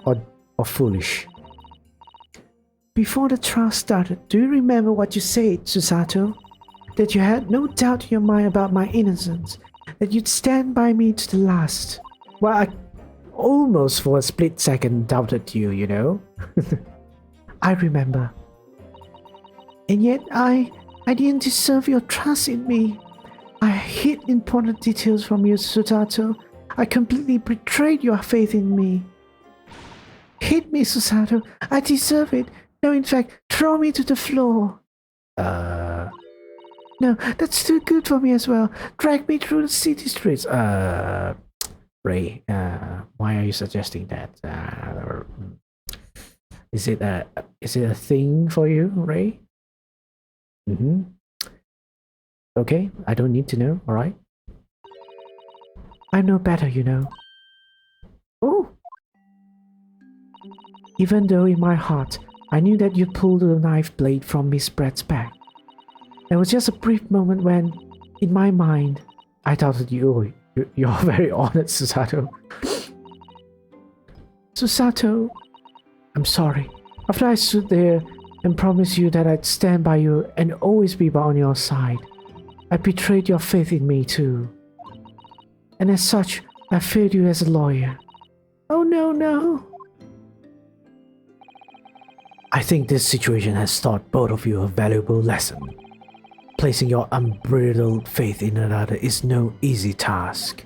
Or foolish. Before the trial started, do you remember what you said, Susato? that you had no doubt in your mind about my innocence, that you'd stand by me to the last. Well, I almost for a split second doubted you, you know? I remember. And yet I didn't deserve your trust in me. I hid important details from you, Susato. I completely betrayed your faith in me. Hit me, Susato. I deserve it. No, in fact, throw me to the floor. No, that's too good for me as well. Drag me through the city streets. Ray, why are you suggesting that? Is it a thing for you, Ray? Mm-hmm. Okay, I don't need to know, alright? I know better, you know. Oh! Even though in my heart, I knew that you pulled the knife blade from Miss Brett's back. There was just a brief moment when, in my mind, I doubted you. You're very honored, Susato. Susato, I'm sorry. After I stood there and promised you that I'd stand by you and always be on your side, I betrayed your faith in me too. And as such, I failed you as a lawyer. Oh no. I think this situation has taught both of you a valuable lesson. Placing your unbridled faith in another is no easy task.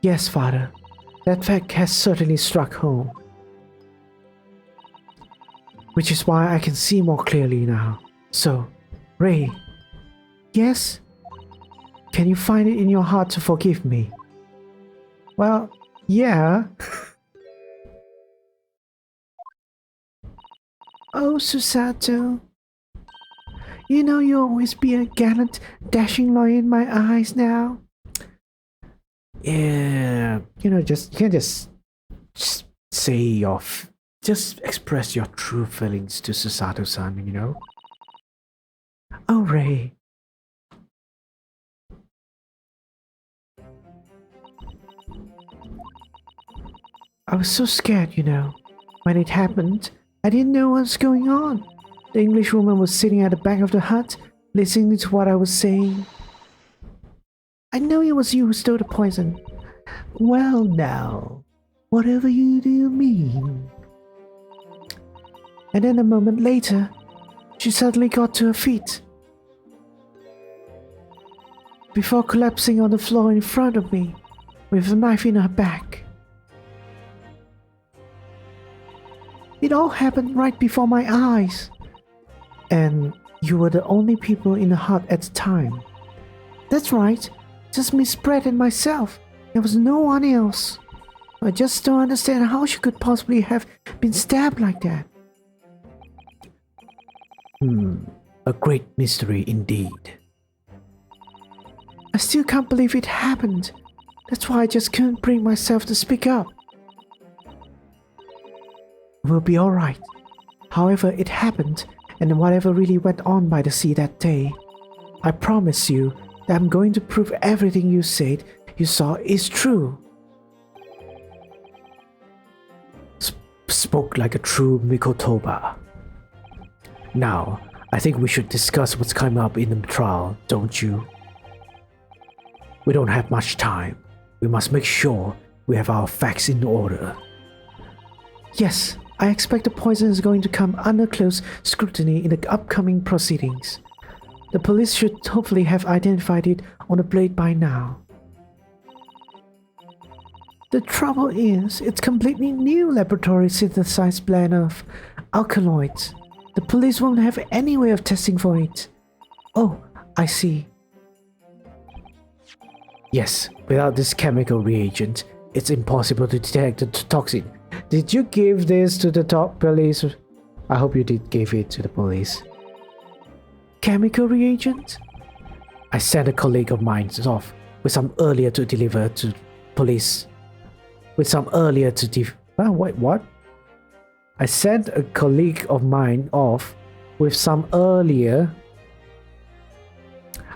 Yes, Father. That fact has certainly struck home. Which is why I can see more clearly now. So, Ray. Yes? Can you find it in your heart to forgive me? Well, yeah. Oh, Susato. You know you'll always be a gallant, dashing lawyer in my eyes now. Yeah, you know, you can't just say just express your true feelings to Susato-san, you know? Oh, Ray. I was so scared, you know. When it happened, I didn't know what was going on. The English woman was sitting at the back of the hut, listening to what I was saying. I know it was you who stole the poison. Well now, whatever you do mean. And then a moment later, she suddenly got to her feet. Before collapsing on the floor in front of me, with a knife in her back. It all happened right before my eyes. And you were the only people in the hut at the time. That's right, just Miss Brett and myself. There was no one else. I just don't understand how she could possibly have been stabbed like that. A great mystery indeed. I still can't believe it happened. That's why I just couldn't bring myself to speak up. We'll be alright. However, it happened, and whatever really went on by the sea that day, I promise you that I'm going to prove everything you said you saw is true. Spoke like a true Mikotoba. Now, I think we should discuss what's coming up in the trial, don't you? We don't have much time. We must make sure we have our facts in order. Yes, I expect the poison is going to come under close scrutiny in the upcoming proceedings. The police should hopefully have identified it on the blade by now. The trouble is, it's completely new laboratory synthesized blend of alkaloids. The police won't have any way of testing for it. Oh, I see. Yes, without this chemical reagent, it's impossible to detect the toxin. Did you give this to the police? I hope you did give it to the police. Chemical reagent? I sent a colleague of mine off with some earlier to deliver to police. With some earlier to wait, what? I sent a colleague of mine off with some earlier.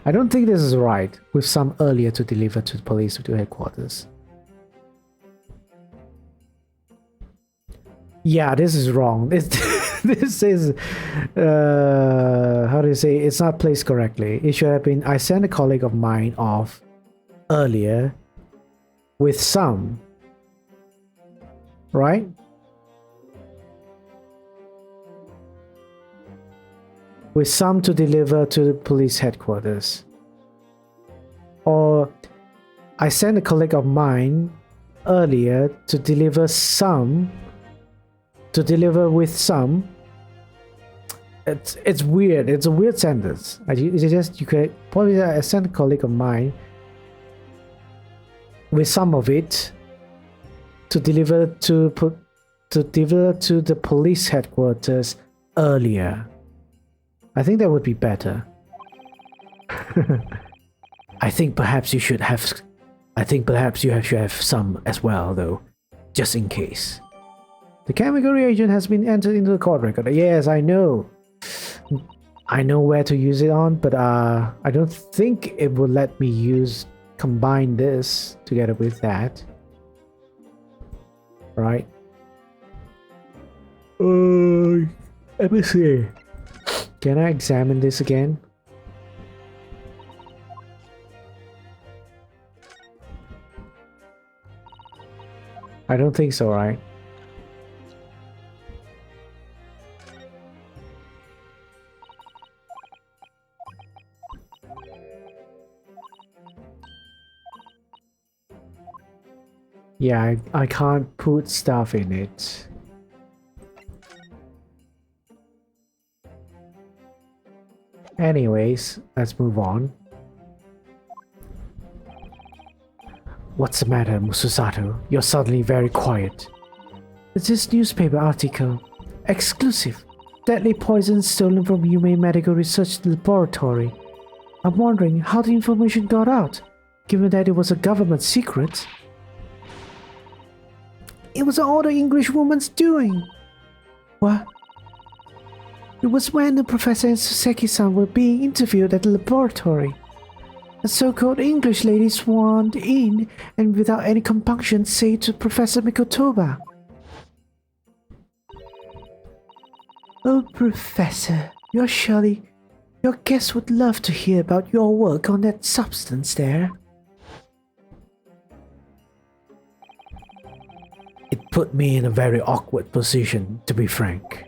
I don't think this is right. With some earlier to deliver to the police to headquarters. Yeah, this is wrong. This is, how do you say, it's not placed correctly. It should have been, I sent a colleague of mine off earlier with some, right? With some to deliver to the police headquarters. Or I sent a colleague of mine earlier to deliver some, to deliver with some. It's weird. It's a weird sentence. You could probably I sent a colleague of mine with some of it to deliver to the police headquarters earlier. I think that would be better. I think perhaps you should have some as well, though, just in case. The chemical reagent has been entered into the court record. Yes, I know. I know where to use it on, but I don't think it will let me combine this together with that. Right? Let me see. Can I examine this again? I don't think so, right? Yeah, I can't put stuff in it. Anyways, let's move on. What's the matter, Mususato? You're suddenly very quiet. It's this newspaper article. Exclusive. Deadly poison stolen from Yume Medical Research Laboratory. I'm wondering how the information got out, given that it was a government secret. It was all the English woman's doing. What? It was when the professor and Suseki-san were being interviewed at the laboratory. A so-called English lady swarmed in and without any compunction said to Professor Mikotoba, "Oh, Professor, your guests would love to hear about your work on that substance there." It put me in a very awkward position, to be frank.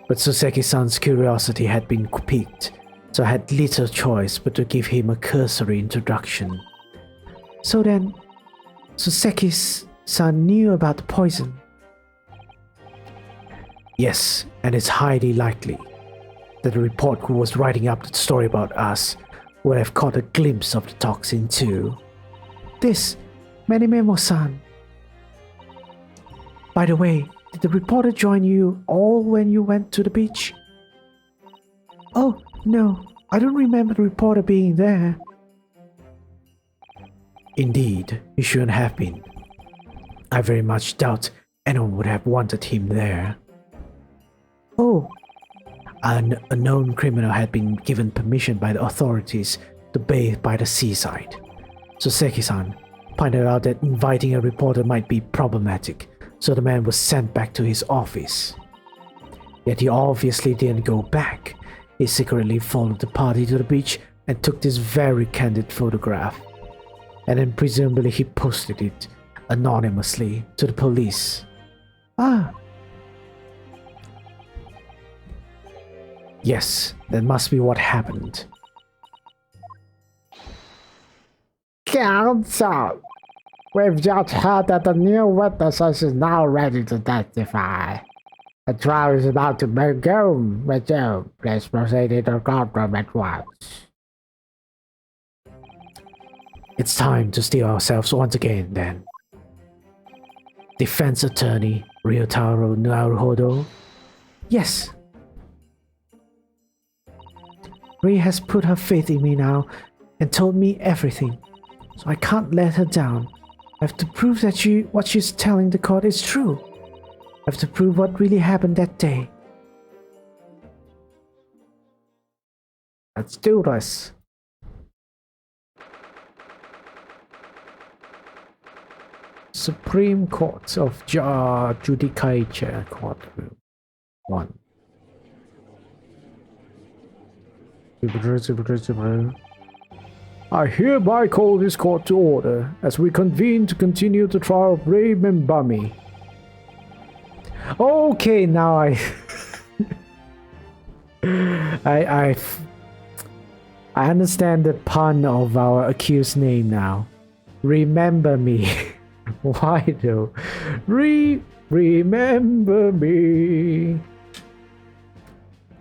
But Suseki-san's curiosity had been piqued, so I had little choice but to give him a cursory introduction. So then, Suseki-san knew about the poison. Yes, and it's highly likely that the reporter who was writing up the story about us would have caught a glimpse of the toxin too. This, Menimemo-san. By the way, did the reporter join you all when you went to the beach? Oh, no, I don't remember the reporter being there. Indeed, he shouldn't have been. I very much doubt anyone would have wanted him there. Oh, a known criminal had been given permission by the authorities to bathe by the seaside. Suseki-san pointed out that inviting a reporter might be problematic, so the man was sent back to his office. Yet he obviously didn't go back. He secretly followed the party to the beach and took this very candid photograph. And then presumably he posted it anonymously to the police. Ah. Yes, that must be what happened. Counsel, we've just heard that the new witness is now ready to testify. The trial is about to begin. Resume. Please proceed into the courtroom at once. It's time to steel ourselves once again, then. Defense attorney Ryotaro Naruhodo? Yes. Ray has put her faith in me now and told me everything, so I can't let her down. I have to prove that what she's telling the court is true. I have to prove what really happened that day. Let's do this. Supreme Court of Judicature Courtroom 1. I hereby call this court to order as we convene to continue the trial of Ray Membami. Okay, now I understand the pun of our accused name now. Remember me. Why though? Remember me.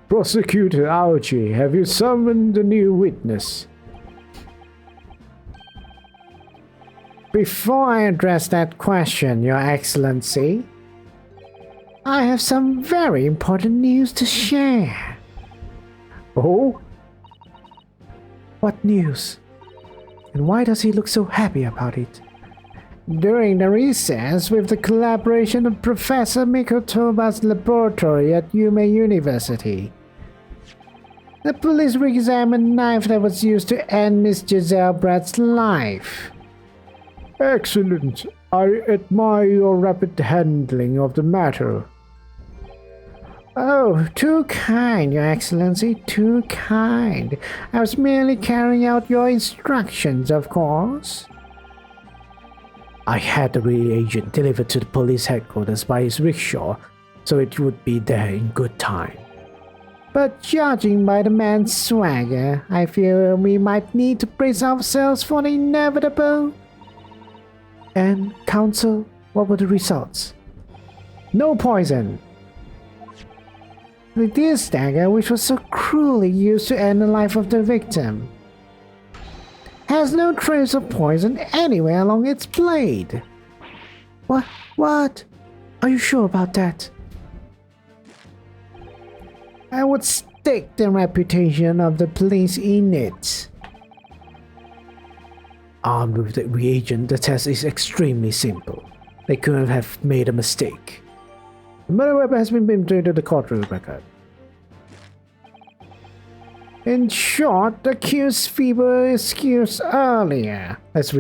Prosecutor Aoji, have you summoned a new witness? Before I address that question, Your Excellency, I have some very important news to share. Oh? What news? And why does he look so happy about it? During the recess, with the collaboration of Professor Mikotoba's laboratory at Yume University, the police re-examined a knife that was used to end Miss Giselle Bratt's life. Excellent. I admire your rapid handling of the matter. Oh, too kind, Your Excellency, too kind. I was merely carrying out your instructions, of course. I had the reagent delivered to the police headquarters by his rickshaw, so it would be there in good time. But judging by the man's swagger, I fear we might need to brace ourselves for the inevitable. And, counsel, what were the results? No poison! This dagger, which was so cruelly used to end the life of the victim, has no trace of poison anywhere along its blade. What? Are you sure about that? I would stake the reputation of the police in it. Armed with the reagent, the test is extremely simple. They couldn't have made a mistake. The murder weapon has been beamed into the courtroom record. In short, the accused fever is accused earlier. Let's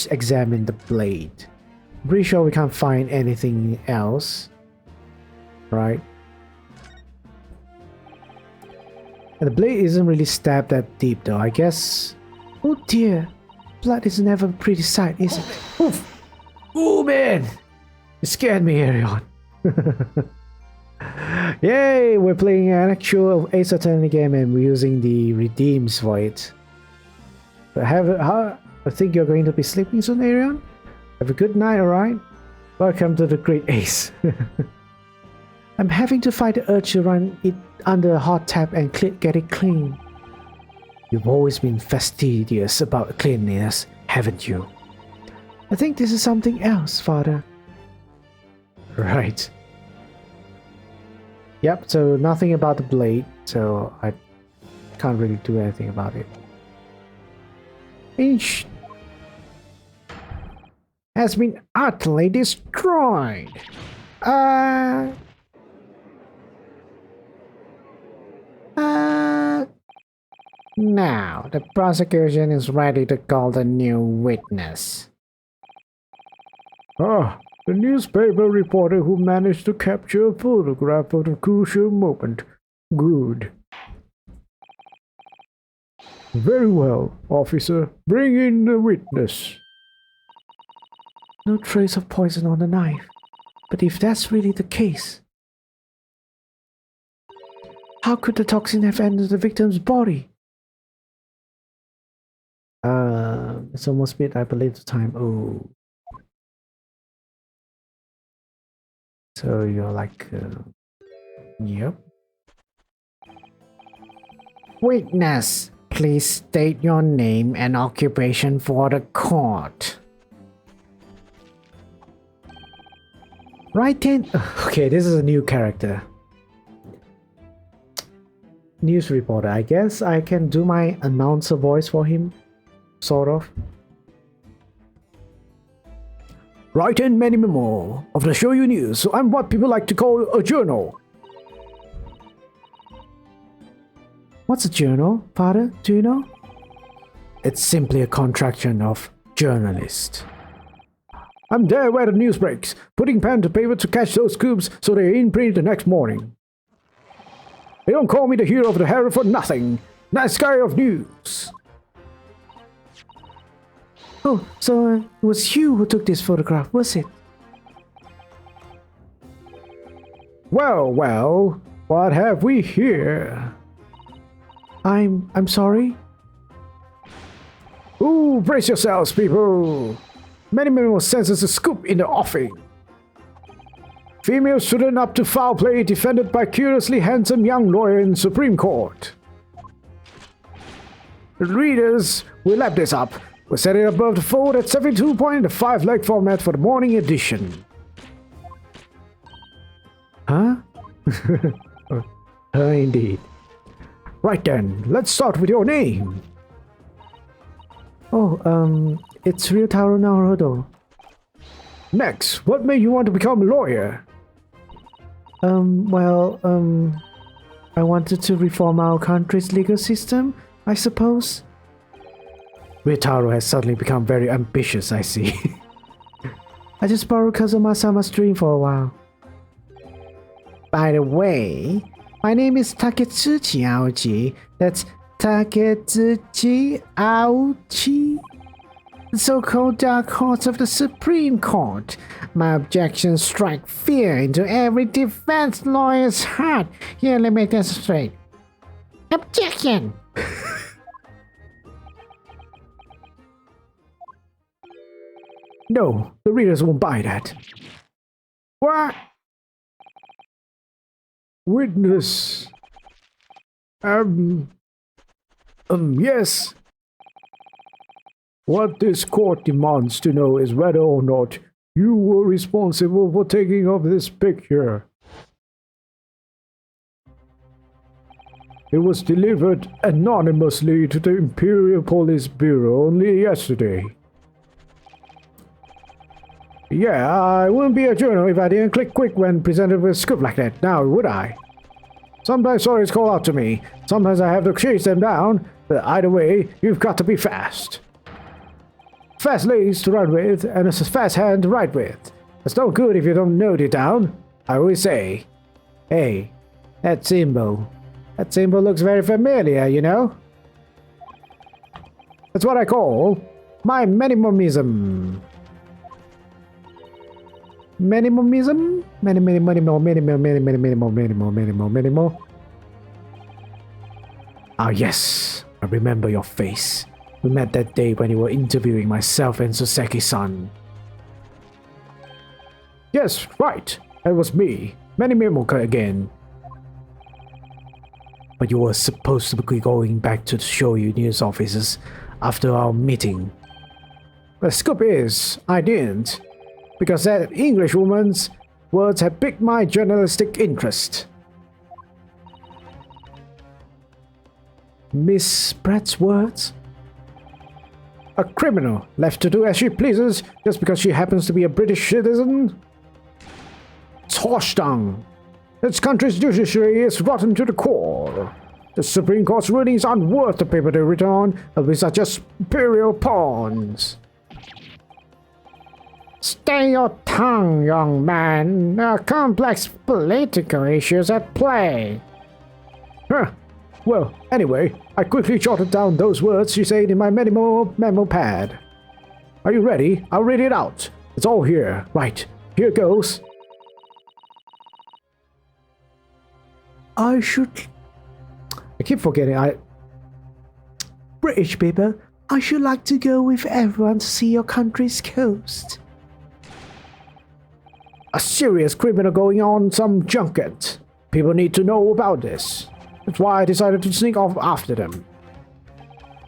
examine the blade. I'm pretty sure we can't find anything else. Right? And the blade isn't really stabbed that deep though, I guess. Oh dear. Blood is never a pretty sight, is it? Oof! Oh man! You scared me, Arion. Yay! We're playing an actual Ace Attorney game and we're using the redeems for it. I think you're going to be sleeping soon, Arion? Have a good night, alright? Welcome to the Great Ace. I'm having to fight the urge to run it under a hot tap and get it clean. You've always been fastidious about cleanliness, haven't you? I think this is something else, Father. Right. Yep, so nothing about the blade, so I can't really do anything about it. Each has been utterly destroyed. Now, the prosecution is ready to call the new witness. Ah, the newspaper reporter who managed to capture a photograph of the crucial moment. Good. Very well, officer. Bring in the witness. No trace of poison on the knife. But if that's really the case, how could the toxin have entered the victim's body? It's almost bit, I believe, the time. Oh. So you're like, yep. Witness, please state your name and occupation for the court. Right then. Okay, this is a new character. News reporter. I guess I can do my announcer voice for him. Sort of. Write in many more of the Shoyu News, so I'm what people like to call a journal. What's a journal, Father? Do you know? It's simply a contraction of journalist. I'm there where the news breaks, putting pen to paper to catch those scoops so they're in print the next morning. They don't call me the hero of the Herald for nothing. Nice guy of news. Oh, so it was you who took this photograph, was it? Well, well, what have we here? I'm sorry? Ooh, brace yourselves, people. Many men will sense a scoop in the offing. Female student up to foul play defended by curiously handsome young lawyer in Supreme Court. Readers, we'll lap this up. We'll set it above the fold at 72 point in the 5-leg format for the morning edition. Huh? Indeed. Right then, let's start with your name. Oh, it's Ryotaro Naruhodo. Next, what made you want to become a lawyer? Well, I wanted to reform our country's legal system, I suppose. Ryotaro has suddenly become very ambitious, I see. I just borrowed Kazuma-sama's dream for a while. By the way, my name is Taketsuchi Aoji. That's Taketsuchi Aoji. The so-called Dark Horse of the Supreme Court. My objections strike fear into every defense lawyer's heart. Here, let me make this straight. Objection! No, the readers won't buy that. What? Witness. Yes. What this court demands to know is whether or not you were responsible for taking of this picture. It was delivered anonymously to the Imperial Police Bureau only yesterday. Yeah, I wouldn't be a journal if I didn't click quick when presented with a scoop like that, now would I? Sometimes stories call out to me, sometimes I have to chase them down, but either way, you've got to be fast. Fast legs to run with, and a fast hand to write with. That's no good if you don't note it down. I always say, hey, that symbol looks very familiar, you know? That's what I call my minimumism. Minimumism? Minimal. Ah, yes, I remember your face. We met that day when you were interviewing myself and Soseki-san. Yes, right. That was me. Mimoka again. But you were supposed to be going back to the Shoyu news offices after our meeting. The scoop is, I didn't. Because that English woman's words had piqued my journalistic interest. Miss Pratt's words? A criminal left to do as she pleases just because she happens to be a British citizen? It's horse-dung. This country's judiciary is rotten to the core. The Supreme Court's rulings aren't worth the paper they're written on, and we are just imperial pawns. Stay your tongue, young man. There are complex political issues at play. Huh. Well, anyway, I quickly jotted down those words she said in my memo pad. Are you ready? I'll read it out. It's all here. Right. Here goes. I keep forgetting. British people, I should like to go with everyone to see your country's coast. A serious criminal going on some junket. People need to know about this. That's why I decided to sneak off after them.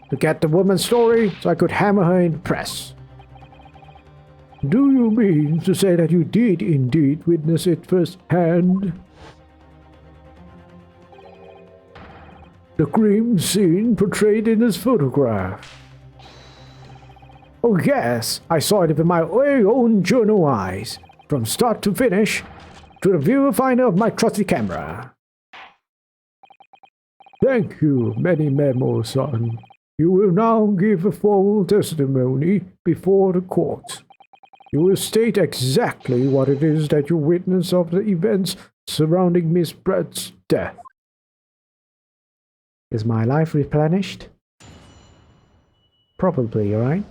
To get the woman's story so I could hammer her in the press. Do you mean to say that you did indeed witness it firsthand? The grim scene portrayed in this photograph. Oh yes, I saw it with my very own journal eyes. From start to finish, to the viewer finder of my trusty camera. Thank you, Memo-san. You will now give a formal testimony before the court. You will state exactly what it is that you witnessed of the events surrounding Miss Pratt's death. Is my life replenished? Probably, right?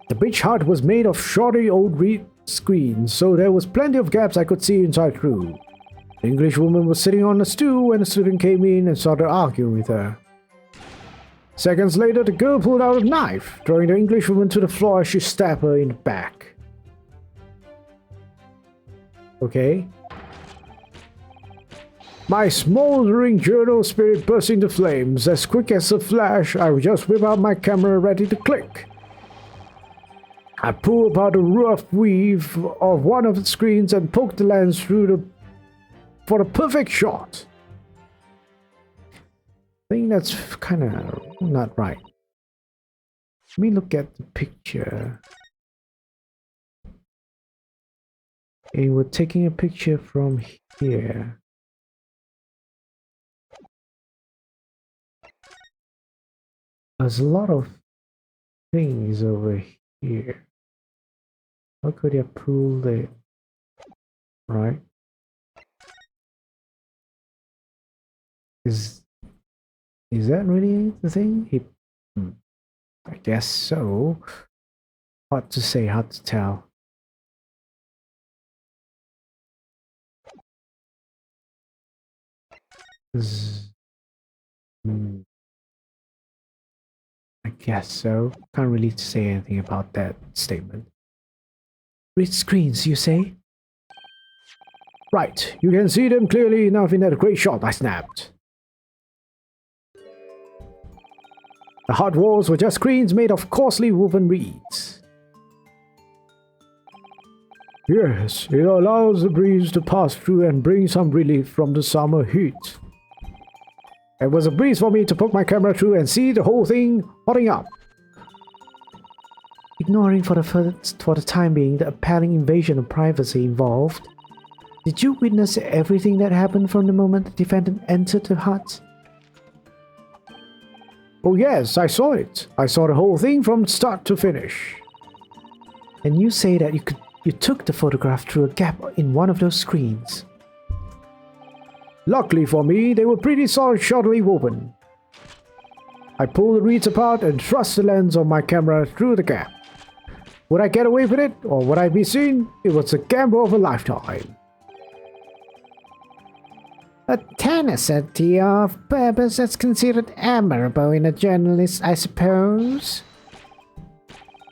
The beach hut was made of shoddy old reed screens, so there was plenty of gaps I could see inside through. The English woman was sitting on a stool when a student came in and started arguing with her. Seconds later, the girl pulled out a knife, throwing the English woman to the floor as she stabbed her in the back. Okay. My smoldering journal spirit burst into flames. As quick as a flash, I would just whip out my camera ready to click. I pulled apart a rough weave of one of the screens and poked the lens through for the perfect shot. I think that's kind of not right. Let me look at the picture. Okay, we're taking a picture from here. There's a lot of things over here. How could you pull it? Right? Is that really the thing? I guess so. Hard to say, hard to tell. I guess so. Can't really say anything about that statement. Read screens, you say? Right, you can see them clearly enough in that great shot I snapped. The hut walls were just screens made of coarsely woven reeds. Yes, it allows the breeze to pass through and bring some relief from the summer heat. It was a breeze for me to poke my camera through and see the whole thing hotting up. Ignoring for the time being the appalling invasion of privacy involved, did you witness everything that happened from the moment the defendant entered the hut? Oh yes, I saw it. I saw the whole thing from start to finish. And you say that you took the photograph through a gap in one of those screens. Luckily for me, they were pretty solid, shoddily woven. I pulled the reeds apart and thrust the lens of my camera through the gap. Would I get away with it, or would I be seen? It was a gamble of a lifetime. A tenacity of purpose that's considered admirable in a journalist, I suppose.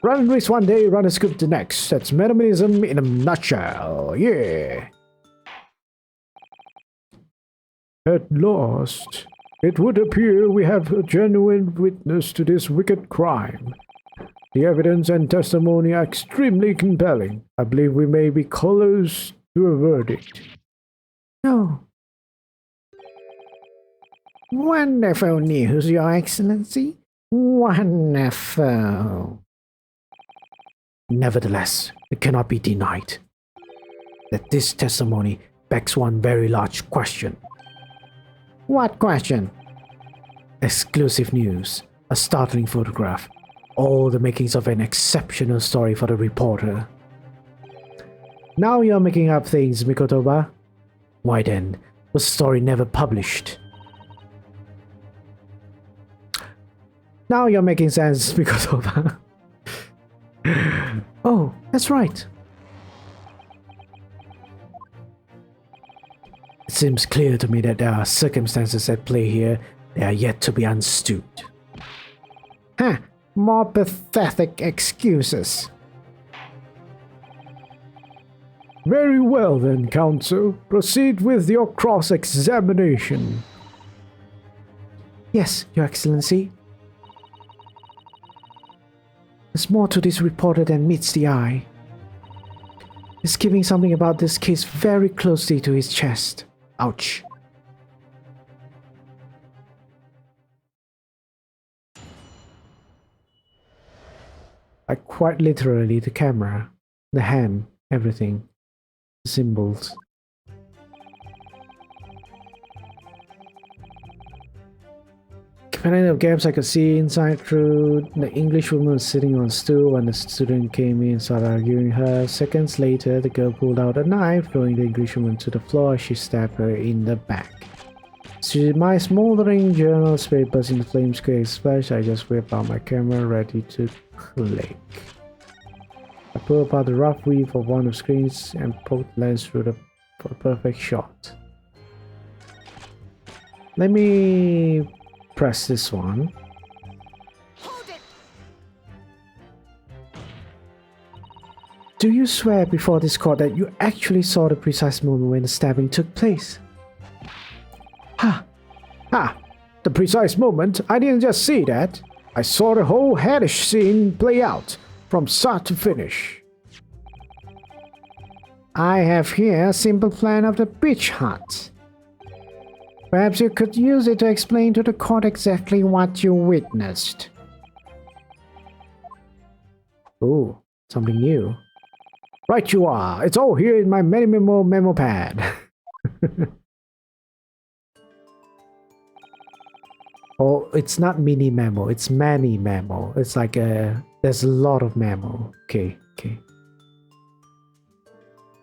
Run a race one day, run a scoop the next. That's minimalism in a nutshell, yeah. At last, it would appear we have a genuine witness to this wicked crime. The evidence and testimony are extremely compelling. I believe we may be close to a verdict. No. Wonderful news, Your Excellency. Wonderful. Nevertheless, it cannot be denied that this testimony begs one very large question. What question? Exclusive news, a startling photograph, all the makings of an exceptional story for the reporter. Now you're making up things, Mikotoba. Why then was the story never published? Now you're making sense, Mikotoba. Oh, that's right. It seems clear to me that there are circumstances at play here that are yet to be understood. Huh, more pathetic excuses. Very well then, counsel. Proceed with your cross-examination. Yes, Your Excellency. There's more to this reporter than meets the eye. He's keeping something about this case very closely to his chest. Ouch. Like quite literally the camera, the hand, everything. The symbols. Panel of gaps I could see inside through. The English woman was sitting on a stool when the student came in and started arguing her. Seconds later, the girl pulled out a knife, throwing the English woman to the floor as she stabbed her in the back. See my smoldering journal papers in the flames quick splash. I just whip out my camera ready to click. I pull apart the rough weave of one of the screens and poke the lens through for a perfect shot. Let me press this one. Hold it! Do you swear before this court that you actually saw the precise moment when the stabbing took place? Ha! The precise moment? I didn't just see that. I saw the whole hellish scene play out, from start to finish. I have here a simple plan of the beach hut. Perhaps you could use it to explain to the court exactly what you witnessed. Ooh, something new. Right you are. It's all here in my memo pad. Oh, it's not mini memo, it's many memo. It's like there's a lot of memo. Okay.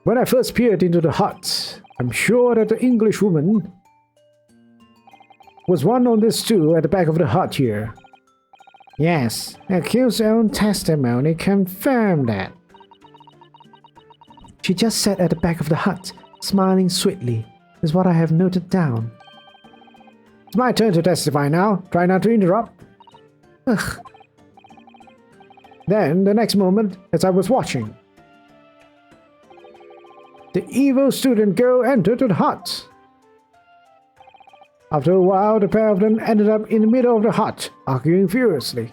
When I first peered into the hut, I'm sure that the English woman was one on this stool at the back of the hut here. Yes, the accused's own testimony confirmed that. She just sat at the back of the hut, smiling sweetly, is what I have noted down. It's my turn to testify now. Try not to interrupt. Ugh. Then, the next moment, as I was watching, the evil student girl entered the hut. After a while, the pair of them ended up in the middle of the hut, arguing furiously.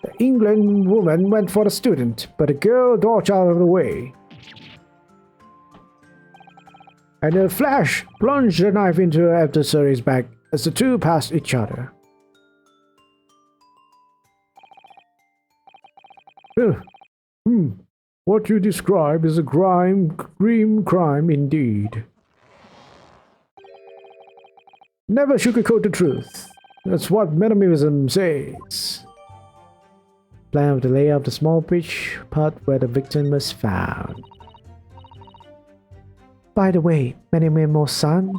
The England woman went for the student, but the girl dodged out of the way. And in a flash, plunged the knife into her adversary's back as the two passed each other. What you describe is a grim crime indeed. Never sugarcoat the truth. That's what minimalism says. Plan of the layout of the small beach hut where the victim was found. By the way, Minimo-san,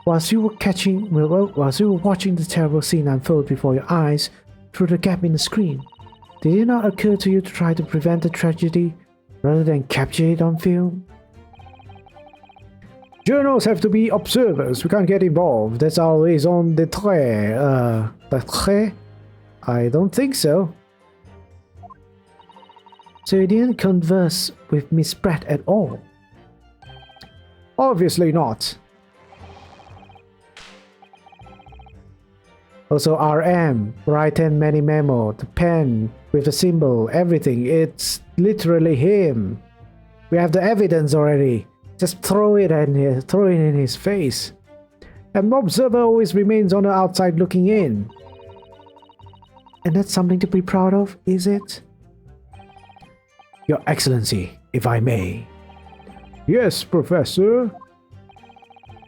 whilst you were watching the terrible scene unfold before your eyes through the gap in the screen, did it not occur to you to try to prevent the tragedy rather than capture it on film? Journals have to be observers. We can't get involved. That's our raison d'être. D'être? I don't think so. So you didn't converse with Miss Pratt at all? Obviously not. Also RM, right hand many memo, the pen with the symbol, everything. It's literally him. We have the evidence already. Just throw it in his face. An observer always remains on the outside looking in. And that's something to be proud of, is it? Your Excellency, if I may. Yes, Professor.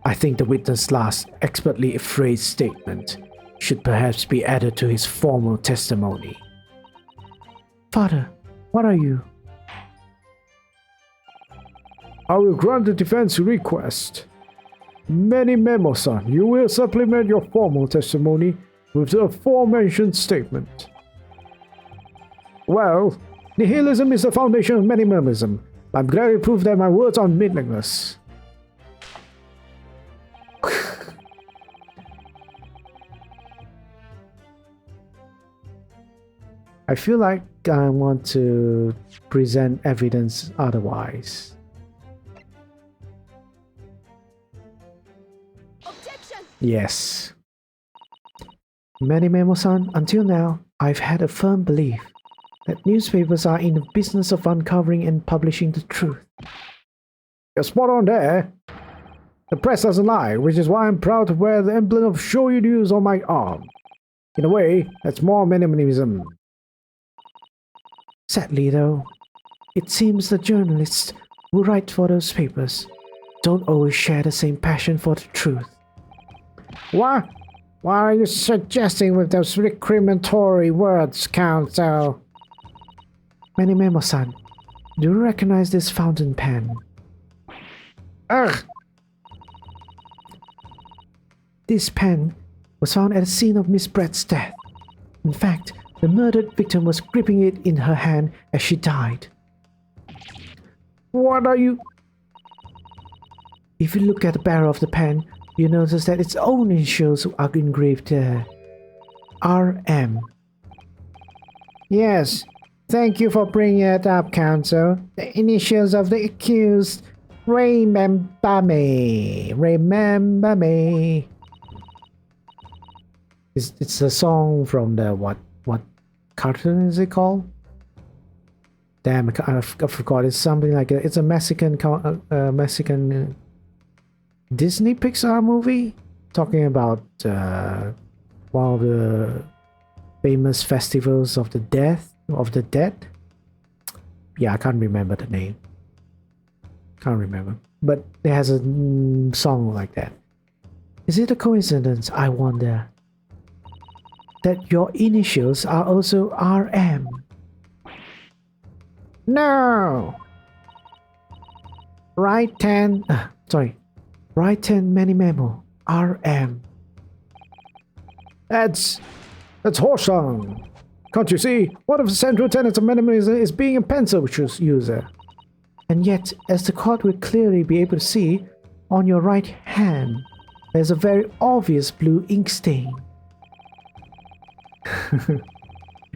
I think the witness' last expertly phrased statement should perhaps be added to his formal testimony. Father, what are you? I will grant the defense request. Minimo-san, you will supplement your formal testimony with the aforementioned statement. Well, nihilism is the foundation of minimalism. I'm glad you proved that my words are meaningless. I feel like I want to present evidence otherwise. Objection! Yes. Minimo-san, until now, I've had a firm belief that newspapers are in the business of uncovering and publishing the truth. You're spot on there. The press doesn't lie, which is why I'm proud to wear the emblem of Shoyu News on my arm. In a way, that's more minimalism. Sadly, though, it seems the journalists who write for those papers don't always share the same passion for the truth. What? What are you suggesting with those recriminatory words, Council? Memo-san, do you recognize this fountain pen? Ugh! This pen was found at the scene of Miss Brett's death. In fact, the murdered victim was gripping it in her hand as she died. What are you... If you look at the barrel of the pen, you notice that its own initials are engraved there. RM. Yes. Thank you for bringing it up, Council. The initials of the accused. Remember me. Remember me. It's a song from the what cartoon is it called? Damn, I forgot. It's something like it's a Mexican Disney Pixar movie talking about one of the famous festivals of the dead. Yeah, I can't remember the name. Can't remember, but it has a song like that. Is it a coincidence, I wonder, that your initials are also RM? No! Right hand, right hand memo, RM. That's Hosunaga. Can't you see? One of the central tenets of minimalism is being a pencil user. And yet, as the court will clearly be able to see, on your right hand, there's a very obvious blue ink stain.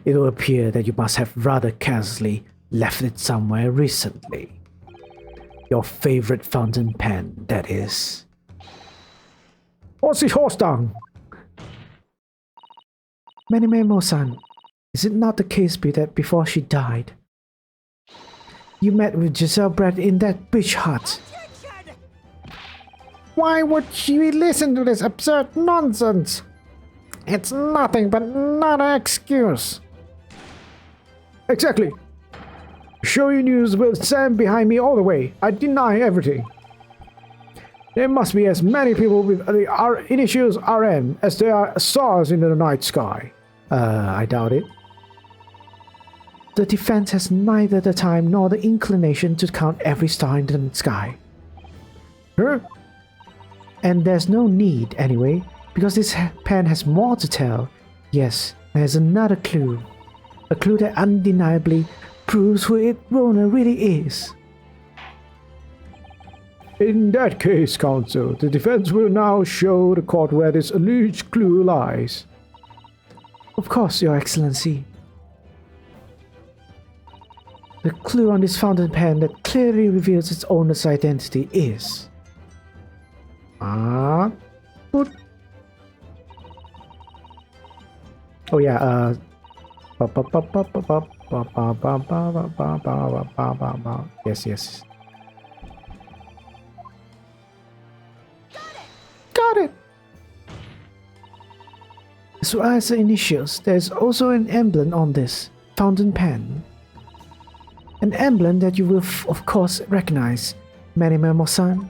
It will appear that you must have rather carelessly left it somewhere recently. Your favorite fountain pen, that is. Hosunaga. Memo-san, is it not the case that before she died, you met with Giselle Brett in that beach hut? Why would she listen to this absurd nonsense? It's nothing but not an excuse. Exactly. Show you news will stand behind me all the way. I deny everything. There must be as many people with the initials RM as there are stars in the night sky. I doubt it. The defense has neither the time nor the inclination to count every star in the sky. Huh? And there's no need, anyway, because this pen has more to tell. Yes, there's another clue. A clue that undeniably proves who Rona really is. In that case, Counsel, the defense will now show the court where this alleged clue lies. Of course, Your Excellency. The clue on this fountain pen that clearly reveals its owner's identity is... Good. Oh yeah, yes. Got it! As well as the initials, there's also an emblem on this fountain pen. An emblem that you will, of course, recognize, Memo-san.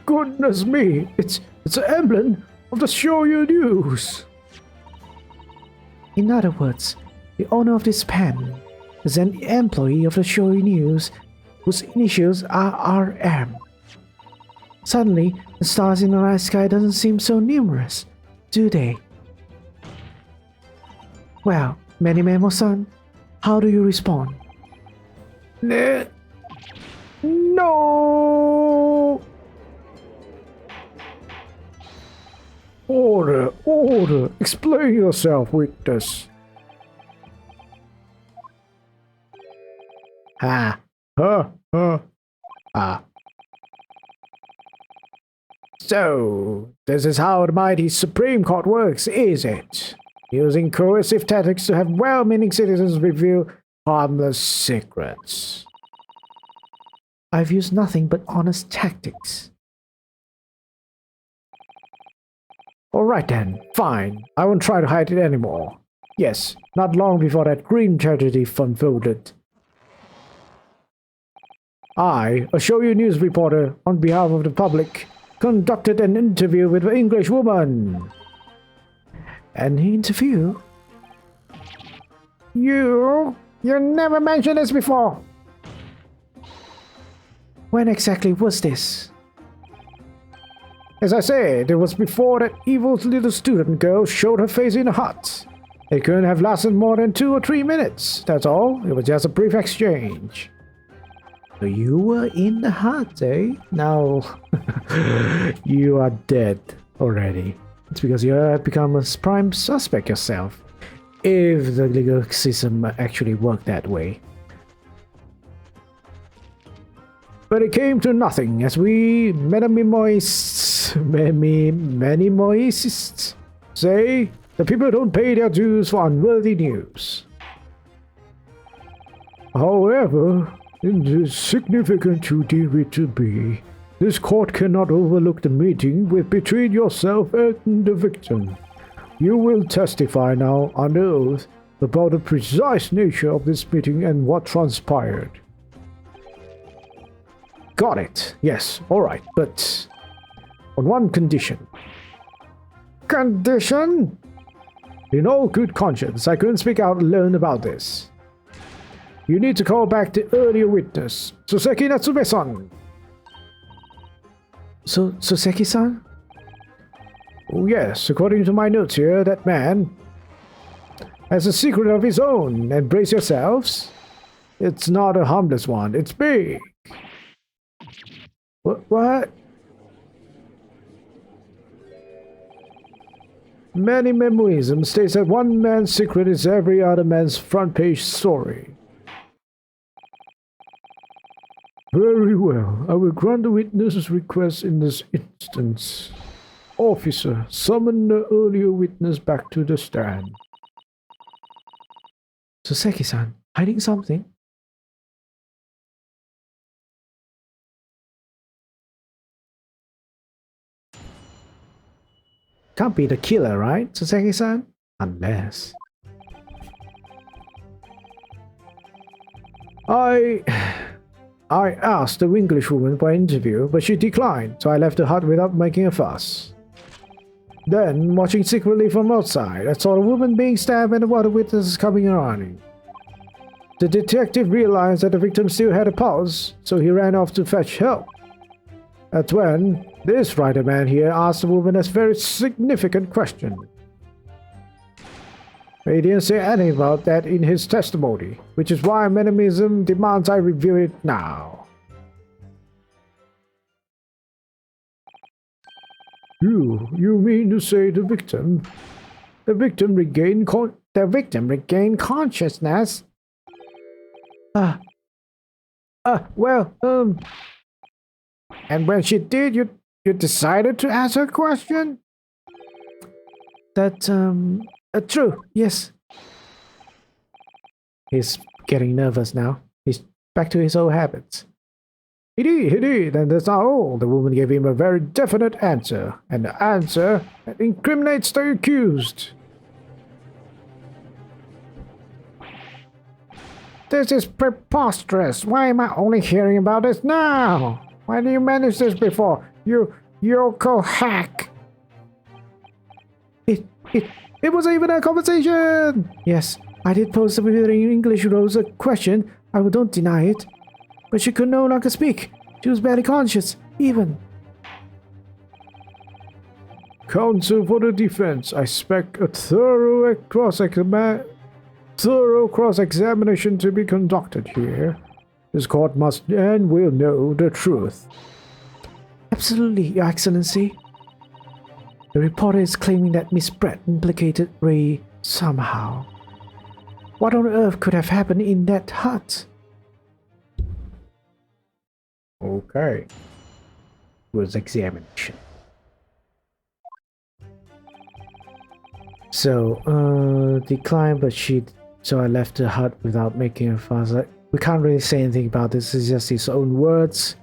Goodness me, it's an emblem of the Shoyu News. In other words, the owner of this pen is an employee of the Shoyu News whose initials are RM. Suddenly, the stars in the night sky doesn't seem so numerous, do they? Well, Memo-san, how do you respond? No! Order! Explain yourself, witness. So, this is how the mighty Supreme Court works, is it? Using coercive tactics to have well-meaning citizens reveal harmless secrets. I've used nothing but honest tactics. Alright then, fine. I won't try to hide it anymore. Yes, not long before that grim tragedy unfolded. I, a Shoyu News reporter, on behalf of the public, conducted an interview with an English woman. An interview? You never mentioned this before. When exactly was this? As I said, it was before that evil little student girl showed her face in the hut. It couldn't have lasted more than 2 or 3 minutes, that's all. It was just a brief exchange. So you were in the hut, eh? Now, you are dead already. It's because you have become a prime suspect yourself. If the legal system actually worked that way. But it came to nothing as we metamimoists say the people don't pay their dues for unworthy news. However, insignificant you deem it to be, this court cannot overlook the meeting with between yourself and the victim. You will testify now under oath about the precise nature of this meeting and what transpired. Got it. Yes, alright, but on one condition. Condition? In all good conscience, I couldn't speak out alone about this. You need to call back the earlier witness, Soseki Natsume-san. So, Soseki-san? Oh yes, according to my notes here, that man has a secret of his own, and brace yourselves. It's not a harmless one, it's big. What? Many memoism states that one man's secret is every other man's front page story. Very well, I will grant the witness's request in this instance. Officer, summon the earlier witness back to the stand. Soseki-san, hiding something? Can't be the killer, right, Soseki-san? Unless... I asked the English woman for an interview, but she declined, so I left the hut without making a fuss. Then, watching secretly from outside, I saw a woman being stabbed and the other witnesses coming and running. The detective realized that the victim still had a pulse, so he ran off to fetch help. That's when this writer man here asked the woman a very significant question. He didn't say anything about that in his testimony, which is why Menimism demands I review it now. You mean to say the victim regained consciousness? Well, and when she did, you decided to ask her a question? That, true, yes. He's getting nervous now. He's back to his old habits. He did, and that's not all. The woman gave him a very definite answer, and the answer that incriminates the accused. This is preposterous. Why am I only hearing about this now? Why did you manage this before? You Yoko hack. It wasn't even a conversation! Yes, I did pose the withering English Rose a question. I don't deny it. But she could no longer speak. She was barely conscious, even. Counsel for the defense, I expect a thorough cross-examination to be conducted here. This court must and will know the truth. Absolutely, Your Excellency. The reporter is claiming that Miss Brett implicated Ray somehow. What on earth could have happened in that hut? Okay. Was examination. So, declined, but so I left the hut without making a fuss. We can't really say anything about this. It's just his own words.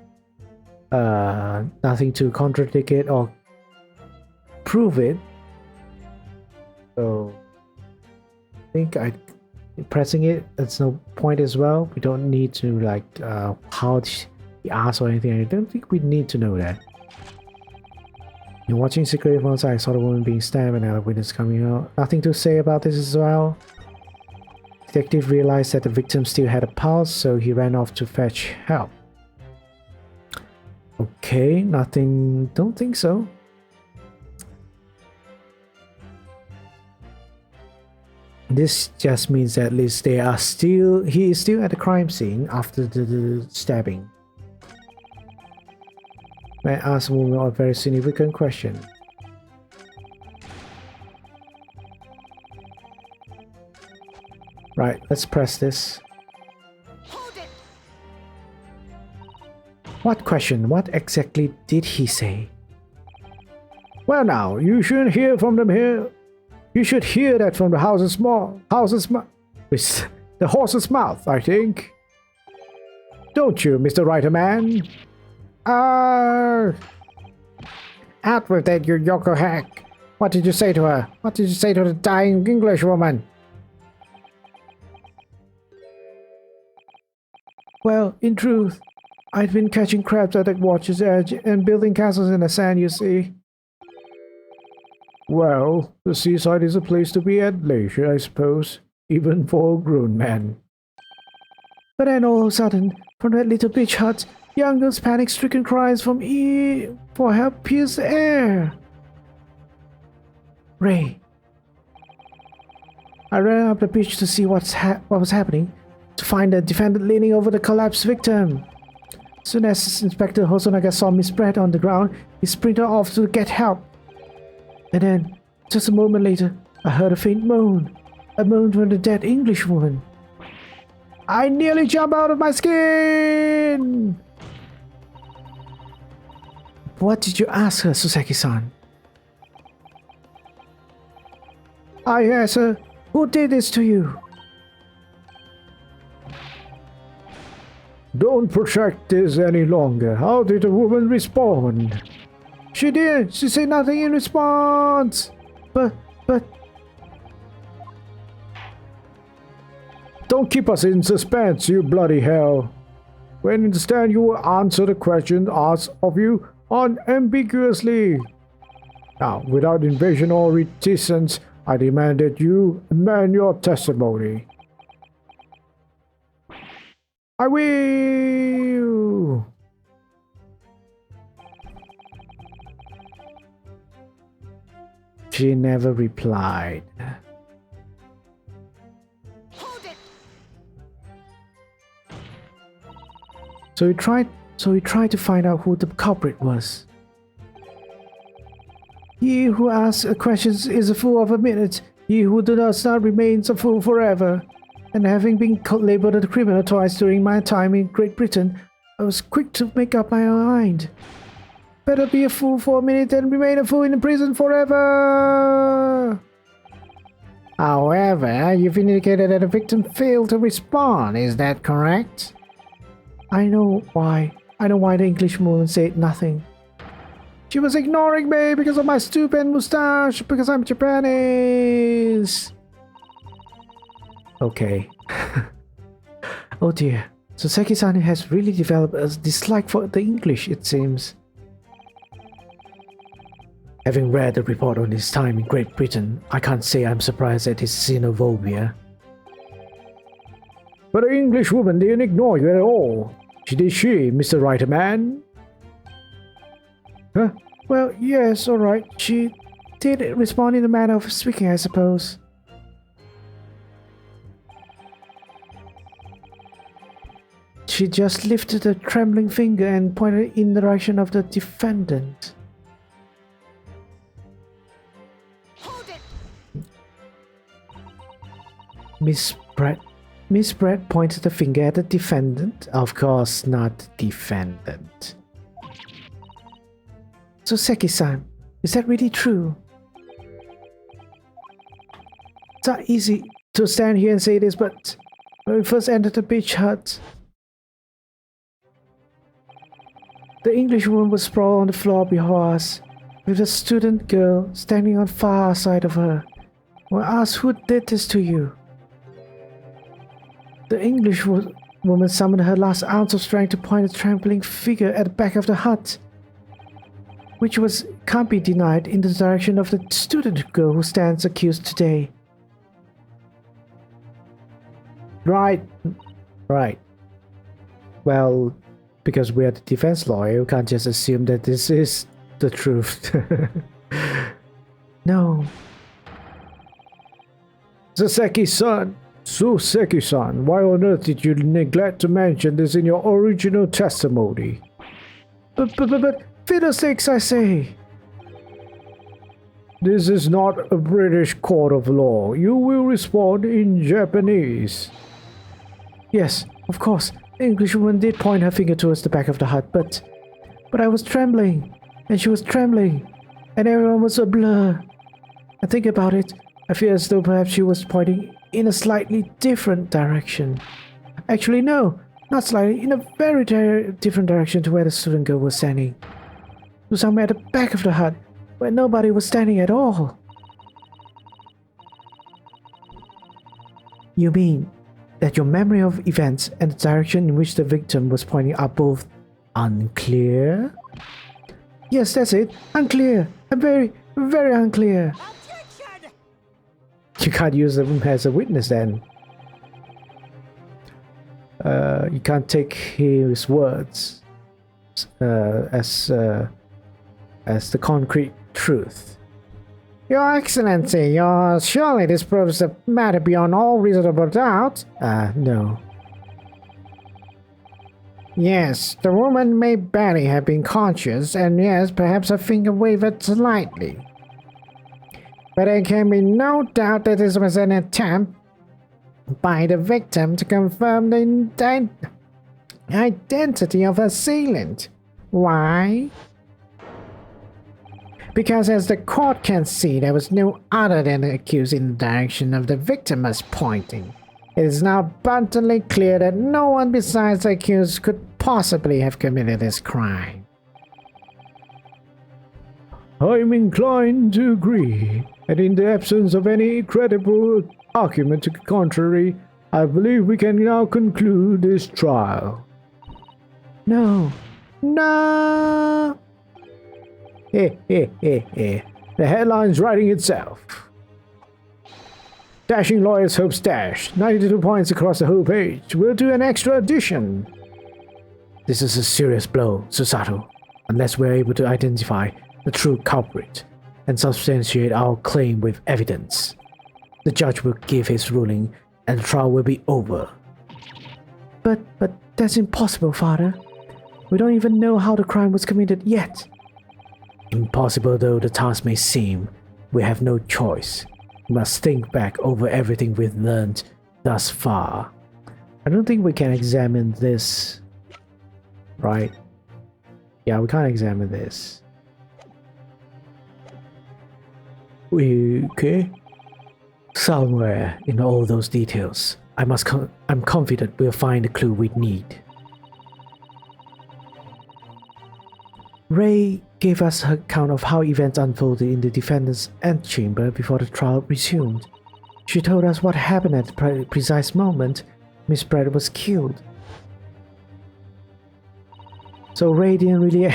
Nothing to contradict it or prove it. So, I think pressing it, that's no point as well. We don't need to how he asked or anything. I don't think we need to know that. You're watching secretly from outside. I saw the woman being stabbed and another witness coming out. Nothing to say about this as well. Detective realized that the victim still had a pulse, so he ran off to fetch help. Okay, nothing. Don't think so. This just means that at least he is still at the crime scene after the stabbing. May I ask a woman a very significant question? Right, let's press this. What question? What exactly did he say? Well now, you shouldn't hear from them here. You should hear that from the horse's mouth, I think. Don't you, Mr. Writer Man? Out with that, you Yoko hack. What did you say to her? What did you say to the dying English woman? Well, in truth, I'd been catching crabs at the water's edge and building castles in the sand, you see. Well, the seaside is a place to be at leisure, I suppose, even for a grown man. But then all of a sudden, from that little beach hut, young girls' panic-stricken cries for help pierced the air. Ray. I ran up the beach to see what was happening, to find the defendant leaning over the collapsed victim. Soon as Inspector Hosunaga saw Miss Brett on the ground, he sprinted off to get help. And then, just a moment later, I heard a faint moan. A moan from the dead English woman. I nearly jumped out of my skin! What did you ask her, Suseki-san? I asked her, who did this to you? Don't protect this any longer. How did the woman respond? She did. She said nothing in response. But... Don't keep us in suspense, you bloody hell. When instead you will answer the question asked of you unambiguously. Now, without invasion or reticence, I demand that you amend your testimony. I will. She never replied. So he tried to find out who the culprit was. He who asks questions is a fool of a minute. He who does not remains a fool forever. And having been labeled a criminal twice during my time in Great Britain, I was quick to make up my mind. Better be a fool for a minute than remain a fool in prison forever! However, you've indicated that the victim failed to respond, is that correct? I know why. I know why the English woman said nothing. She was ignoring me because of my stupid mustache, because I'm Japanese! Okay. Oh dear. So Seki-san has really developed a dislike for the English, it seems. Having read the report on his time in Great Britain, I can't say I'm surprised at his xenophobia. But the English woman didn't ignore you at all. Did she, Mr. Writer Man? Huh? Well, yes, alright. She did respond in the manner of speaking, I suppose. She just lifted a trembling finger and pointed in the direction of the defendant. Miss Brett pointed the finger at the defendant. Of course, not defendant. So Seki-san, is that really true? It's not easy to stand here and say this, but when we first entered the beach hut, the English woman was sprawled on the floor before us, with a student girl standing on the far side of her. We asked, who did this to you? The English woman summoned her last ounce of strength to point a trembling figure at the back of the hut, which was can't be denied in the direction of the student girl who stands accused today. Right. Right. Well, because we are the defense lawyer, we can't just assume that this is the truth. No. Suseki-san, why on earth did you neglect to mention this in your original testimony? But fiddlesticks, I say. This is not a British court of law. You will respond in Japanese. Yes, of course. The Englishwoman did point her finger towards the back of the hut, but I was trembling, and she was trembling, and everyone was a blur. I think about it, I feel as though perhaps she was pointing in a slightly different direction. Actually, no, not slightly, in a very different direction to where the student girl was standing. To somewhere at the back of the hut, where nobody was standing at all. You mean that your memory of events and the direction in which the victim was pointing are both unclear? Yes, that's it. Unclear. And very, very unclear. You can't use them as a witness then. You can't take his words as the concrete truth. Your Excellency, surely this proves the matter beyond all reasonable doubt. No. Yes, the woman may barely have been conscious, and yes, perhaps her finger wavered slightly. But there can be no doubt that this was an attempt by the victim to confirm the identity of her assailant. Why? Because as the court can see, there was no other than the accused in the direction of the victim was pointing. It is now abundantly clear that no one besides the accused could possibly have committed this crime. I'm inclined to agree, and in the absence of any credible argument to the contrary, I believe we can now conclude this trial. No. No! The headline's writing itself. Dashing lawyers hopes dashed. 92 points across the whole page. We'll do an extra edition. This is a serious blow, Susato. Unless we're able to identify the true culprit and substantiate our claim with evidence, the judge will give his ruling and the trial will be over. But that's impossible, Father. We don't even know how the crime was committed yet. Impossible though the task may seem, we have no choice. We must think back over everything we've learned thus far. I don't think we can examine this. Right? Yeah, we can't examine this. Okay. Somewhere in all those details, I'm confident we'll find the clue we need. Ray gave us her account of how events unfolded in the defendant's antechamber before the trial resumed. She told us what happened at the precise moment Miss Brett was killed. So Ray didn't really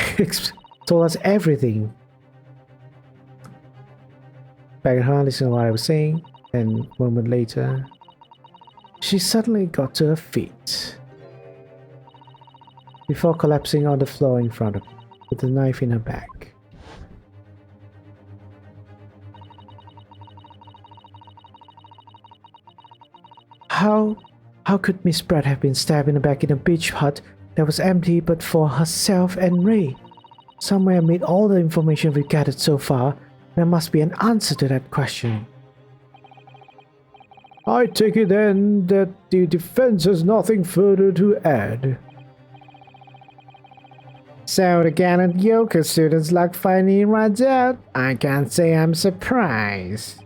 told us everything. Back at her, listening to what I was saying, and a moment later, she suddenly got to her feet before collapsing on the floor in front of her, with a knife in her back. How could Miss Brett have been stabbed in the back in a beach hut that was empty but for herself and Ray? Somewhere amid all the information we've gathered so far, there must be an answer to that question. I take it then that the defense has nothing further to add. So the gallant yoga student's luck finally runs out. I can't say I'm surprised.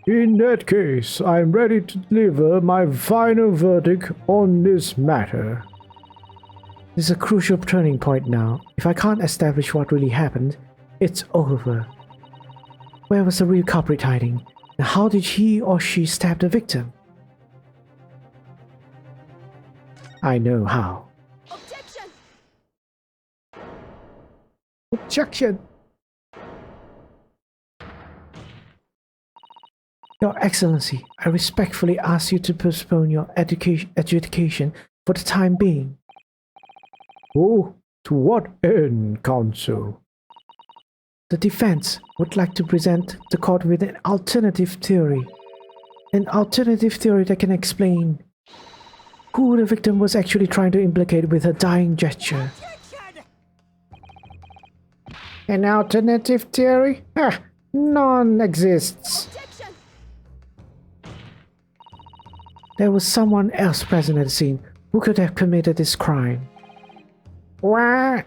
In that case, I'm ready to deliver my final verdict on this matter. This is a crucial turning point now. If I can't establish what really happened, it's over. Where was the real culprit hiding? And how did he or she stab the victim? I know how. objection. Your Excellency, I respectfully ask you to postpone your adjudication for the time being. Oh, to what end, counsel? The defense would like to present the court with an alternative theory. An alternative theory that can explain who the victim was actually trying to implicate with her dying gesture. An alternative theory? Ah, none exists. There was someone else present at the scene who could have committed this crime. What?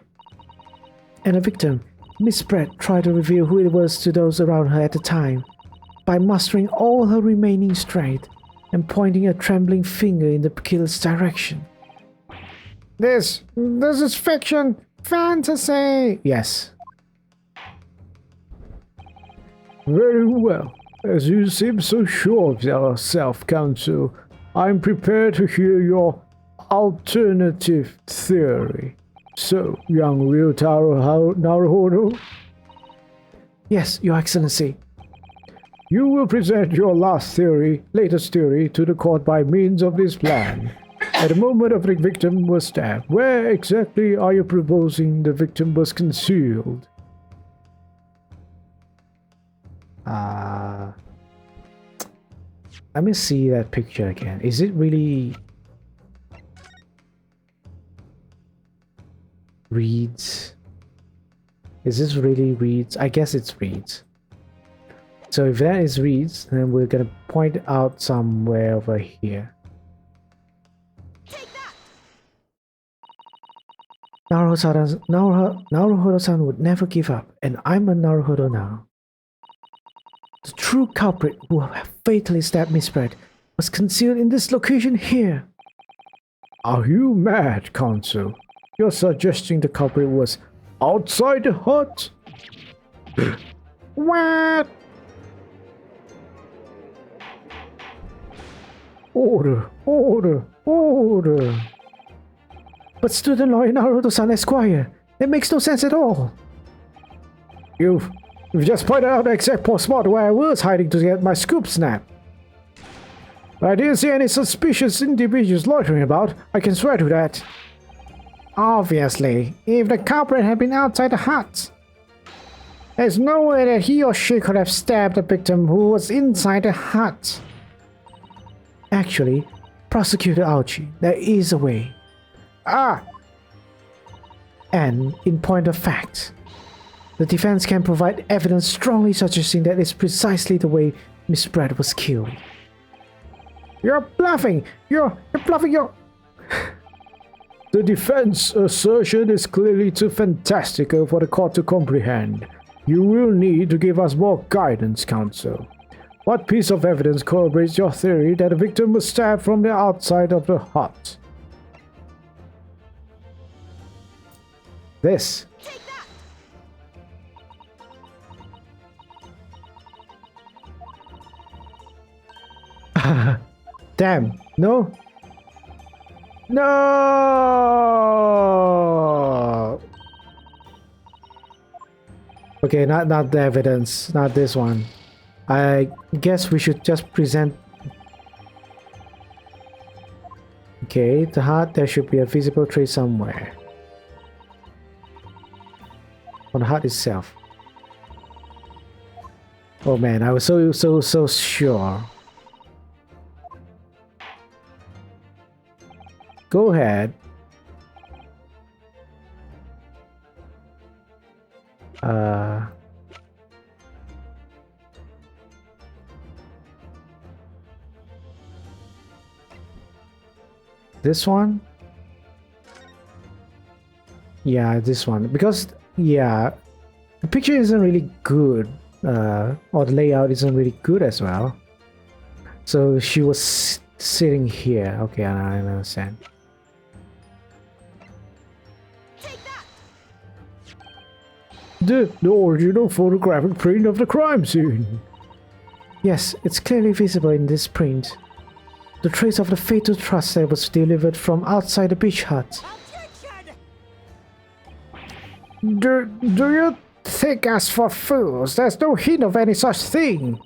And the victim, Miss Brett, tried to reveal who it was to those around her at the time by mustering all her remaining strength and pointing a trembling finger in the killer's direction. This is fiction, fantasy. Yes. Very well. As you seem so sure of yourself, counsel, I'm prepared to hear your alternative theory. So, young Ryotaro Naruhodo, Yes, Your Excellency. you will present your latest theory to the court by means of this plan. At the moment of the victim was stabbed, where exactly are you proposing the victim was concealed? Let me see that picture again. Is it really reeds? Is this really reeds? I guess it's reeds. So if that is reeds, then we're gonna point out somewhere over here. Naruhodo-san would never give up, and I'm a Naruhodo now. The true culprit who fatally stabbed Miss Brett was concealed in this location here. Are you mad, counsel? You're suggesting the culprit was outside the hut? What? Order, order, order. But student lawyer Naruto-san Esquire, that makes no sense at all. You've just pointed out the exact spot where I was hiding to get my scoop snapped. But I didn't see any suspicious individuals loitering about, I can swear to that. Obviously, if the culprit had been outside the hut, there's no way that he or she could have stabbed the victim who was inside the hut. Actually, Prosecutor Auchi, there is a way. Ah! And, in point of fact, the defense can provide evidence strongly suggesting that it's precisely the way Miss Brett was killed. You're bluffing! You're bluffing! The defense assertion is clearly too fantastical for the court to comprehend. You will need to give us more guidance, counsel. What piece of evidence corroborates your theory that the victim was stabbed from the outside of the hut? This. Damn, no? No! Okay, not the evidence, not this one. I guess we should just present. Okay, the heart, there should be a visible trace somewhere. On the heart itself. Oh man, I was so sure. Go ahead. This one? Yeah, this one. Because, yeah, the picture isn't really good. Or the layout isn't really good as well. So she was sitting here. Okay, I understand. The original photographic print of the crime scene. Yes, it's clearly visible in this print. The trace of the fatal thrust that was delivered from outside the beach hut. Do you take us for fools? There's no hint of any such thing.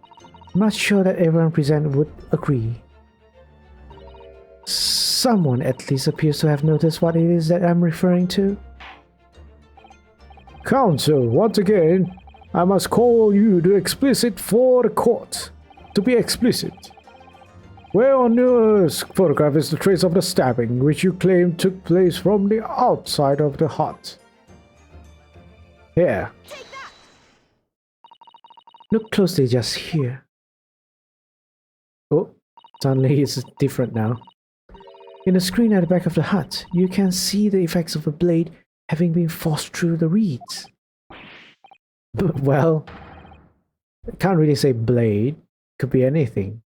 I'm not sure that everyone present would agree. Someone at least appears to have noticed what it is that I'm referring to. Counsel, once again, I must call you to explicit for the court. To be explicit. Where on this photograph is the trace of the stabbing, which you claim took place from the outside of the hut? Here. Look closely just here. Oh, suddenly it's different now. In the screen at the back of the hut, you can see the effects of a blade having been forced through the reeds. Well, I can't really say blade. Could be anything.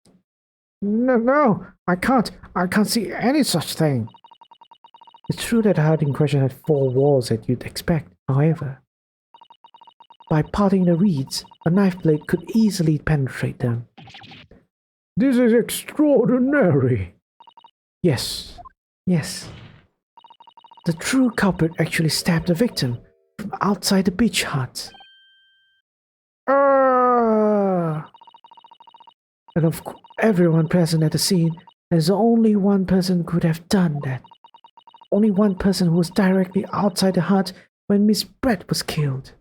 No, I can't see any such thing. It's true that the hut in question had 4 walls that you'd expect, however. By parting the reeds, a knife blade could easily penetrate them. This is extraordinary. Yes. The true culprit actually stabbed the victim from outside the beach hut. And of everyone present at the scene, there's only one person who could have done that. Only one person who was directly outside the hut when Miss Brett was killed.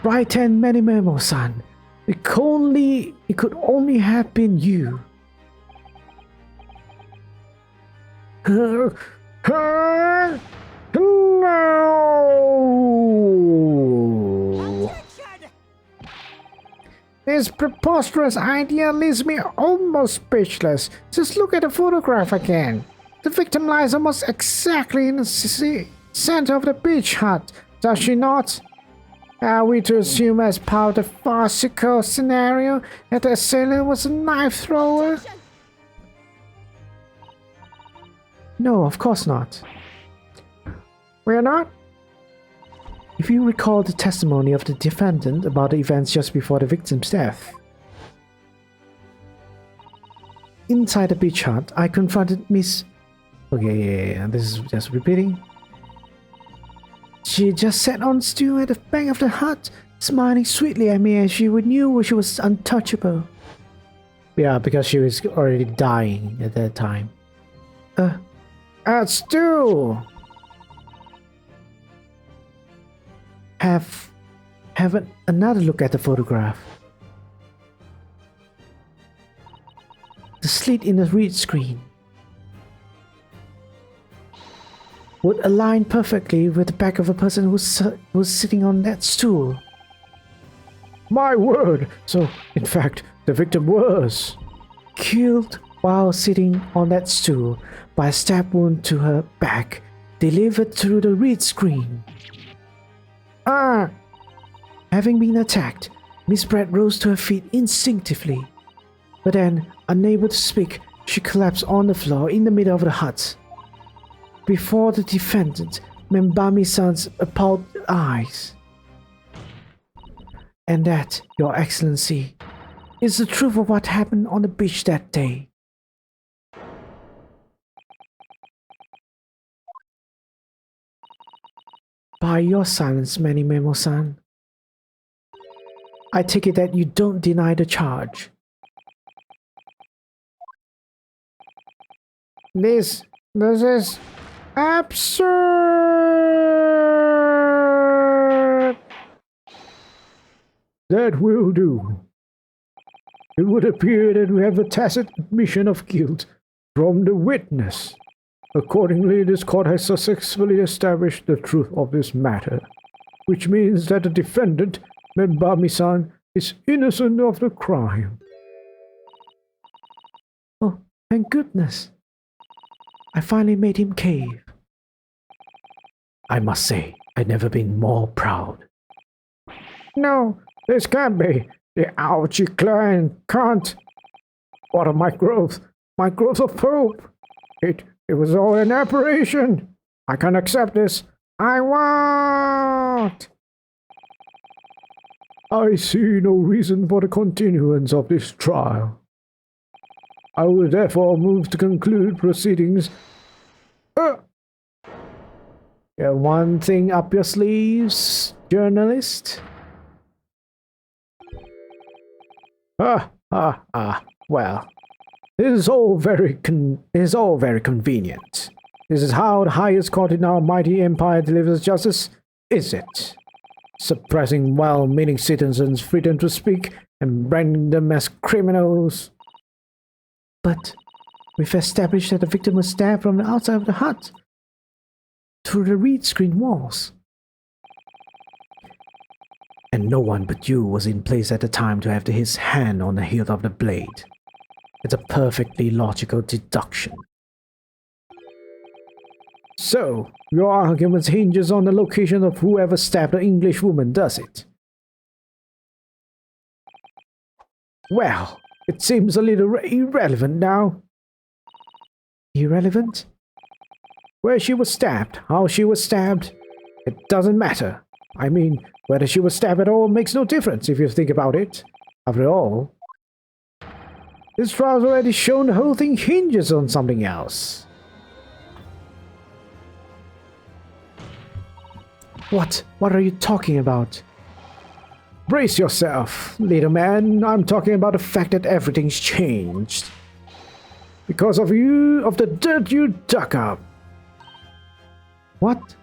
Right hand Menimemo-san. It could only have been you. No! This preposterous idea leaves me almost speechless. Just look at the photograph again. The victim lies almost exactly in the center of the beach hut, does she not? Are we to assume as part of the farcical scenario that the assailant was a knife thrower? No, of course not. We're not? If you recall the testimony of the defendant about the events just before the victim's death. Inside the beach hut, I confronted Miss... Okay, yeah, this is just repeating. She just sat on a stool at the back of the hut, smiling sweetly at me as she knew she was untouchable. Yeah, because she was already dying at that time. Stool! Have another look at the photograph. The slit in the reed screen would align perfectly with the back of a person who was sitting on that stool. My word! So, in fact, the victim was killed while sitting on that stool by a stab wound to her back, delivered through the reed screen. Having been attacked, Miss Brett rose to her feet instinctively. But then, unable to speak, she collapsed on the floor in the middle of the hut. Before the defendant, Membami-san's appalled eyes. And that, Your Excellency, is the truth of what happened on the beach that day. By your silence, Menimemo-san, I take it that you don't deny the charge. This is absurd! That will do. It would appear that we have a tacit admission of guilt from the witness. Accordingly, this court has successfully established the truth of this matter, which means that the defendant, Membami-san, is innocent of the crime. Oh, thank goodness. I finally made him cave. I must say, I've never been more proud. No, this can't be. The Ouchie clan can't. What of my growth? My growth of hope. It was all an apparition. I can't accept this. I won't. I see no reason for the continuance of this trial. I will therefore move to conclude proceedings Got one thing up your sleeves, journalist? Well, this is all very convenient. This is how the highest court in our mighty empire delivers justice, is it? Suppressing well-meaning citizens' freedom to speak and branding them as criminals. But we've established that the victim was stabbed from the outside of the hut, through the reed screen walls. And no one but you was in place at the time to have his hand on the hilt of the blade. It's a perfectly logical deduction. So, your argument hinges on the location of whoever stabbed the English woman, does it? Well, it seems a little irrelevant now. Irrelevant? Where she was stabbed, how she was stabbed, it doesn't matter. I mean, whether she was stabbed at all makes no difference if you think about it. After all, this trial's already shown the whole thing hinges on something else. What? What are you talking about? Brace yourself, little man. I'm talking about the fact that everything's changed. Because of you, of the dirt you dug up. What?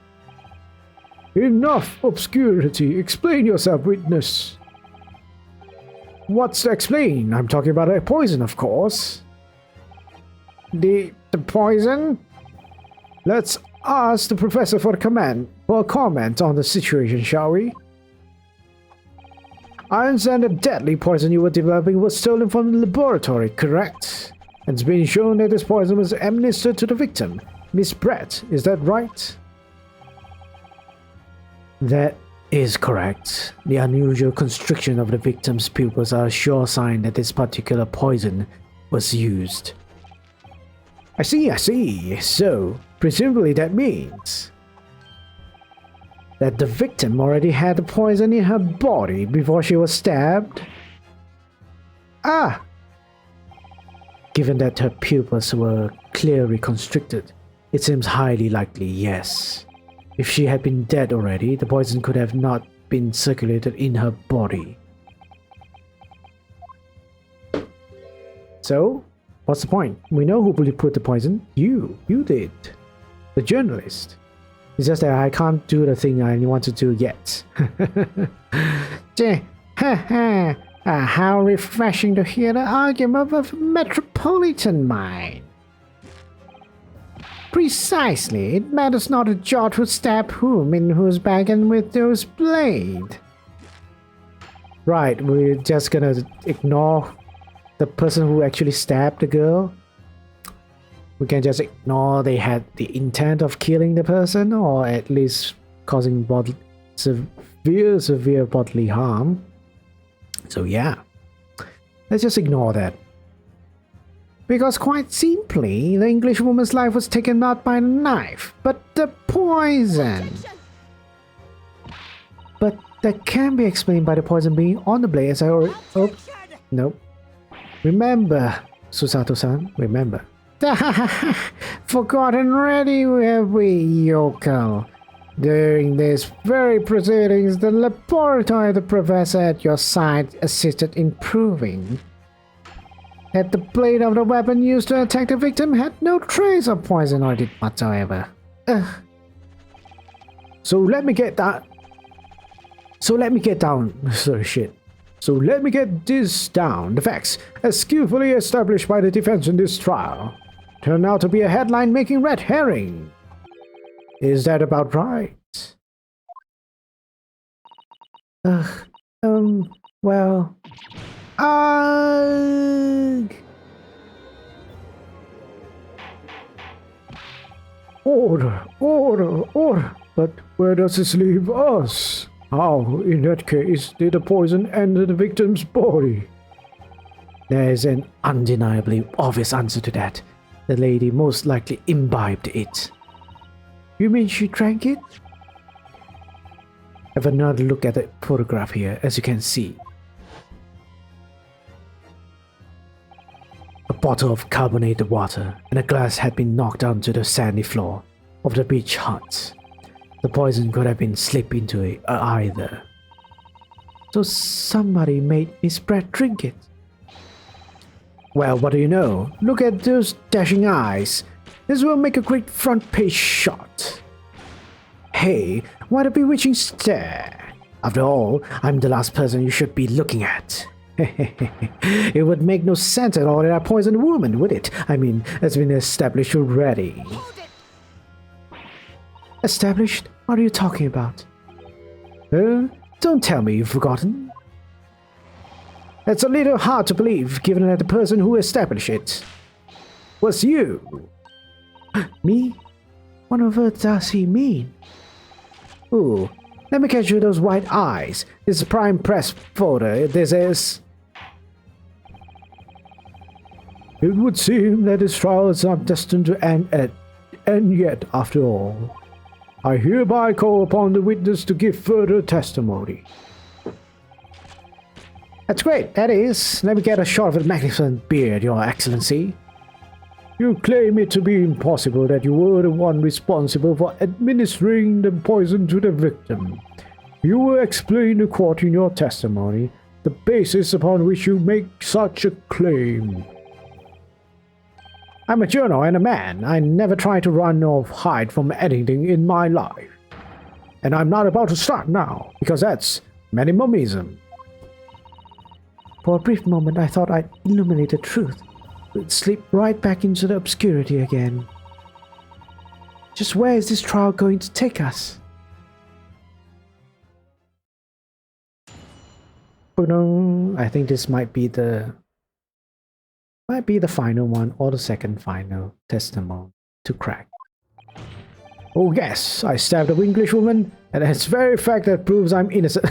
Enough obscurity. Explain yourself, witness. What's to explain? I'm talking about a poison, of course. The poison? Let's ask the professor for a comment on the situation, shall we? I understand the deadly poison you were developing was stolen from the laboratory, correct? And it's been shown that this poison was administered to the victim, Miss Brett, is that right? That is correct. The unusual constriction of the victim's pupils are a sure sign that this particular poison was used. I see. So, presumably that means that the victim already had the poison in her body before she was stabbed? Ah! Given that her pupils were clearly constricted, it seems highly likely, yes. If she had been dead already, the poison could have not been circulated in her body. So, what's the point? We know who put the poison. You did. The journalist. It's just that I can't do the thing I want to do yet. How refreshing to hear the argument of a metropolitan mind. Precisely, it matters not a jot who stabbed whom, in whose back, and with whose blade. Right, we're just gonna ignore the person who actually stabbed the girl. We can just ignore they had the intent of killing the person, or at least causing severe bodily harm. So yeah, let's just ignore that. Because quite simply, the English woman's life was taken not by the knife, but the poison. But that can be explained by the poison being on the blade, as I already... Oh, no. Remember, Susato-san, remember. Forgotten already, have we, yokel? During these very proceedings, the laboratory of the professor at your side assisted in proving that the blade of the weapon used to attack the victim had no trace of poison on it whatsoever. So let me get down. So let me get this down. The facts, as skillfully established by the defense in this trial, turn out to be a headline-making red herring. Is that about right? Well... Order. But where does this leave us? How, in that case, did the poison enter the victim's body? There is an undeniably obvious answer to that. The lady most likely imbibed it. You mean she drank it? Have another look at the photograph here, as you can see. A bottle of carbonated water and a glass had been knocked onto the sandy floor of the beach hut. the poison could have been slipped into it either. So somebody made Miss Brett drink it. Well, what do you know? Look at those dashing eyes. This will make a great front page shot. Hey, what a bewitching stare. After all, I'm the last person you should be looking at. It would make no sense at all that I poisoned a woman, would it? I mean, it's been established already. Established? What are you talking about? Don't tell me you've forgotten. It's a little hard to believe, given that the person who established it was you. Me? What on earth does he mean? Ooh, let me catch you those white eyes. This is prime press photo. This is... It would seem that his trials are destined to end yet, after all. I hereby call upon the witness to give further testimony. That's great, that is. Let me get a shot of the magnificent beard, Your Excellency. You claim it to be impossible that you were the one responsible for administering the poison to the victim. You will explain to court in your testimony the basis upon which you make such a claim. I'm a journal and a man. I never try to run or hide from anything in my life. And I'm not about to start now, because that's minimalism. For a brief moment, I thought I'd illuminate the truth. We'd slip right back into the obscurity again. Just where is this trial going to take us? I think this might be the final one or the second final testimony to crack. Oh yes, I stabbed an English woman, and it's very fact that proves I'm innocent.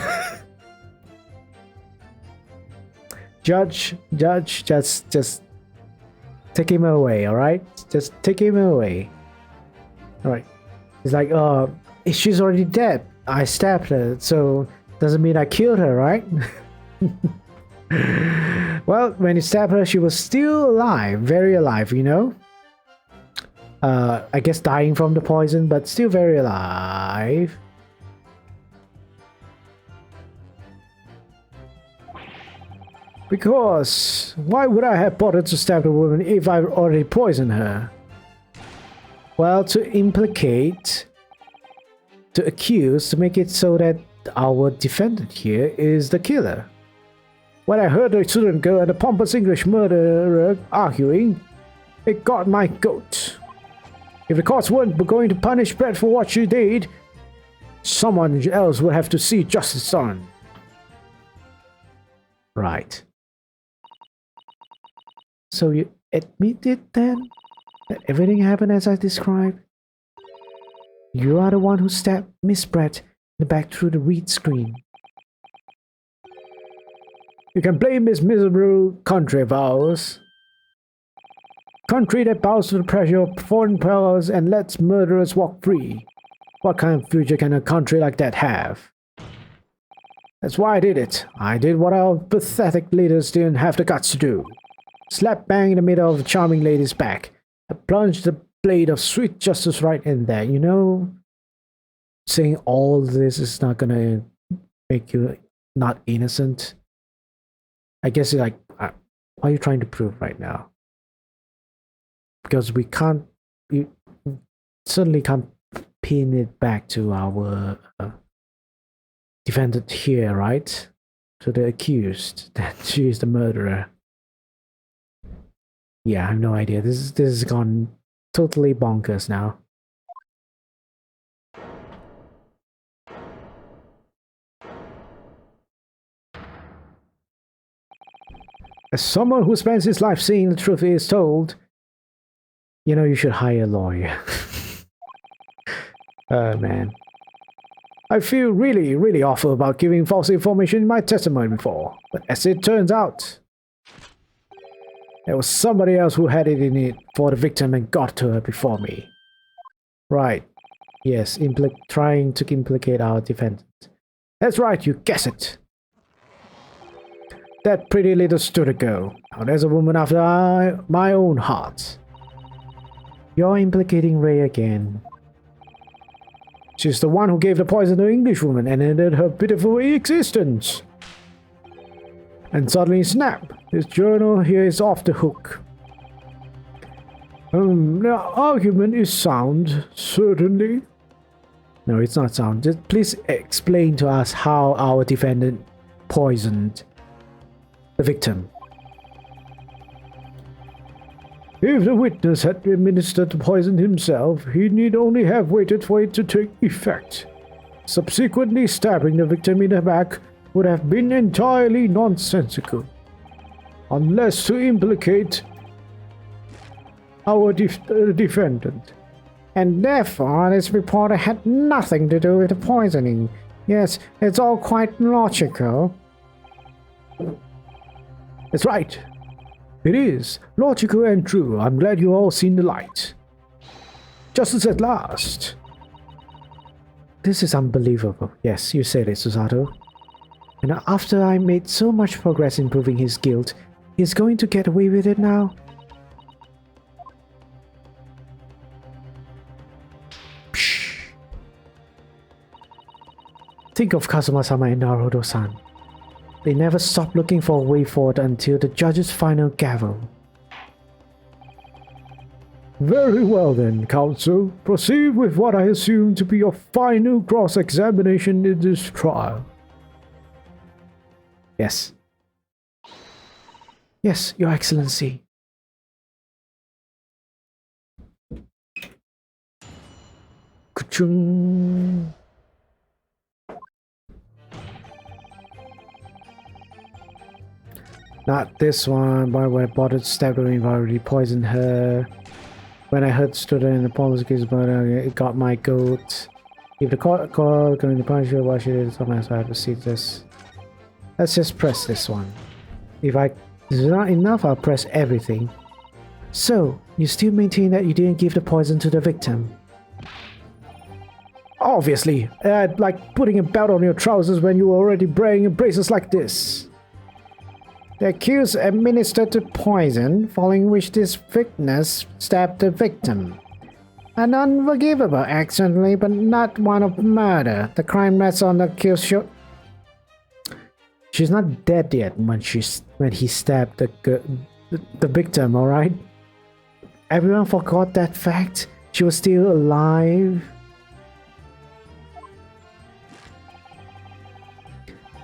Judge, just take him away, alright? Just take him away. Alright. It's like, she's already dead. I stabbed her, so doesn't mean I killed her, right? Well, when you stabbed her, she was still alive, very alive, you know? I guess dying from the poison, but still very alive. Because why would I have bothered to stab the woman if I already poisoned her? Well, to implicate, to accuse, to make it so that our defendant here is the killer. When I heard the student girl and the pompous English murderer arguing, it got my goat. If the courts weren't going to punish Brett for what she did, someone else would have to see justice done. Right. So you admit it then? That everything happened as I described? You are the one who stabbed Miss Brett in the back through the reed screen. You can blame this miserable country of ours. Country that bows to the pressure of foreign powers and lets murderers walk free. What kind of future can a country like that have? That's why I did it. I did what our pathetic leaders didn't have the guts to do. Slap bang in the middle of a charming lady's back. I plunged the blade of sweet justice right in there. You know, saying all this is not gonna make you not innocent. I guess you're like, what are you trying to prove right now? Because we can't, you certainly can't pin it back to our defendant here, right? To the accused that she is the murderer. Yeah, I have no idea. This has gone totally bonkers now. As someone who spends his life seeing the truth is told, you know, you should hire a lawyer. Oh man. I feel really, really awful about giving false information in my testimony before, but as it turns out, there was somebody else who had it in it for the victim and got to her before me. Right. Yes, trying to implicate our defendant. That's right, you guess it. That pretty little student girl. Now there's a woman after my own heart. You're implicating Ray again. She's the one who gave the poison to Englishwoman and ended her pitiful existence. And suddenly, snap! This journal here is off the hook. The argument is sound, certainly. No, it's not sound. Just please explain to us how our defendant poisoned the victim. If the witness had administered the poison himself, he need only have waited for it to take effect. Subsequently stabbing the victim in the back would have been entirely nonsensical. Unless to implicate our defendant. And therefore, this reporter had nothing to do with the poisoning. Yes, it's all quite logical. That's right. It is logical and true. I'm glad you all seen the light. Justice at last. This is unbelievable. Yes, you said it, Susato. And after I made so much progress in proving his guilt, he's going to get away with it now? Psh. Think of Kazuma-sama and Naruto-san. They never stopped looking for a way forward until the judge's final gavel. Very well then, counsel. Proceed with what I assume to be your final cross-examination in this trial. Yes. Yes, Your Excellency. Ka-chung. Not this one. Why would I bother to stab her if I already poisoned her? When I heard student in the politics, but it got my goat. If the court going to punish her, why should it? Sometimes I have to see this. Let's just press this one. If it's not enough, I'll press everything. So, you still maintain that you didn't give the poison to the victim? Obviously, like putting a belt on your trousers when you were already wearing braces like this. The accused administered the poison, following which this witness stabbed the victim. An unforgivable accidentally, but not one of murder. The crime rests on the accused. She's not dead yet when he stabbed the victim, alright? Everyone forgot that fact. She was still alive.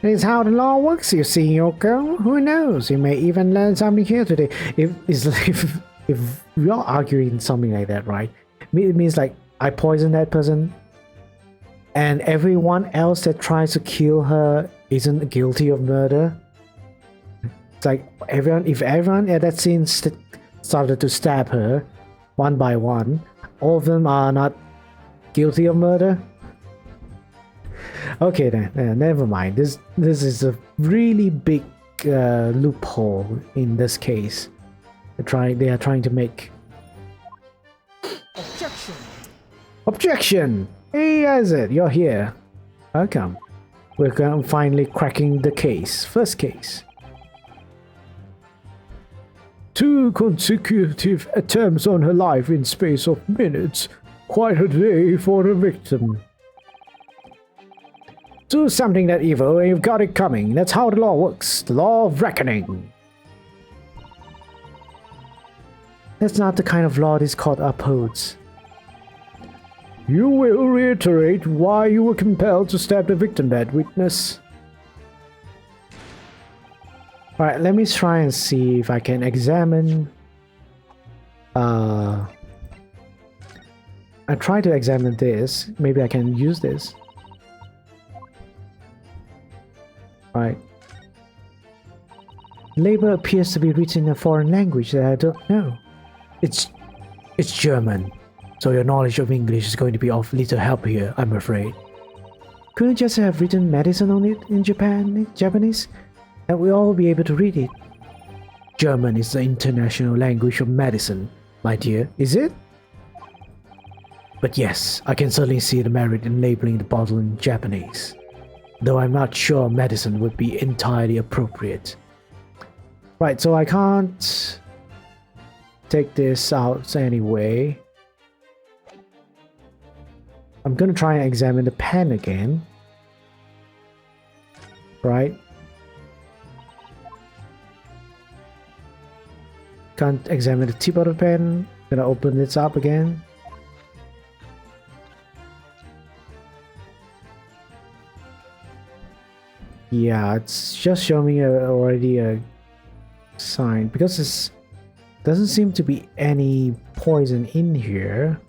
This is how the law works, you see, Yoko. Who knows? You may even learn something here today. If you're arguing something like that, right? It means like I poisoned that person, and everyone else that tries to kill her isn't guilty of murder. It's like if everyone at that scene started to stab her one by one, all of them are not guilty of murder. Okay then, never mind. This is a really big loophole in this case. They are trying to make. Objection! Objection! Hey, Isaac, you're here. Welcome. We're finally cracking the case. First case. 2 consecutive attempts on her life in space of minutes. Quite a day for the victim. Do something that evil and you've got it coming. That's how the law works. The law of reckoning. That's not the kind of law this court upholds. You will reiterate why you were compelled to stab the victim, that witness. Alright, let me try and see if I can examine... I try to examine this. Maybe I can use this. Right. Labor appears to be written in a foreign language that I don't know. It's German, so your knowledge of English is going to be of little help here, I'm afraid. Couldn't you just have written medicine on it in Japanese? And we'll all be able to read it. German is the international language of medicine, my dear, is it? But yes, I can certainly see the merit in labeling the bottle in Japanese. Though I'm not sure medicine would be entirely appropriate. Right, so I can't take this out anyway. I'm gonna try and examine the pen again. Right? Can't examine the tip of the pen. Gonna open this up again. Yeah, it's just showing me already a sign because it doesn't seem to be any poison in here.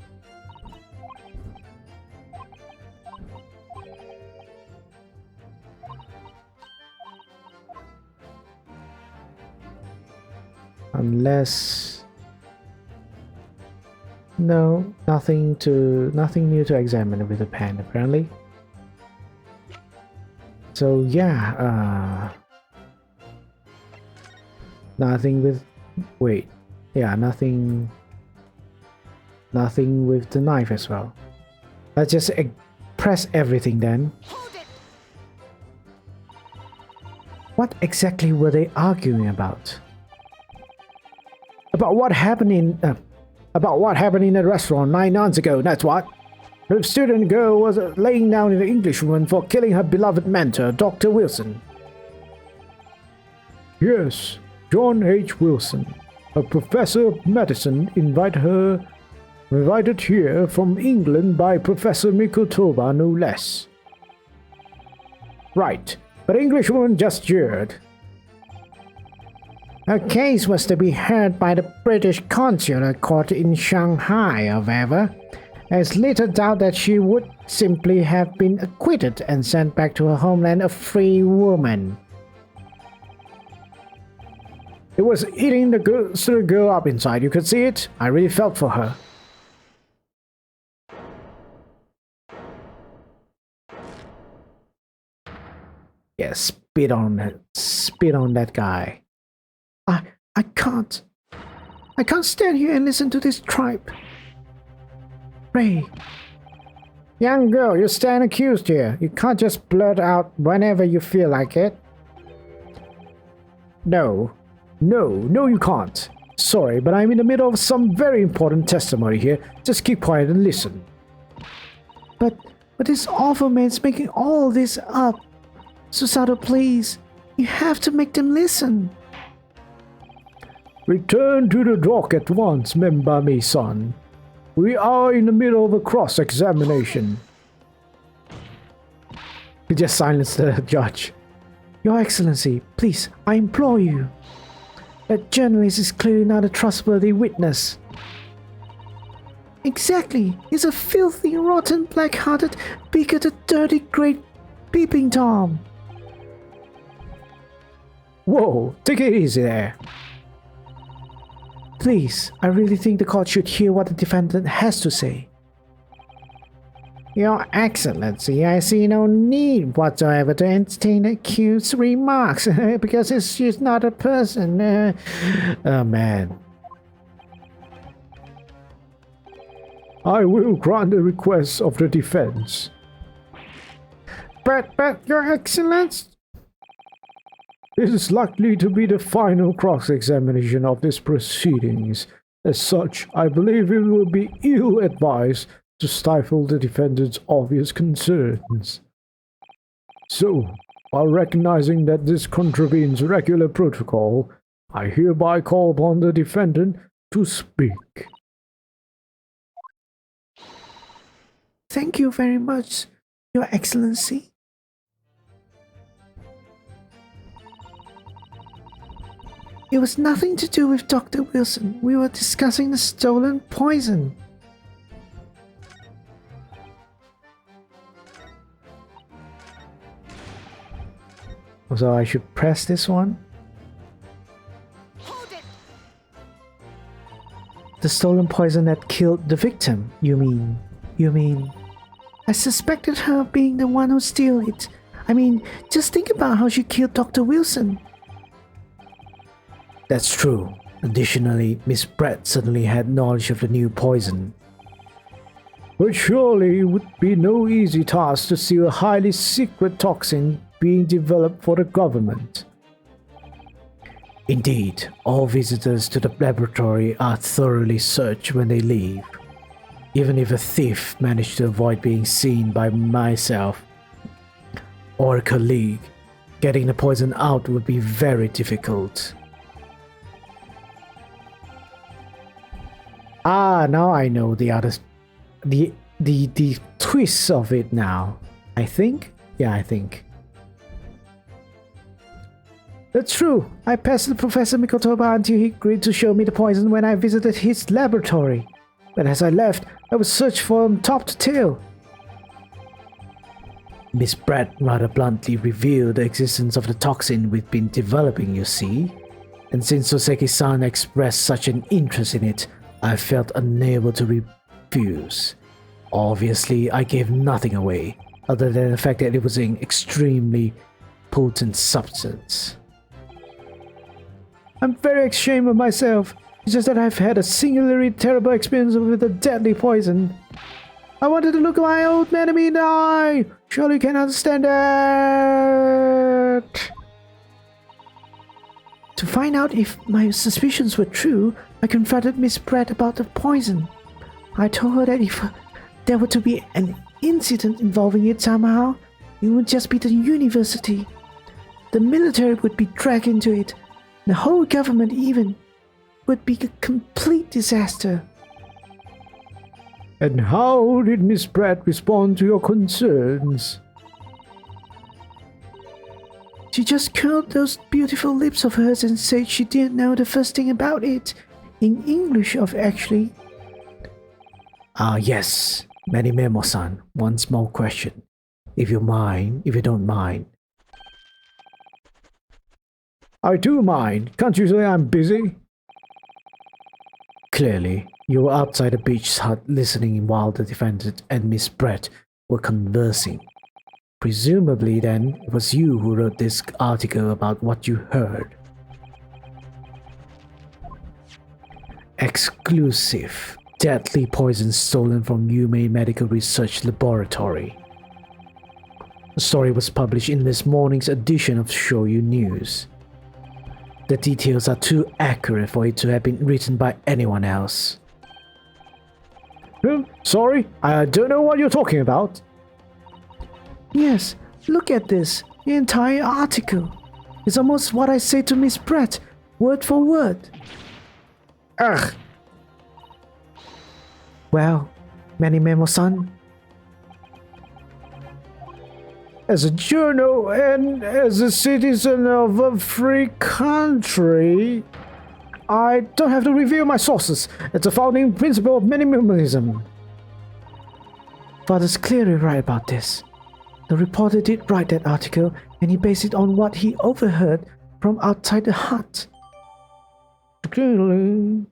Unless no, nothing new to examine with the pen apparently. So yeah, nothing with nothing with the knife as well. Let's just press everything then. What exactly were they arguing about? About what happened in the restaurant 9 months ago, that's what. The student girl was laying down an Englishwoman for killing her beloved mentor, Dr. Wilson. Yes, John H. Wilson, a professor of medicine, invited here from England by Professor Mikotoba, no less. Right, but Englishwoman just jeered. Her case was to be heard by the British consular court in Shanghai, however. There's little doubt that she would simply have been acquitted and sent back to her homeland a free woman. It was eating the girl up inside, you could see it. I really felt for her. Yeah, spit on that guy. I can't stand here and listen to this tripe. Ray. Young girl, you stand accused here. You can't just blurt out whenever you feel like it. No, you can't. Sorry, but I'm in the middle of some very important testimony here. Just keep quiet and listen. But this awful man's making all this up. Susato, please. You have to make them listen. Return to the dock at once, Membami-san. We are in the middle of a cross-examination. He just silenced the judge. Your Excellency, please, I implore you. That journalist is clearly not a trustworthy witness. Exactly. He's a filthy, rotten, black-hearted, bigoted, dirty, great peeping Tom. Whoa, take it easy there. Please, I really think the court should hear what the defendant has to say. Your Excellency, I see no need whatsoever to entertain the accused's remarks, because she's not a person. Oh man. I will grant the request of the defense. But, Your Excellency... This is likely to be the final cross-examination of these proceedings. As such, I believe it will be ill-advised to stifle the defendant's obvious concerns. So, while recognizing that this contravenes regular protocol, I hereby call upon the defendant to speak. Thank you very much, Your Excellency. It was nothing to do with Dr. Wilson. We were discussing the stolen poison. So I should press this one? Hold it! The stolen poison that killed the victim, you mean? I suspected her of being the one who stole it. I mean, just think about how she killed Dr. Wilson. That's true. Additionally, Miss Brett certainly had knowledge of the new poison. But surely it would be no easy task to steal a highly secret toxin being developed for the government. Indeed, all visitors to the laboratory are thoroughly searched when they leave. Even if a thief managed to avoid being seen by myself or a colleague, getting the poison out would be very difficult. Ah, now I know the other, the twists of it now. I think? Yeah, I think. That's true. I pestered Professor Mikotoba until he agreed to show me the poison when I visited his laboratory. But as I left, I was searched from top to tail. Miss Pratt rather bluntly revealed the existence of the toxin we've been developing, you see. And since Soseki-san expressed such an interest in it, I felt unable to refuse. Obviously, I gave nothing away, other than the fact that it was an extremely potent substance. I'm very ashamed of myself. It's just that I've had a singularly terrible experience with a deadly poison. I wanted to look my old enemy in the eye. Surely you can understand that. To find out if my suspicions were true, I confronted Miss Pratt about the poison. I told her that if there were to be an incident involving it somehow, it would just be the university. The military would be dragged into it. The whole government even would be a complete disaster. And how did Miss Pratt respond to your concerns? She just curled those beautiful lips of hers and said she didn't know the first thing about it. In English, actually. Ah, yes. Memo-san, one small question. If you don't mind. I do mind. Can't you say I'm busy? Clearly, you were outside the beach hut listening while the defendant and Miss Pratt were conversing. Presumably then, it was you who wrote this article about what you heard. Exclusive. Deadly poison stolen from Yume Medical Research Laboratory. The story was published in this morning's edition of Shoyu News. The details are too accurate for it to have been written by anyone else. Sorry, I don't know what you're talking about. Yes, look at this. The entire article. It's almost what I say to Miss Pratt, word for word. Ugh. Well, Memo-san. As a journal and as a citizen of a free country, I don't have to reveal my sources. It's a founding principle of minimalism. Father's clearly right about this. The reporter did write that article, and he based it on what he overheard from outside the hut. Clearly.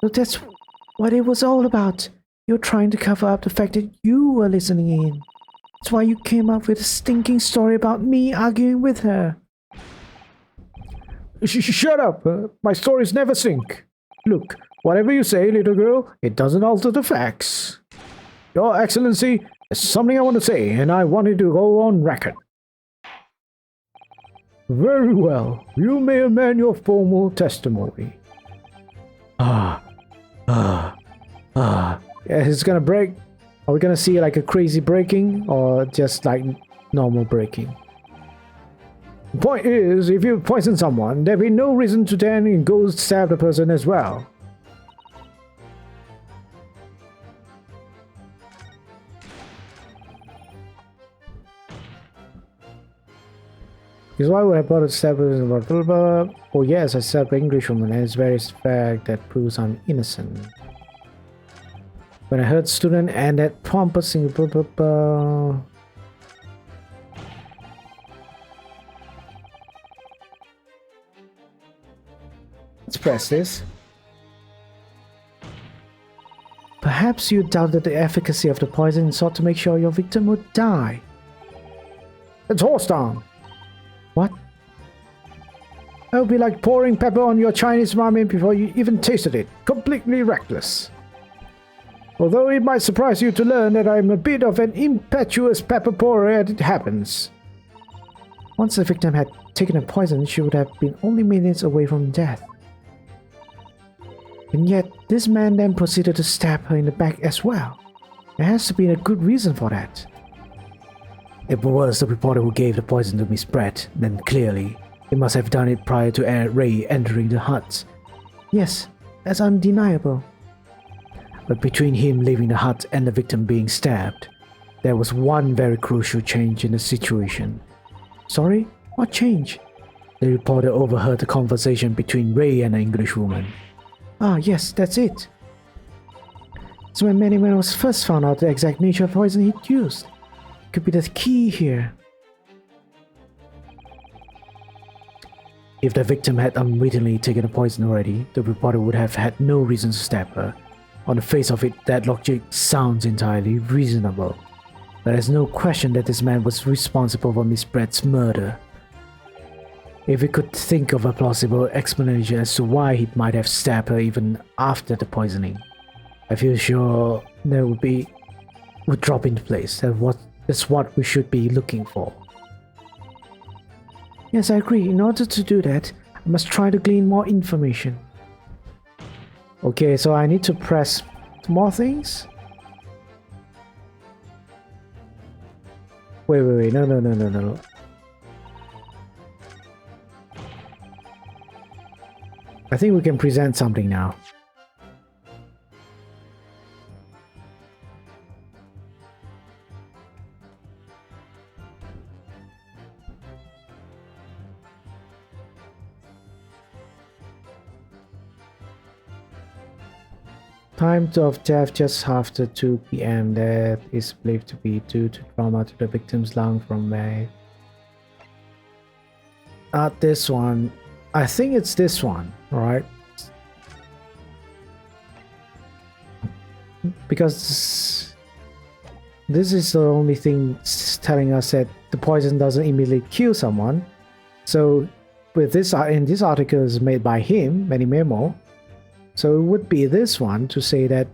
So that's what it was all about. You're trying to cover up the fact that you were listening in. That's why you came up with a stinking story about me arguing with her. Shut up! My stories never sink. Look, whatever you say, little girl, it doesn't alter the facts. Your Excellency, there's something I want to say, and I wanted to go on record. Very well, you may amend your formal testimony. Yeah, it's gonna break. Are we gonna see like a crazy breaking or just like normal breaking? The point is, if you poison someone, there'd be no reason to then go stab the person as well. Is why would I bought a stab blah, blah, blah. Oh yes, I stabbed an English woman and it's various fact that proves I'm innocent. When I heard student and that pompous thing, blah, blah, blah. Let's press this. Perhaps you doubted the efficacy of the poison and sought to make sure your victim would die. It's horse down. What? It would be like pouring pepper on your Chinese ramen before you even tasted it. Completely reckless. Although it might surprise you to learn that I'm a bit of an impetuous pepper pourer as it happens. Once the victim had taken the poison, she would have been only minutes away from death. And yet, this man then proceeded to stab her in the back as well. There has to be a good reason for that. If it was the reporter who gave the poison to Miss Brett, then clearly, he must have done it prior to Ray entering the hut. Yes, that's undeniable. But between him leaving the hut and the victim being stabbed, there was one very crucial change in the situation. Sorry? What change? The reporter overheard the conversation between Ray and the Englishwoman. Ah, yes, that's it. It's when Mannyman was first found out the exact nature of poison he'd used. Could be the key here. If the victim had unwittingly taken the poison already, the reporter would have had no reason to stab her. On the face of it, that logic sounds entirely reasonable. But there's no question that this man was responsible for Miss Brett's murder. If we could think of a plausible explanation as to why he might have stabbed her even after the poisoning, I feel sure that would drop into place. That's what we should be looking for. Yes, I agree. In order to do that, I must try to glean more information. Okay, so I need to press more things? Wait, no. I think we can present something now. Time of death just after 2 p.m. Death is believed to be due to trauma to the victim's lung from May. Not this one. I think it's this one, right? Because this is the only thing telling us that the poison doesn't immediately kill someone. So with this, in this article is made by him, Manny Memo. So it would be this one to say that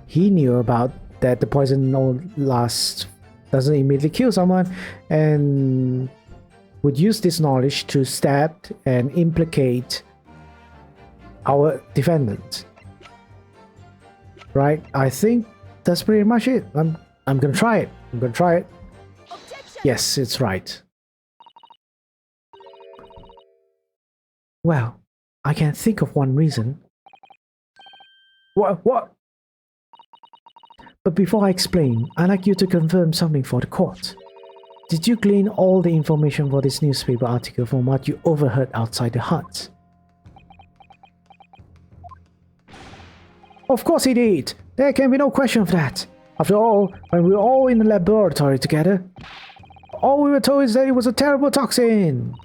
he knew about that the poison doesn't immediately kill someone, and would use this knowledge to stab and implicate our defendant. Right? I think that's pretty much it. I'm gonna try it. Objection! Yes, it's right. Well, I can think of one reason. What? But before I explain, I'd like you to confirm something for the court. Did you glean all the information for this newspaper article from what you overheard outside the hut? Of course he did! There can be no question of that. After all, when we were all in the laboratory together, all we were told is that it was a terrible toxin.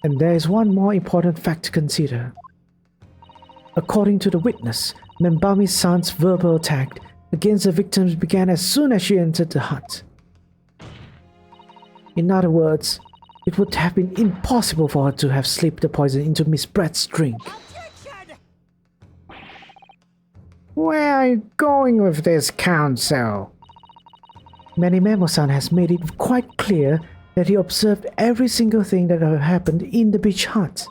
And there is one more important fact to consider. According to the witness, Membami-san's verbal attack against the victims began as soon as she entered the hut. In other words, it would have been impossible for her to have slipped the poison into Miss Brett's drink. Where are you going with this, counsel? Manny Memo-san has made it quite clear that he observed every single thing that had happened in the beach hut.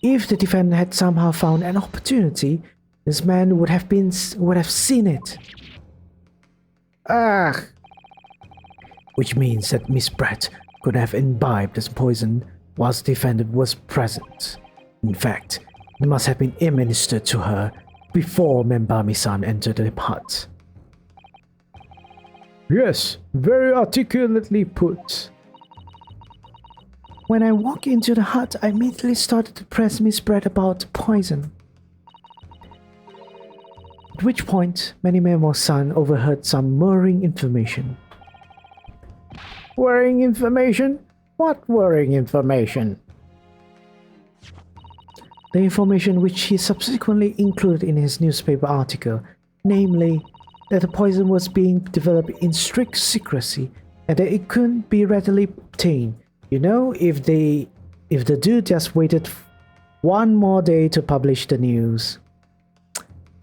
If the defendant had somehow found an opportunity, this man would have seen it. Ugh. Which means that Miss Brett could have imbibed this poison whilst the defendant was present. In fact, it must have been administered to her before Membami-san entered the hut. Yes, very articulately put. When I walked into the hut, I immediately started to press Miss Brett about the poison. At which point, Manny Memo-san overheard some worrying information. Worrying information? What worrying information? The information which he subsequently included in his newspaper article, namely, that the poison was being developed in strict secrecy and that it couldn't be readily obtained. You know, if the dude just waited one more day to publish the news,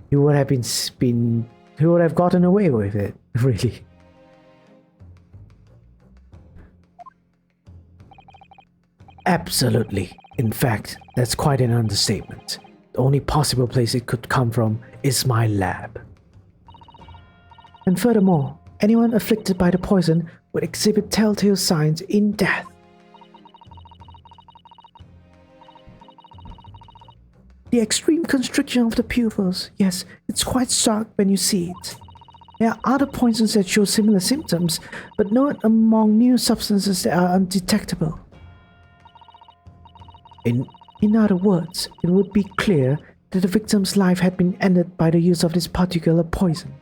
he would have gotten away with it, really. Absolutely. In fact, that's quite an understatement. The only possible place it could come from is my lab. And furthermore, anyone afflicted by the poison would exhibit telltale signs in death. The extreme constriction of the pupils, yes, it's quite stark when you see it. There are other poisons that show similar symptoms, but not among new substances that are undetectable. In other words, it would be clear that the victim's life had been ended by the use of this particular poison,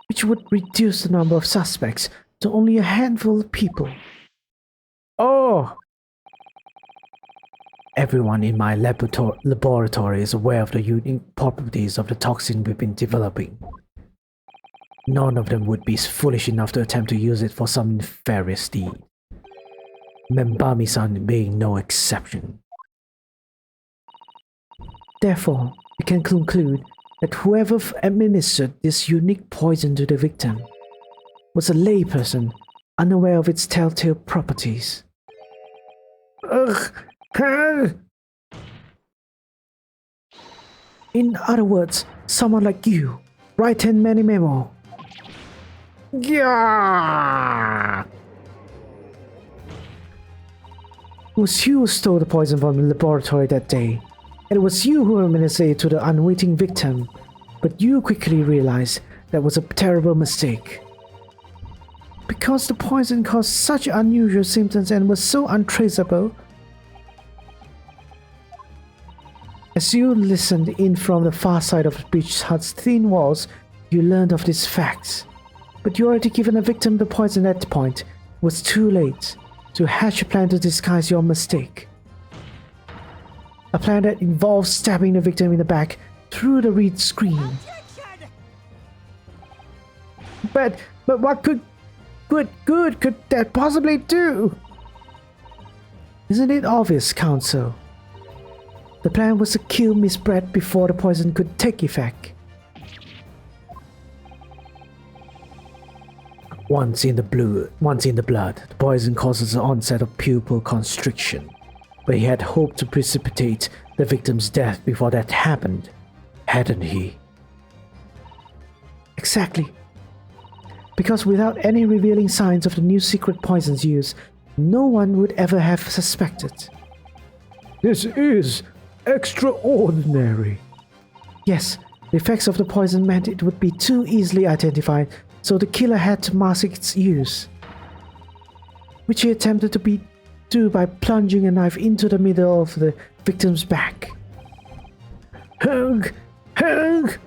which would reduce the number of suspects to only a handful of people. Oh! Everyone in my laboratory is aware of the unique properties of the toxin we've been developing. None of them would be foolish enough to attempt to use it for some nefarious deed. Membami-san being no exception. Therefore, we can conclude that whoever administered this unique poison to the victim was a layperson unaware of its telltale properties. Ugh! In other words, someone like you, right-hand many memo. Yeah! It was you who stole the poison from the laboratory that day, and it was you who administered it to the unwitting victim, but you quickly realized that was a terrible mistake. Because the poison caused such unusual symptoms and was so untraceable, as you listened in from the far side of the breached hut's thin walls, you learned of these facts. But you already given the victim the poison at the point. It was too late to hatch a plan to disguise your mistake. A plan that involves stabbing the victim in the back through the reed screen. But what good could that possibly do? Isn't it obvious, Counsel? The plan was to kill Miss Brett before the poison could take effect. Once in the blood, the poison causes the onset of pupil constriction. But he had hoped to precipitate the victim's death before that happened, hadn't he? Exactly. Because without any revealing signs of the new secret poison's use, no one would ever have suspected. This is extraordinary. Yes, the effects of the poison meant it would be too easily identified, so the killer had to mask its use, which he attempted to do by plunging a knife into the middle of the victim's back. Hug! Hug!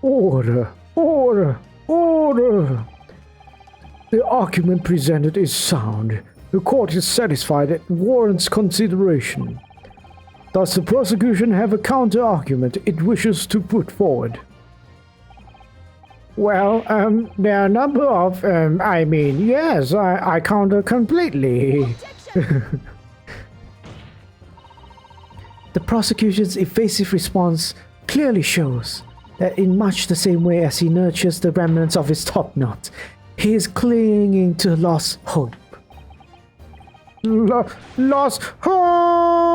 Order! Order! Order! The argument presented is sound. The court is satisfied it warrants consideration. Does the prosecution have a counter-argument it wishes to put forward? Well, there are a number of, yes, I counter completely. The prosecution's evasive response clearly shows that in much the same way as he nurtures the remnants of his top knot, he is clinging to lost hope. Lost hope!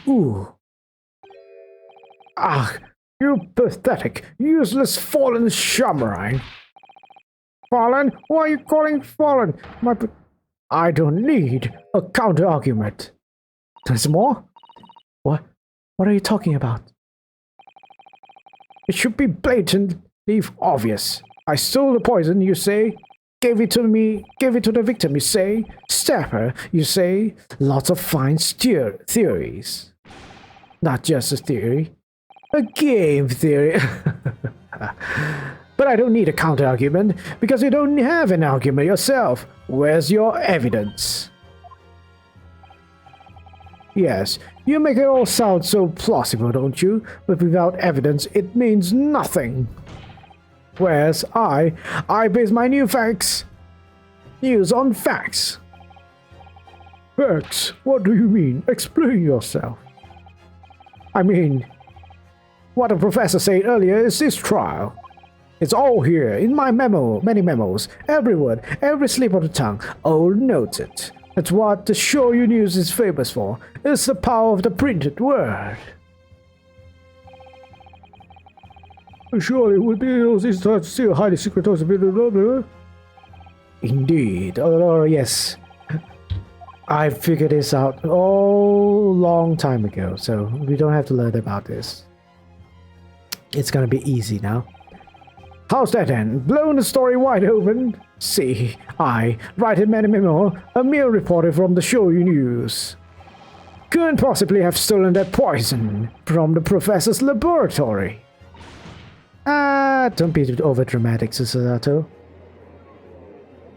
Ooh. Ah, you pathetic, useless fallen samurai. Fallen? Why are you calling fallen? I don't need a counter-argument. There's more? What are you talking about? It should be blatantly obvious. I stole the poison, you say. Gave it to me, gave it to the victim, you say. Stab her, you say. Lots of fine theories. Not just a theory. A game theory. But I don't need a counter-argument, because you don't have an argument yourself. Where's your evidence? Yes, you make it all sound so plausible, don't you? But without evidence, it means nothing. Whereas I base my news on facts. X, what do you mean? Explain yourself. I mean, what the professor said earlier is this trial. It's all here, in my memo, many memos, every word, every slip of the tongue, all noted. That's what the Shoyu News is famous for. It's the power of the printed word. Surely would be is still highly secret. Indeed. Yes. I figured this out a long time ago, so we don't have to learn about this. It's gonna be easy now. How's that then? Blown the story wide open? See, I, write many memo, a mere reporter from the Shoyu News. Couldn't possibly have stolen that poison from the professor's laboratory. Don't be over dramatic, Susato.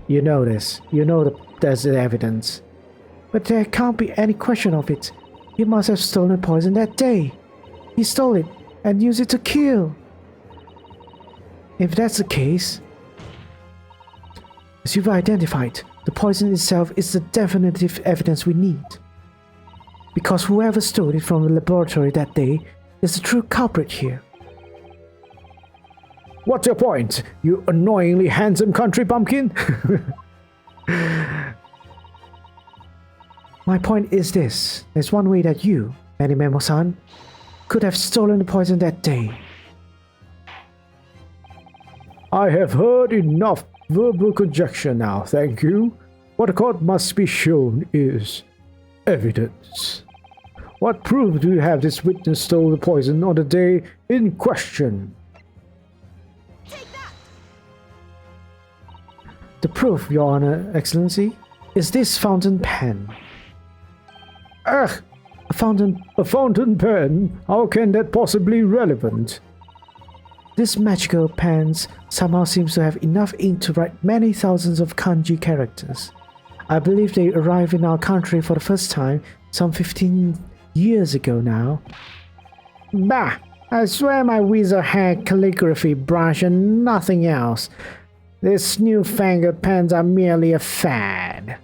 You know this. You know there's the evidence. But there can't be any question of it. He must have stolen poison that day. He stole it and used it to kill. If that's the case, as you've identified, the poison itself is the definitive evidence we need. Because whoever stole it from the laboratory that day is the true culprit here. What's your point, you annoyingly handsome country bumpkin? My point is this. There's one way that you, Manimemo-san, could have stolen the poison that day. I have heard enough verbal conjecture now, thank you. What the court must be shown is evidence. What proof do you have this witness stole the poison on the day in question? The proof, Your Honor, Excellency, is this fountain pen. Ugh! A fountain pen? How can that possibly be relevant? This magical pens somehow seems to have enough ink to write many thousands of kanji characters. I believe they arrived in our country for the first time some 15 years ago now. Bah! I swear my wizard had calligraphy brush and nothing else. These newfangled pens are merely a fad.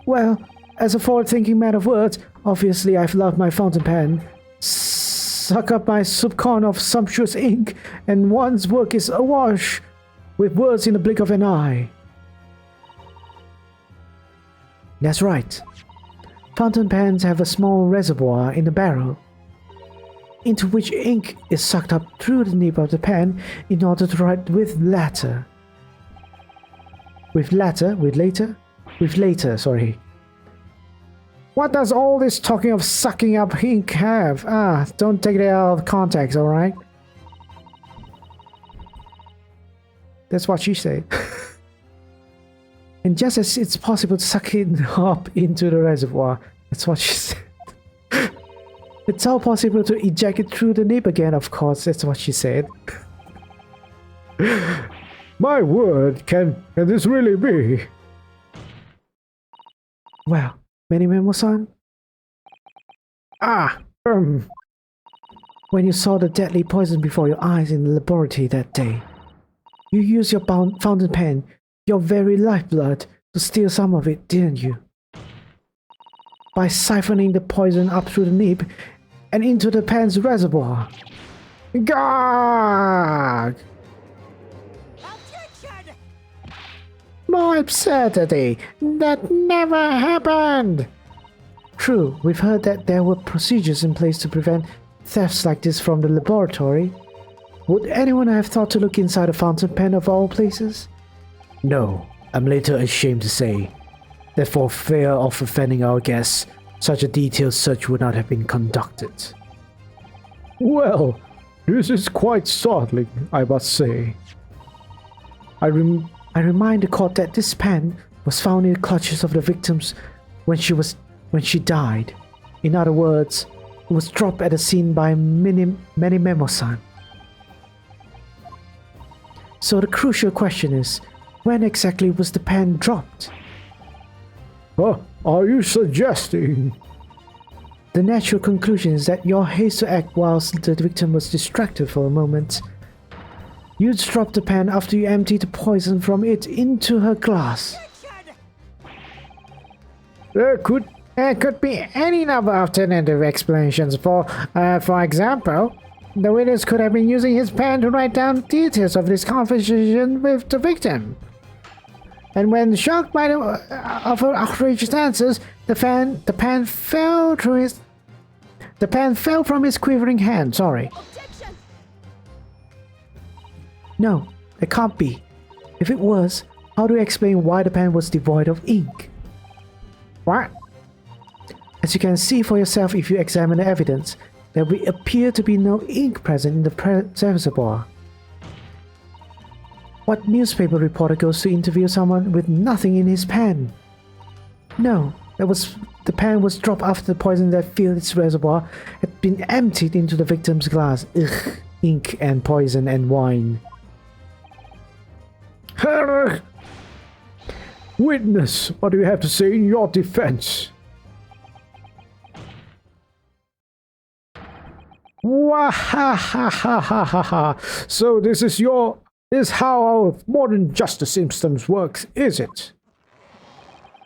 Well, as a forward-thinking man of words, obviously I've loved my fountain pen. Suck up my subcon of sumptuous ink, and one's work is awash with words in the blink of an eye. That's right. Fountain pens have a small reservoir in the barrel, into which ink is sucked up through the nib of the pen in order to write with later. With later, sorry. What does all this talking of sucking up ink have? Don't take it out of context, alright? That's what she said. And just as it's possible to suck it up into the reservoir, that's what she said. It's all possible to eject it through the nib again, of course, that's what she said. My word, can this really be? Well, Manimemo-san? When you saw the deadly poison before your eyes in the laboratory that day, you used your fountain pen, your very lifeblood, to steal some of it, didn't you? By siphoning the poison up through the nib and into the pen's reservoir. Gah! More absurdity! That never happened! True, we've heard that there were procedures in place to prevent thefts like this from the laboratory. Would anyone have thought to look inside a fountain pen of all places? No, I'm later ashamed to say that for fear of offending our guests, such a detailed search would not have been conducted. Well, this is quite startling, I must say. I remind the court that this pen was found in the clutches of the victims when she died. In other words, it was dropped at the scene by Manimemo-san. So the crucial question is, when exactly was the pen dropped? Are you suggesting? The natural conclusion is that your haste to act whilst the victim was distracted for a moment. You dropped the pen after you emptied the poison from it into her glass. There could be any number of alternative explanations. For example, the witness could have been using his pen to write down details of this conversation with the victim. And when shocked by her outrageous answers, the pen fell from his quivering hand. Sorry. Objection! No, it can't be. If it was, how do you explain why the pen was devoid of ink? What? As you can see for yourself if you examine the evidence, there will appear to be no ink present in the reservoir. What newspaper reporter goes to interview someone with nothing in his pen? No, the pen was dropped after the poison that filled its reservoir had been emptied into the victim's glass. Ugh, ink and poison and wine. Witness, what do you have to say in your defense? Wahahahaha. So this is how our modern justice systems works, is it?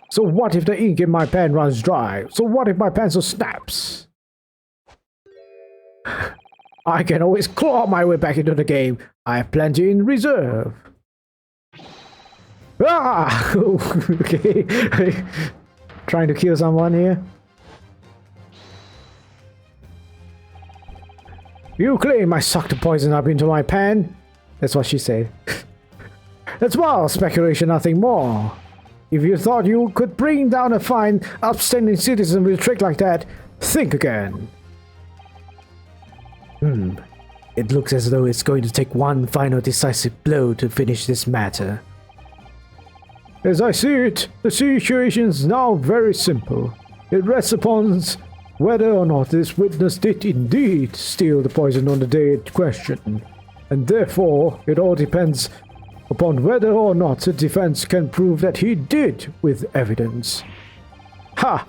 So what if the ink in my pen runs dry? So what if my pencil snaps? I can always claw my way back into the game. I have plenty in reserve. Ah! Okay. Trying to kill someone here? You claim I sucked the poison up into my pen? That's what she said. That's wild speculation, nothing more. If you thought you could bring down a fine, upstanding citizen with a trick like that, think again. It looks as though it's going to take one final decisive blow to finish this matter. As I see it, the situation is now very simple. It rests upon whether or not this witness did indeed steal the poison on the day in question, and therefore it all depends upon whether or not the defense can prove that he did with evidence. Ha!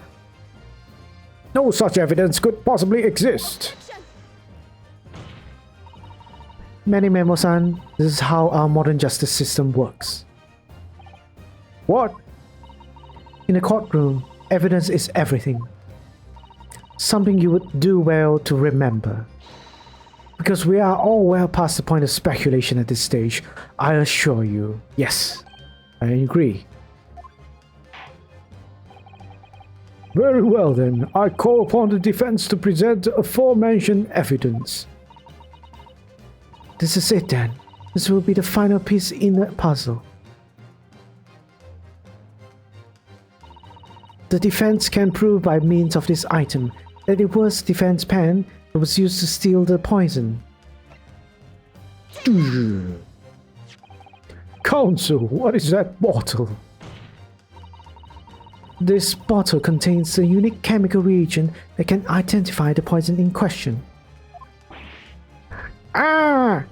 No such evidence could possibly exist. Memo-san, this is how our modern justice system works. What? In a courtroom, evidence is everything. Something you would do well to remember. Because we are all well past the point of speculation at this stage, I assure you. Yes, I agree. Very well then, I call upon the defense to present the aforementioned evidence. This is it then. This will be the final piece in the puzzle. The defense can prove by means of this item that it was defense pen that was used to steal the poison. Counsel, what is that bottle? This bottle contains a unique chemical reagent that can identify the poison in question. Ah!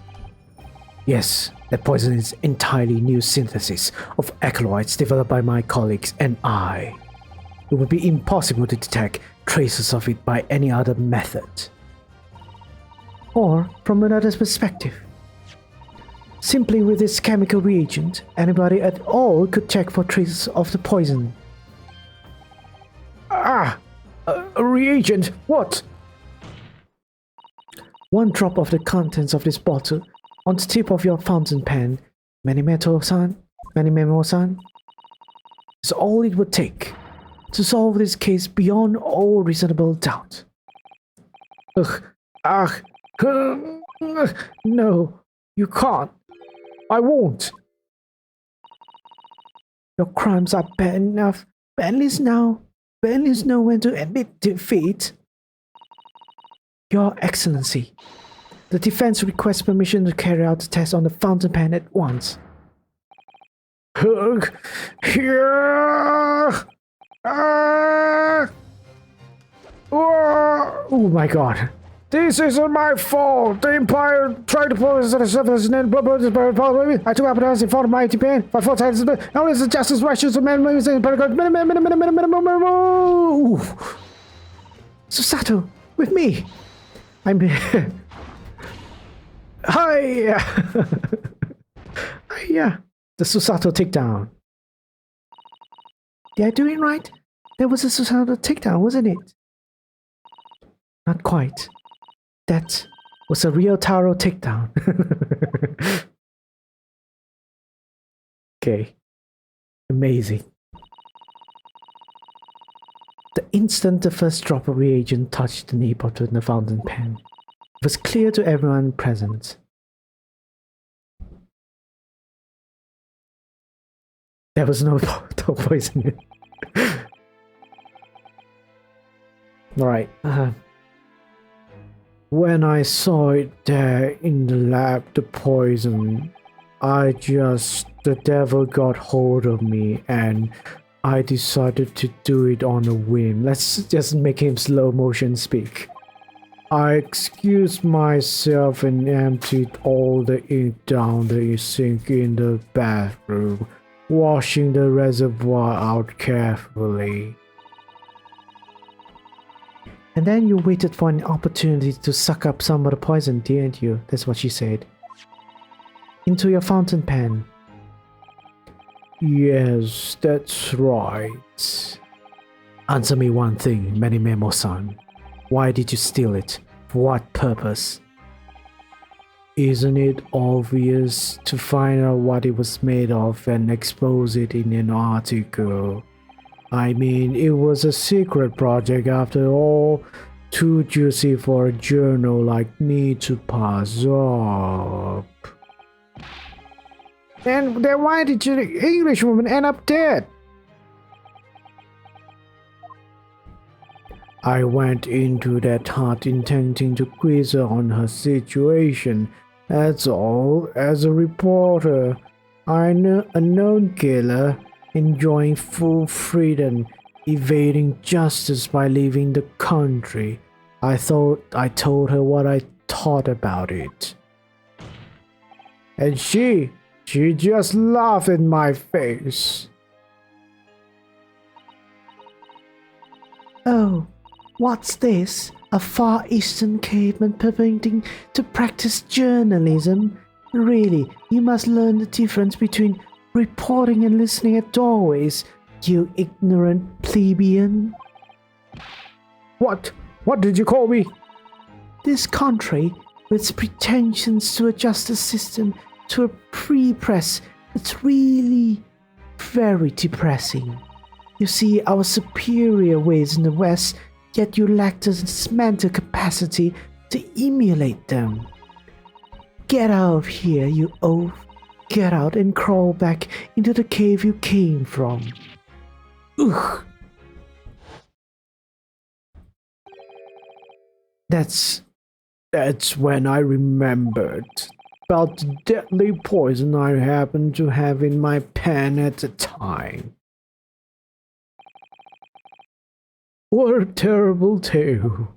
Yes, that poison is entirely new synthesis of alkaloids developed by my colleagues and I. It would be impossible to detect traces of it by any other method. Or from another perspective. Simply with this chemical reagent, anybody at all could check for traces of the poison. Ah! A reagent? What? One drop of the contents of this bottle on the tip of your fountain pen, Memo-san, is all it would take to solve this case beyond all reasonable doubt. No, you can't. I won't. Your crimes are bad enough. Bentley's know when to admit defeat. Your Excellency, the defense requests permission to carry out the test on the fountain pen at once. Oh my god. This isn't my fault. The Empire tried to pull us to the surface and then I took up and I was in front of my pen. My fault is now is the justice rushes to Susato, with me. I'm here. Hi. Yeah, the Susato takedown. Did I do it right? That was a Hosunaga takedown, wasn't it? Not quite. That was a real Taro takedown. Okay. Amazing. The instant the first drop of reagent touched the nib of the fountain pen, it was clear to everyone present. There was no poison in it. Alright. When I saw it there in the lab, the poison, the devil got hold of me and I decided to do it on a whim. Let's just make him slow motion speak. I excused myself and emptied all the ink down the sink in the bathroom, washing the reservoir out carefully. And then you waited for an opportunity to suck up some of the poison, didn't you? That's what she said. Into your fountain pen. Yes, that's right. Answer me one thing, Menimemo-san. Why did you steal it? For what purpose? Isn't it obvious to find out what it was made of and expose it in an article? I mean, it was a secret project after all, too juicy for a journal like me to pass up. And then why did the English woman end up dead? I went into that hut intending to quiz her on her situation. That's all. As a reporter, I know a known killer, enjoying full freedom, evading justice by leaving the country. I thought I told her what I thought about it. And she just laughed in my face. Oh, what's this? A Far Eastern caveman permitting to practice journalism? Really, you must learn the difference between reporting and listening at doorways, you ignorant plebeian. What? What did you call me? This country, with its pretensions to a justice system, to a free press, it's really very depressing. You see our superior ways in the West, yet you lack the mental capacity to emulate them. Get out of here, you oaf. Get out and crawl back into the cave you came from. Ugh. That's when I remembered about the deadly poison I happened to have in my pen at the time. What a terrible tale.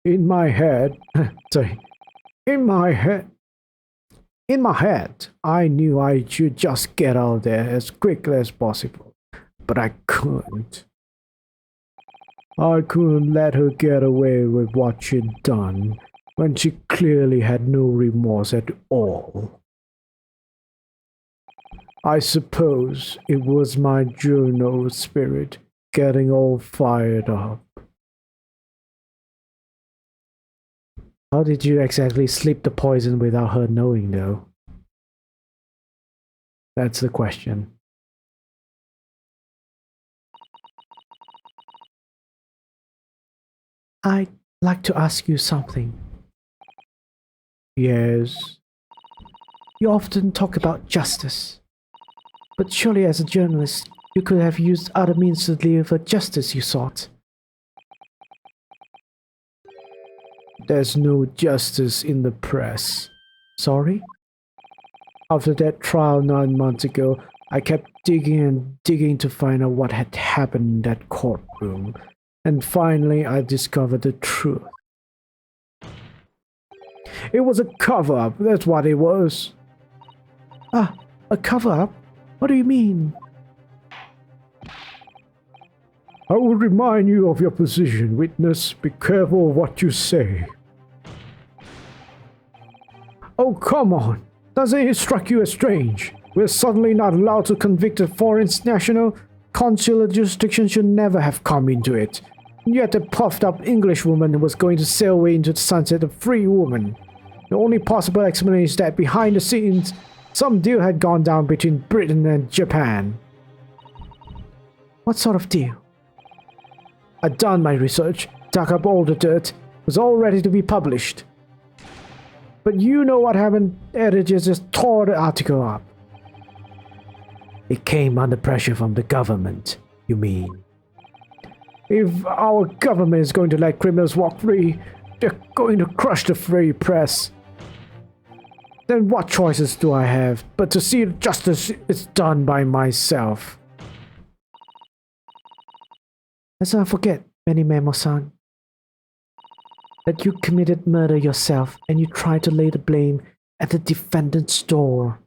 In my head, I knew I should just get out there as quickly as possible, but I couldn't. I couldn't let her get away with what she'd done when she clearly had no remorse at all. I suppose it was my journal spirit getting all fired up. How did you exactly slip the poison without her knowing, though? That's the question. I'd like to ask you something. Yes? You often talk about justice. But surely as a journalist, you could have used other means to deliver justice you sought. There's no justice in the press. Sorry? After that trial 9 months ago, I kept digging and digging to find out what had happened in that courtroom. And finally, I discovered the truth. It was a cover-up, that's what it was. Ah, a cover-up? What do you mean? I will remind you of your position, witness. Be careful of what you say. Oh, come on. Doesn't it strike you as strange? We're suddenly not allowed to convict a foreign national? consular jurisdiction should never have come into it. Yet a puffed up English woman was going to sail away into the sunset a free woman. The only possible explanation is that behind the scenes, some deal had gone down between Britain and Japan. What sort of deal? I'd done my research, dug up all the dirt, was all ready to be published. But you know what happened? Editors just tore the article up. It came under pressure from the government, you mean? If our government is going to let criminals walk free, they're going to crush the free press. Then what choices do I have but to see justice is done by myself? Let's not forget, Benimemo-san, that you committed murder yourself and you tried to lay the blame at the defendant's door.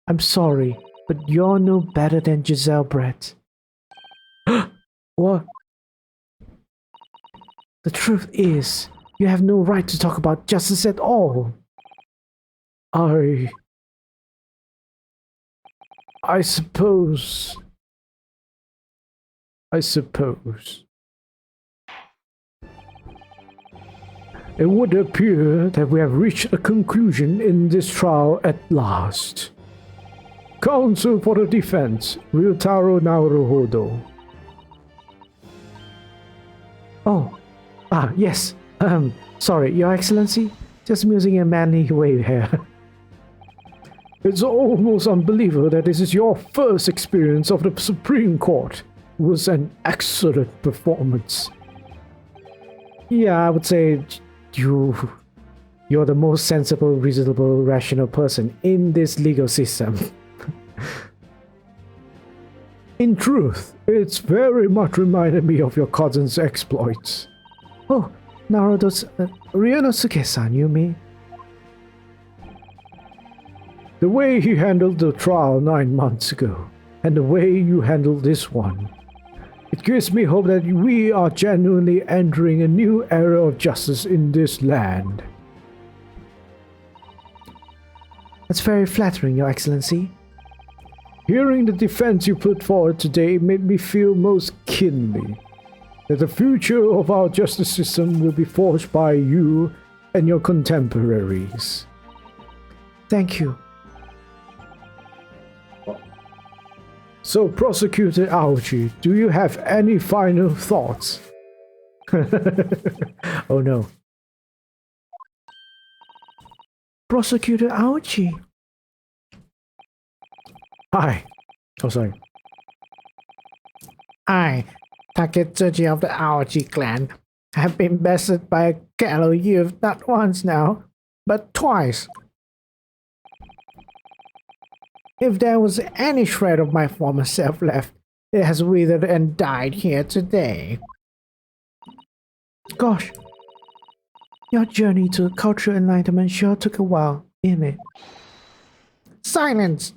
I'm sorry, but you're no better than Giselle Brett. What? The truth is, you have no right to talk about justice at all. I suppose. It would appear that we have reached a conclusion in this trial at last. Counsel for the defense, Ryutaro Naruhodo. Oh, yes. Sorry, Your Excellency. Just musing a manly way here. It's almost unbelievable that this is your first experience of the Supreme Court. It was an excellent performance. Yeah, I would say you're the most sensible, reasonable, rational person in this legal system. In truth, it's very much reminded me of your cousin's exploits. Oh, Naruto's Ryunosuke-san, you mean? The way he handled the trial 9 months ago, and the way you handled this one. It gives me hope that we are genuinely entering a new era of justice in this land. That's very flattering, Your Excellency. Hearing the defense you put forward today made me feel most keenly that the future of our justice system will be forged by you and your contemporaries. Thank you. So, Prosecutor Aoji, do you have any final thoughts? Oh no. Prosecutor Aoji. Hi. Oh, sorry. I, Taketsuchi of the Aoji clan, have been bested by a callow youth not once now, but twice. If there was any shred of my former self left, it has withered and died here today. Gosh, your journey to cultural enlightenment sure took a while, didn't it? Silence!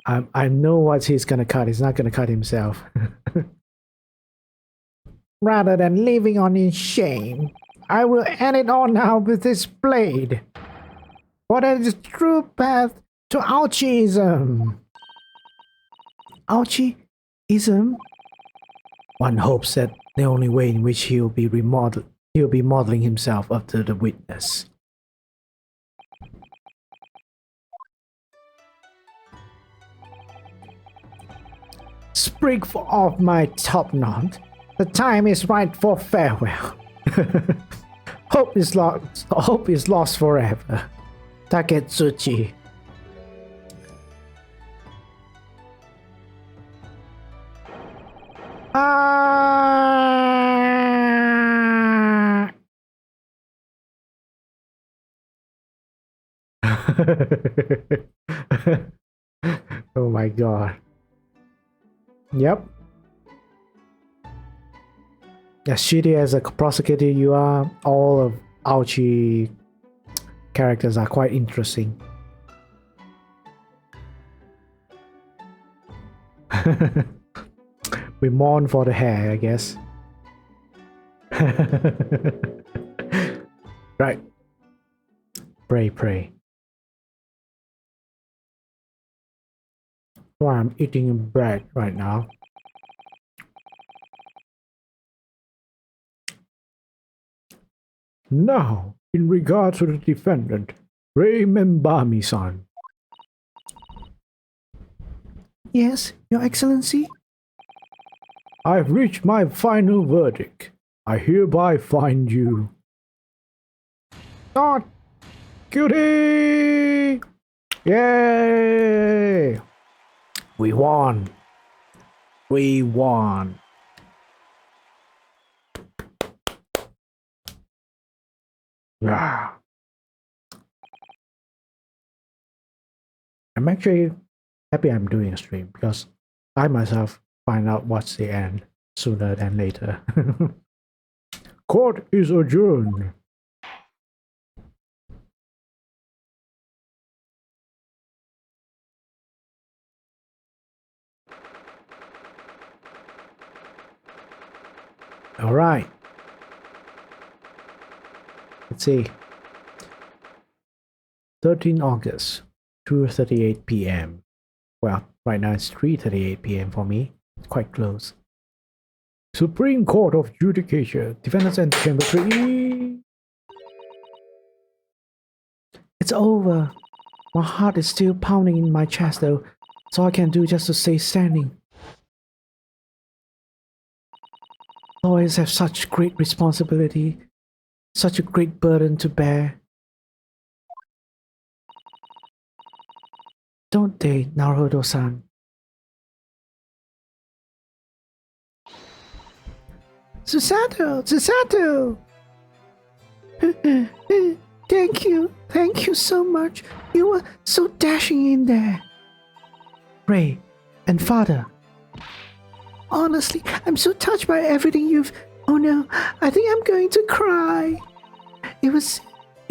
I know what he's gonna cut. He's not gonna cut himself. Rather than living on in shame, I will end it all now with this blade. For that is the true path to Aochiism. Aochiism? One hopes that the only way in which he'll be modeling himself after the witness. Sprig off my top knot. The time is right for farewell. Hope is lost forever. Taketsuchi. Oh my god. Yep. As shitty as a prosecutor you are, all of Aochi characters are quite interesting. We mourn for the hair, I guess. Right. Pray. So I'm eating bread right now. Now, in regard to the defendant, Ray Membami-san. Yes, Your Excellency? I've reached my final verdict. I hereby find you not guilty! Yay! We won! We won! Yeah. I'm actually happy I'm doing a stream because I myself find out what's the end sooner than later. Court is adjourned. All right. Let's see. 13 August, 2:38 p.m. Well, right now it's 3:38 p.m. for me. It's quite close. Supreme Court of Judicature. Defendants and Chamber 3. It's over. My heart is still pounding in my chest though. It's all I can do just to stay standing. Lawyers have such great responsibility, such a great burden to bear. Don't they, Naruto-san? Susato! Susato! Thank you so much. You were so dashing in there. Ray and father. Honestly, I'm so touched by everything you've... Oh no, I think I'm going to cry. It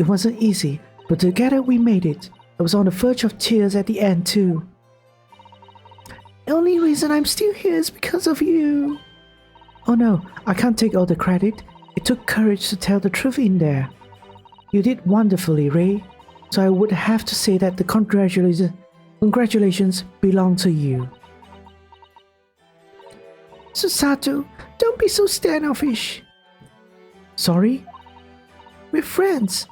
wasn't easy, but together we made it. I was on the verge of tears at the end too. The only reason I'm still here is because of you. Oh no, I can't take all the credit. It took courage to tell the truth in there. You did wonderfully, Ray. So I would have to say that the congratulations belong to you. Susato, don't be so standoffish. Sorry? We're friends.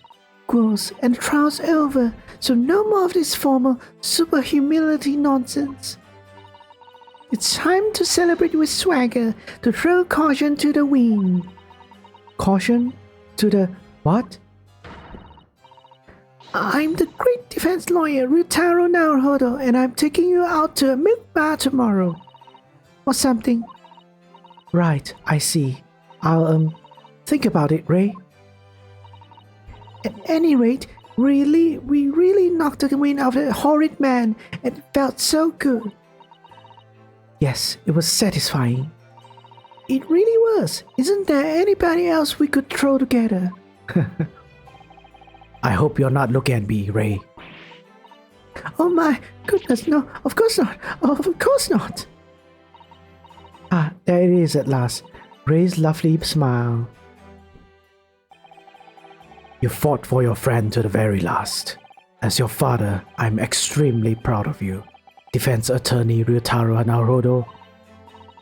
Girls, and the trial's over, so no more of this formal super humility nonsense. It's time to celebrate with swagger, to throw caution to the wind. Caution? To the what? I'm the great defense lawyer Ryutaro Naruhodo, and I'm taking you out to a milk bar tomorrow. Or something. Right, I see. I'll, think about it, Ray. At any rate, we really knocked the wind out of that horrid man, and it felt so good. Yes, it was satisfying. It really was. Isn't there anybody else we could throw together? I hope you're not looking at me, Ray. Oh my goodness, no, of course not. Of course not. Ah, there it is at last. Ray's lovely smile. You fought for your friend to the very last. As your father, I'm extremely proud of you. Defense attorney Ryutaro Naruhodo.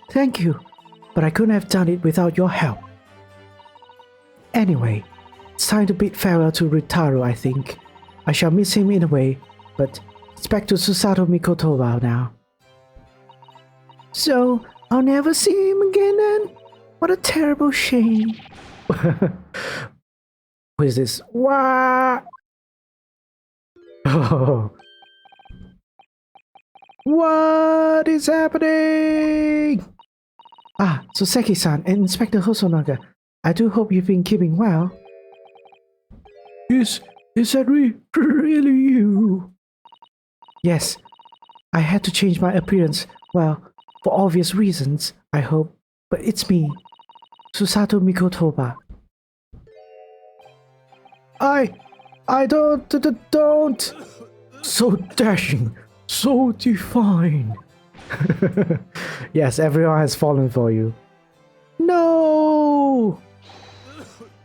Thank you, but I couldn't have done it without your help. Anyway, it's time to bid farewell to Ryutaro, I think. I shall miss him in a way, but it's back to Susato Mikotoba now. So, I'll never see him again then? What a terrible shame. Who is this? What? Oh. What is happening? Ah, Soseki-san and Inspector Hosunaga. I do hope you've been keeping well. Is that really you? Yes, I had to change my appearance. Well, for obvious reasons, I hope. But it's me, Susato Mikotoba. I don't. So dashing, so divine. Yes, everyone has fallen for you. No!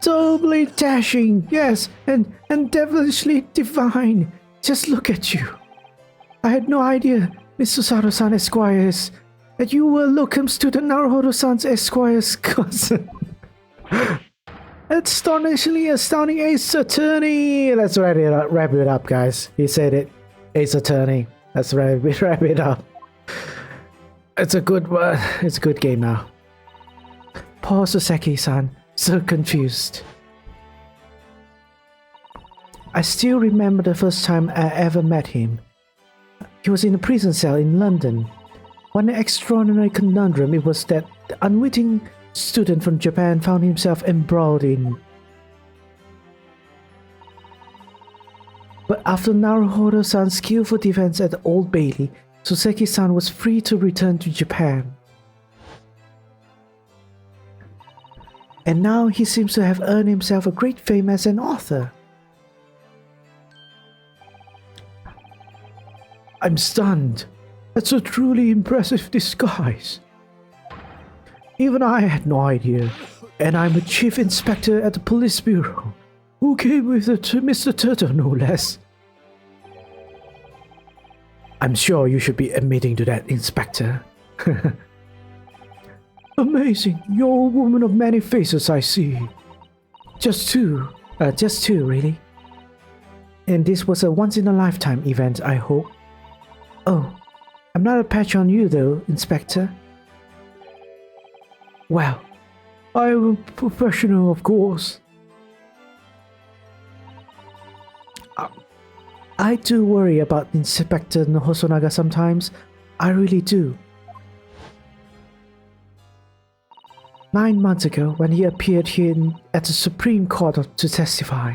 Doubly dashing, yes, and devilishly divine. Just look at you. I had no idea Mr. Sato-san Esquires, that you were locum student Naruhodo-san's Esquire's cousin. Astonishingly astounding Ace Attorney! Let's wrap it up, guys. He said it. Ace Attorney. Let's wrap it up. It's a good word. It's a good game now. Poor Soseki-san. So confused. I still remember the first time I ever met him. He was in a prison cell in London. One extraordinary conundrum it was that the unwitting student from Japan found himself embroiled in. But after Naruhodo-san's skillful defense at the Old Bailey, Soseki-san was free to return to Japan. And now he seems to have earned himself a great fame as an author. I'm stunned. That's a truly impressive disguise. Even I had no idea. And I'm a chief inspector at the police bureau. Who came with it to Mr. Turtle, no less. I'm sure you should be admitting to that, Inspector. Amazing. You're a woman of many faces, I see. Just two, really. And this was a once-in-a-lifetime event, I hope. Oh, I'm not a patch on you though, Inspector. Well, I'm a professional, of course. I do worry about Inspector Hosunaga sometimes. I really do. 9 months ago, when he appeared here at the Supreme Court to testify,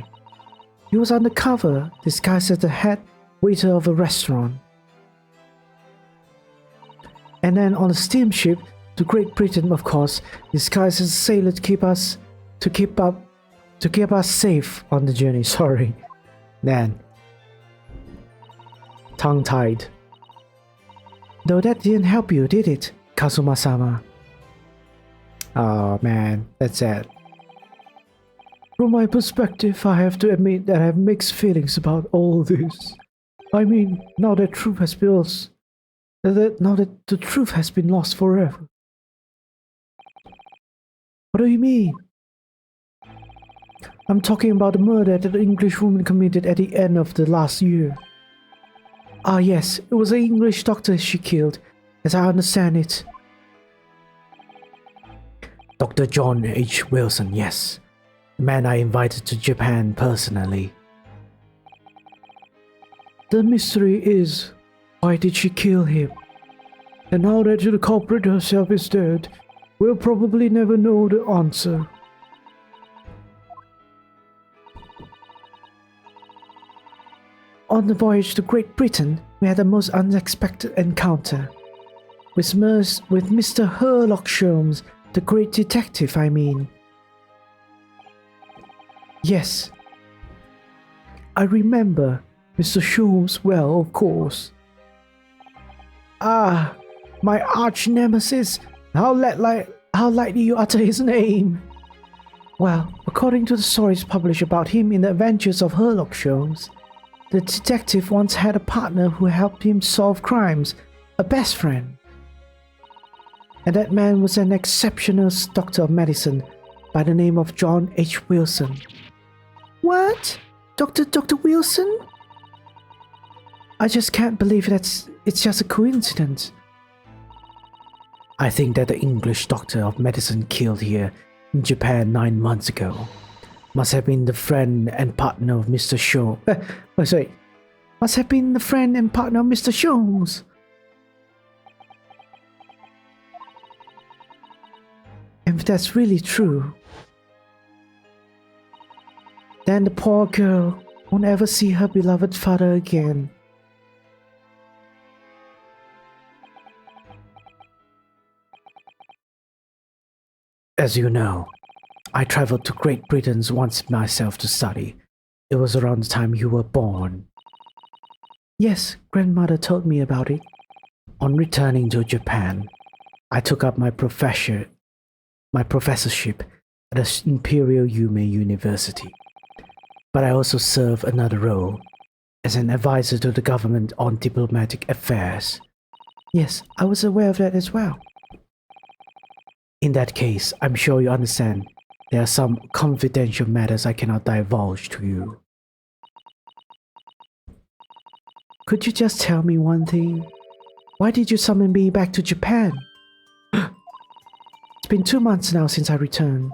he was undercover, disguised as the head waiter of a restaurant. And then on a steamship to Great Britain, of course, disguised as a sailor to keep us safe on the journey. Sorry, man, tongue-tied. Though that didn't help you, did it, Kazuma-sama? Oh man, that's sad. From my perspective, I have to admit that I have mixed feelings about all this. I mean, now that the truth has been lost forever. What do you mean? I'm talking about the murder that the English woman committed at the end of the last year. Ah yes, it was an English doctor she killed, as I understand it. Dr. John H. Wilson, yes. The man I invited to Japan personally. The mystery is, why did she kill him? And now that the culprit herself is dead, we'll probably never know the answer. On the voyage to Great Britain, we had a most unexpected encounter. With Mr. Sherlock Holmes, the great detective, I mean. Yes. I remember Mr. Holmes well, of course. Ah, my arch nemesis. How lightly you utter his name. Well, according to the stories published about him in the Adventures of Sherlock Holmes, the detective once had a partner who helped him solve crimes, a best friend. And that man was an exceptional doctor of medicine by the name of John H. Wilson. What? Dr. Wilson? I just can't believe it's just a coincidence. I think that the English doctor of medicine killed here in Japan 9 months ago must have been the friend and partner of Mr. Shaw. Must have been the friend and partner of Mr. Holmes. And if that's really true, then the poor girl won't ever see her beloved father again. As you know, I traveled to Great Britain once myself to study. It was around the time you were born. Yes, grandmother told me about it. On returning to Japan, I took up my professorship at the Imperial Yume University. But I also served another role as an advisor to the government on diplomatic affairs. Yes, I was aware of that as well. In that case, I'm sure you understand. There are some confidential matters I cannot divulge to you. Could you just tell me one thing? Why did you summon me back to Japan? It's been 2 months now since I returned.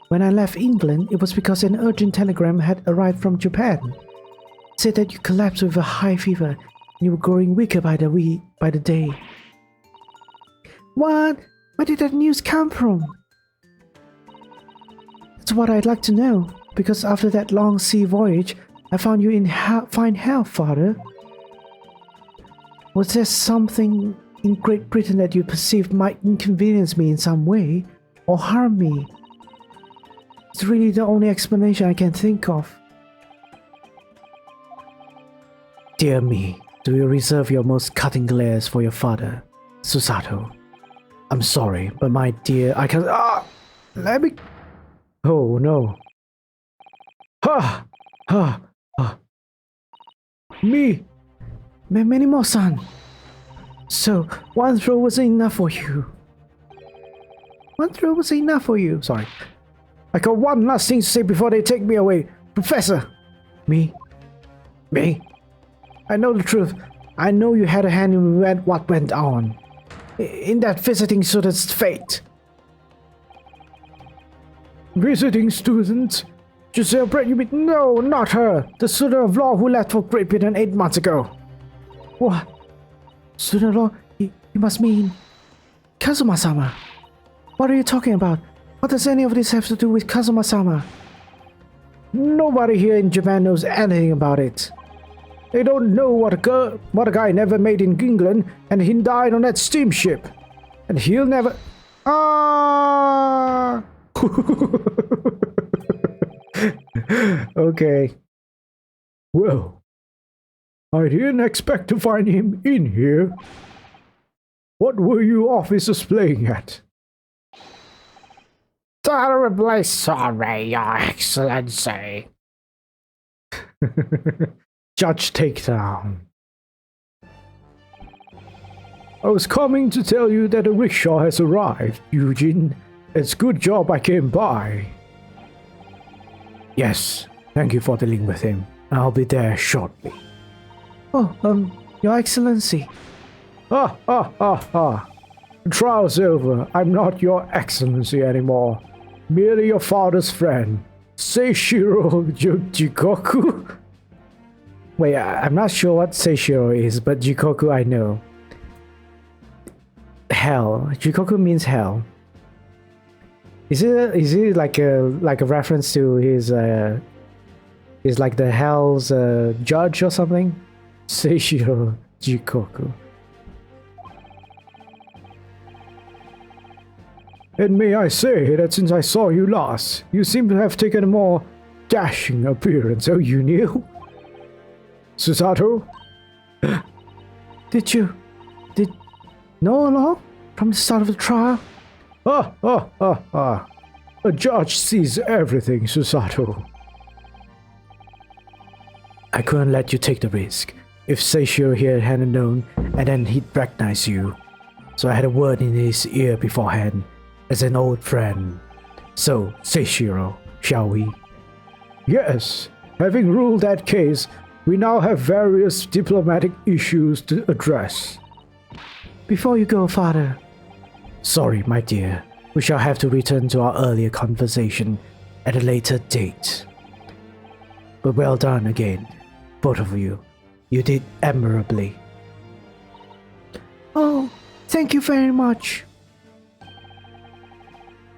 When I left England, it was because an urgent telegram had arrived from Japan. It said that you collapsed with a high fever and you were growing weaker by the day. What? Where did that news come from? That's what I'd like to know, because after that long sea voyage, I found you in fine health, Father. Was there something in Great Britain that you perceived might inconvenience me in some way, or harm me? It's really the only explanation I can think of. Dear me, do you reserve your most cutting glares for your father, Susato? I'm sorry, but my dear, I can't. Let me. Oh no. Me. Many more, son. So, one throw was enough for you. One throw was enough for you. Sorry. I got one last thing to say before they take me away. Professor! Me? I know the truth. I know you had a hand in what went on. In that visiting student's fate. Visiting student? Giselle Brett, you mean? No, not her. The student of law who left for Great Britain 8 months ago. What? Student of law? You must mean... Kazuma-sama. What are you talking about? What does any of this have to do with Kazuma-sama? Nobody here in Japan knows anything about it. They don't know what a guy never made in England, and he died on that steamship. And he'll never... Okay. Well, I didn't expect to find him in here. What were you officers playing at? Terribly sorry, Your Excellency. Judge Takedown. I was coming to tell you that a rickshaw has arrived, Eugene. It's good job I came by. Yes, thank you for dealing with him. I'll be there shortly. Oh, Your Excellency. The trial's over. I'm not Your Excellency anymore. Merely your father's friend, Seishiro Jikoku? Wait, I'm not sure what Seishiro is, but Jikoku I know. Hell. Jikoku means hell. Is it like a reference to his like the hell's judge or something? Seishiro Jikoku. And may I say that since I saw you last, you seem to have taken a more dashing appearance. Oh, you knew? Susato? Did you know along from the start of the trial? A judge sees everything, Susato. I couldn't let you take the risk. If Seishiro here hadn't known, and then he'd recognize you. So I had a word in his ear beforehand, as an old friend. So, Seishiro, shall we? Yes. Having ruled that case, we now have various diplomatic issues to address. Before you go, Father. Sorry, my dear. We shall have to return to our earlier conversation at a later date. But well done again, both of you. You did admirably. Oh, thank you very much.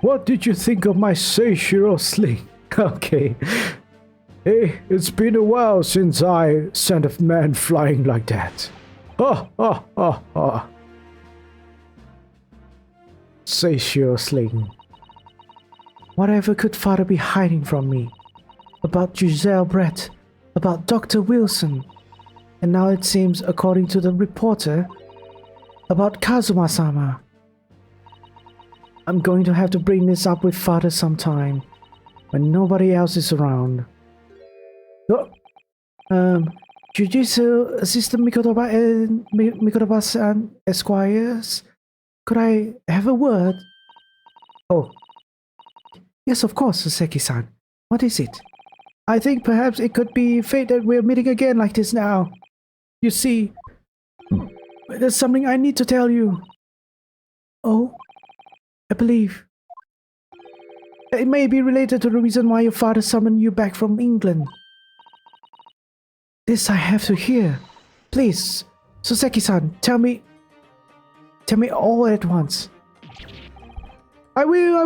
What did you think of my Seishiro sling? Okay. Hey, it's been a while since I sent a man flying like that. Seishiro sling. Whatever could Father be hiding from me? About Giselle Brett, about Dr. Wilson, and now it seems, according to the reporter, about Kazuma-sama. I'm going to have to bring this up with Father sometime, when nobody else is around. Jujitsu Assistant Mikotoba and Mikotoba-san Esquires. Could I have a word? Oh. Yes, of course, Soseki-san. What is it? I think perhaps it could be fate that we're meeting again like this now. You see, there's something I need to tell you. Oh? I believe. It may be related to the reason why your father summoned you back from England. This I have to hear. Please, Soseki-san, tell me all at once. I will!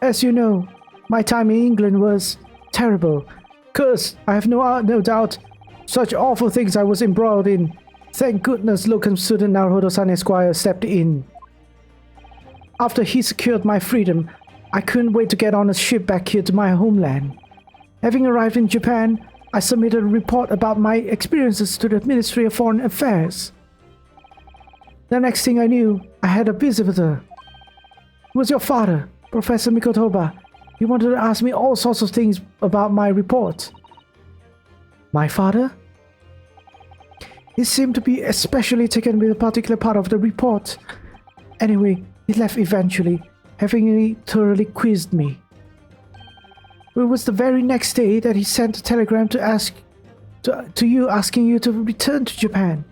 As you know, my time in England was terrible. Cursed, I have no doubt. Such awful things I was embroiled in. Thank goodness locum student Naruhodo-san Esquire stepped in. After he secured my freedom, I couldn't wait to get on a ship back here to my homeland. Having arrived in Japan, I submitted a report about my experiences to the Ministry of Foreign Affairs. The next thing I knew, I had a visitor. It was your father, Professor Mikotoba. He wanted to ask me all sorts of things about my report. My father? He seemed to be especially taken with a particular part of the report. Anyway, he left eventually, having thoroughly quizzed me. It was the very next day that he sent a telegram to you asking you to return to Japan.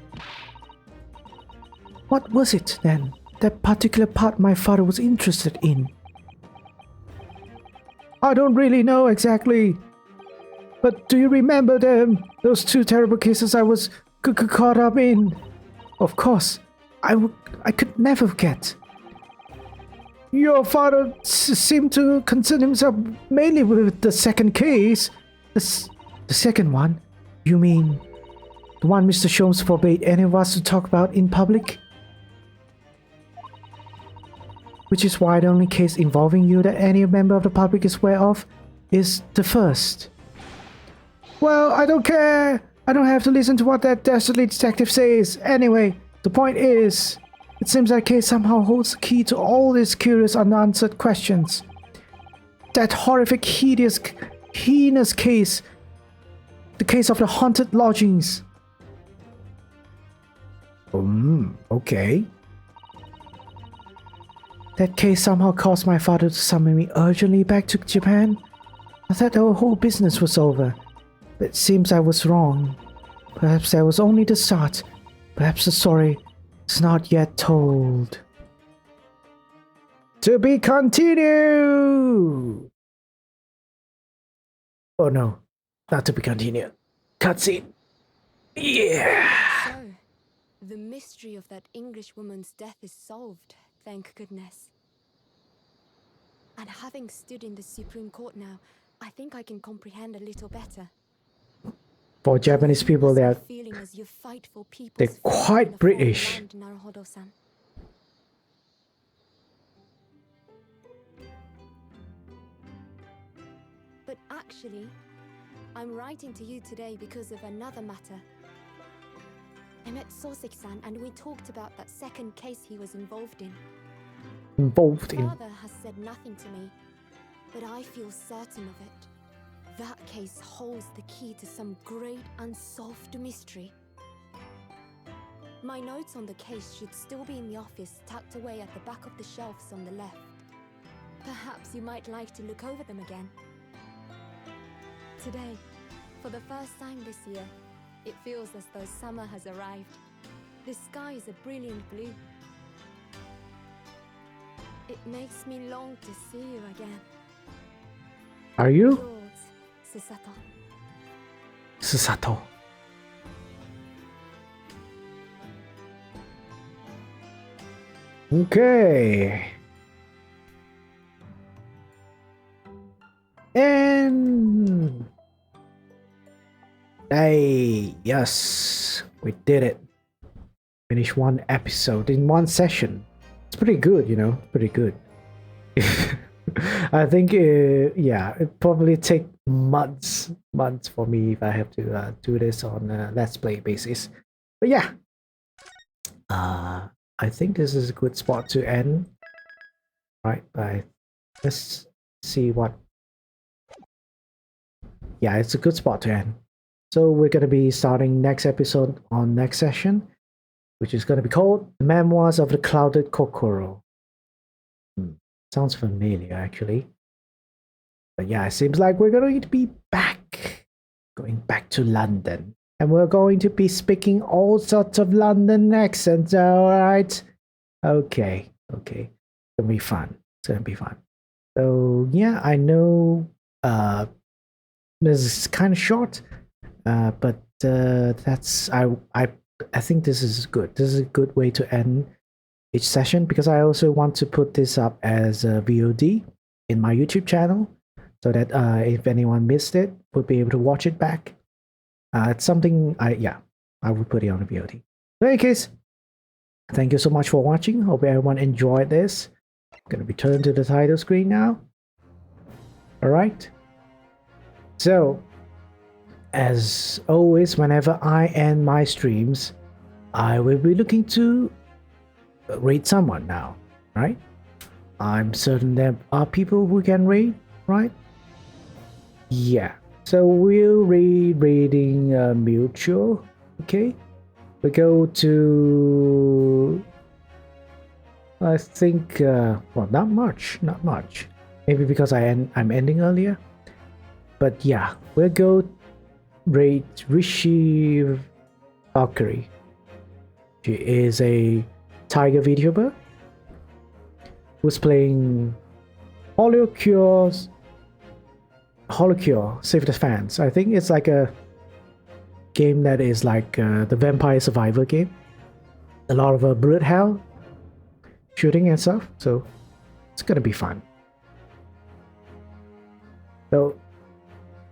What was it, then, that particular part my father was interested in? I don't really know exactly. But do you remember them? Those two terrible cases I was caught up in? Of course. I could never forget. Your father seemed to concern himself mainly with the second case. The second one? You mean the one Mr. Sholmes forbade any of us to talk about in public? Which is why the only case involving you that any member of the public is aware of is the first. Well, I don't care. I don't have to listen to what that dastardly detective says. Anyway, the point is, it seems that case somehow holds the key to all these curious unanswered questions. That horrific, heinous case. The case of the haunted lodgings. Okay. That case somehow caused my father to summon me urgently back to Japan. I thought our whole business was over, but it seems I was wrong. Perhaps that was only the start. Perhaps the story is not yet told. To be continued! Oh no, not to be continued. Cutscene. Yeah! So, the mystery of that English woman's death is solved, thank goodness. And having stood in the Supreme Court now, I think I can comprehend a little better. For Japanese people, they're quite British. But actually, I'm writing to you today because of another matter. I met Soseki-san and we talked about that second case he was involved in. Father has said nothing to me, but I feel certain of it. That case holds the key to some great unsolved mystery. My notes on the case should still be in the office, tucked away at the back of the shelves on the left. Perhaps you might like to look over them again. Today, for the first time this year, it feels as though summer has arrived. The sky is a brilliant blue. It makes me long to see you again. Are you? Yours, Susato. Susato. Okay. And hey, yes, we did it. Finish one episode in one session. It's pretty good, you know, pretty good. I think, yeah, it probably take months for me if I have to do this on a Let's Play basis. But yeah, I think this is a good spot to end. Right, but let's see what yeah, it's a good spot to end. So we're gonna be starting next episode on next session, which is gonna be called The Memoirs of the Clouded Kokoro. Sounds familiar, actually. But yeah, it seems like we're going to be going back to London. And we're going to be speaking all sorts of London accents, alright? Okay. It's gonna be fun. So yeah, I know this is kind of short, but that's I think this is good. This is a good way to end each session, because I also want to put this up as a VOD in my YouTube channel, so that if anyone missed it, would be able to watch it back. It's something I would put it on a VOD. In any case, thank you so much for watching. Hope everyone enjoyed this. I'm gonna return to the title screen now. Alright. So, as always, whenever I end my streams, I will be looking to rate someone now, right? I'm certain there are people who can rate, right? Yeah. So we'll read rating mutual. Okay. We go to, I think, well, not much. Maybe because I'm ending earlier. But yeah, we'll go rate Rishi Valkyrie. She is a Tiger VTuber who's playing Holocure Save the Fans. I think it's like a game that is like the Vampire Survivor game. A lot of bullet hell shooting and stuff, so it's gonna be fun. So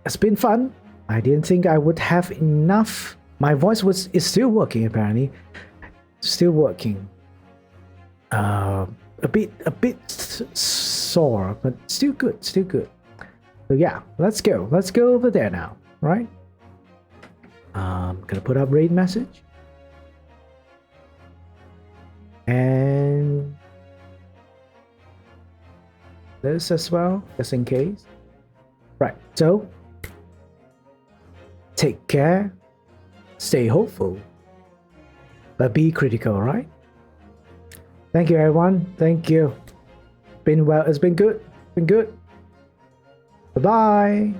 it's been fun. I didn't think I would have enough. My voice is still working, apparently. Still working. A bit sore, but still good. So yeah, let's go over there now, right? Gonna put up raid message. And this as well, just in case. Right, so take care, stay hopeful, but be critical, right? Thank you, everyone. Thank you. It's been good. Bye-bye.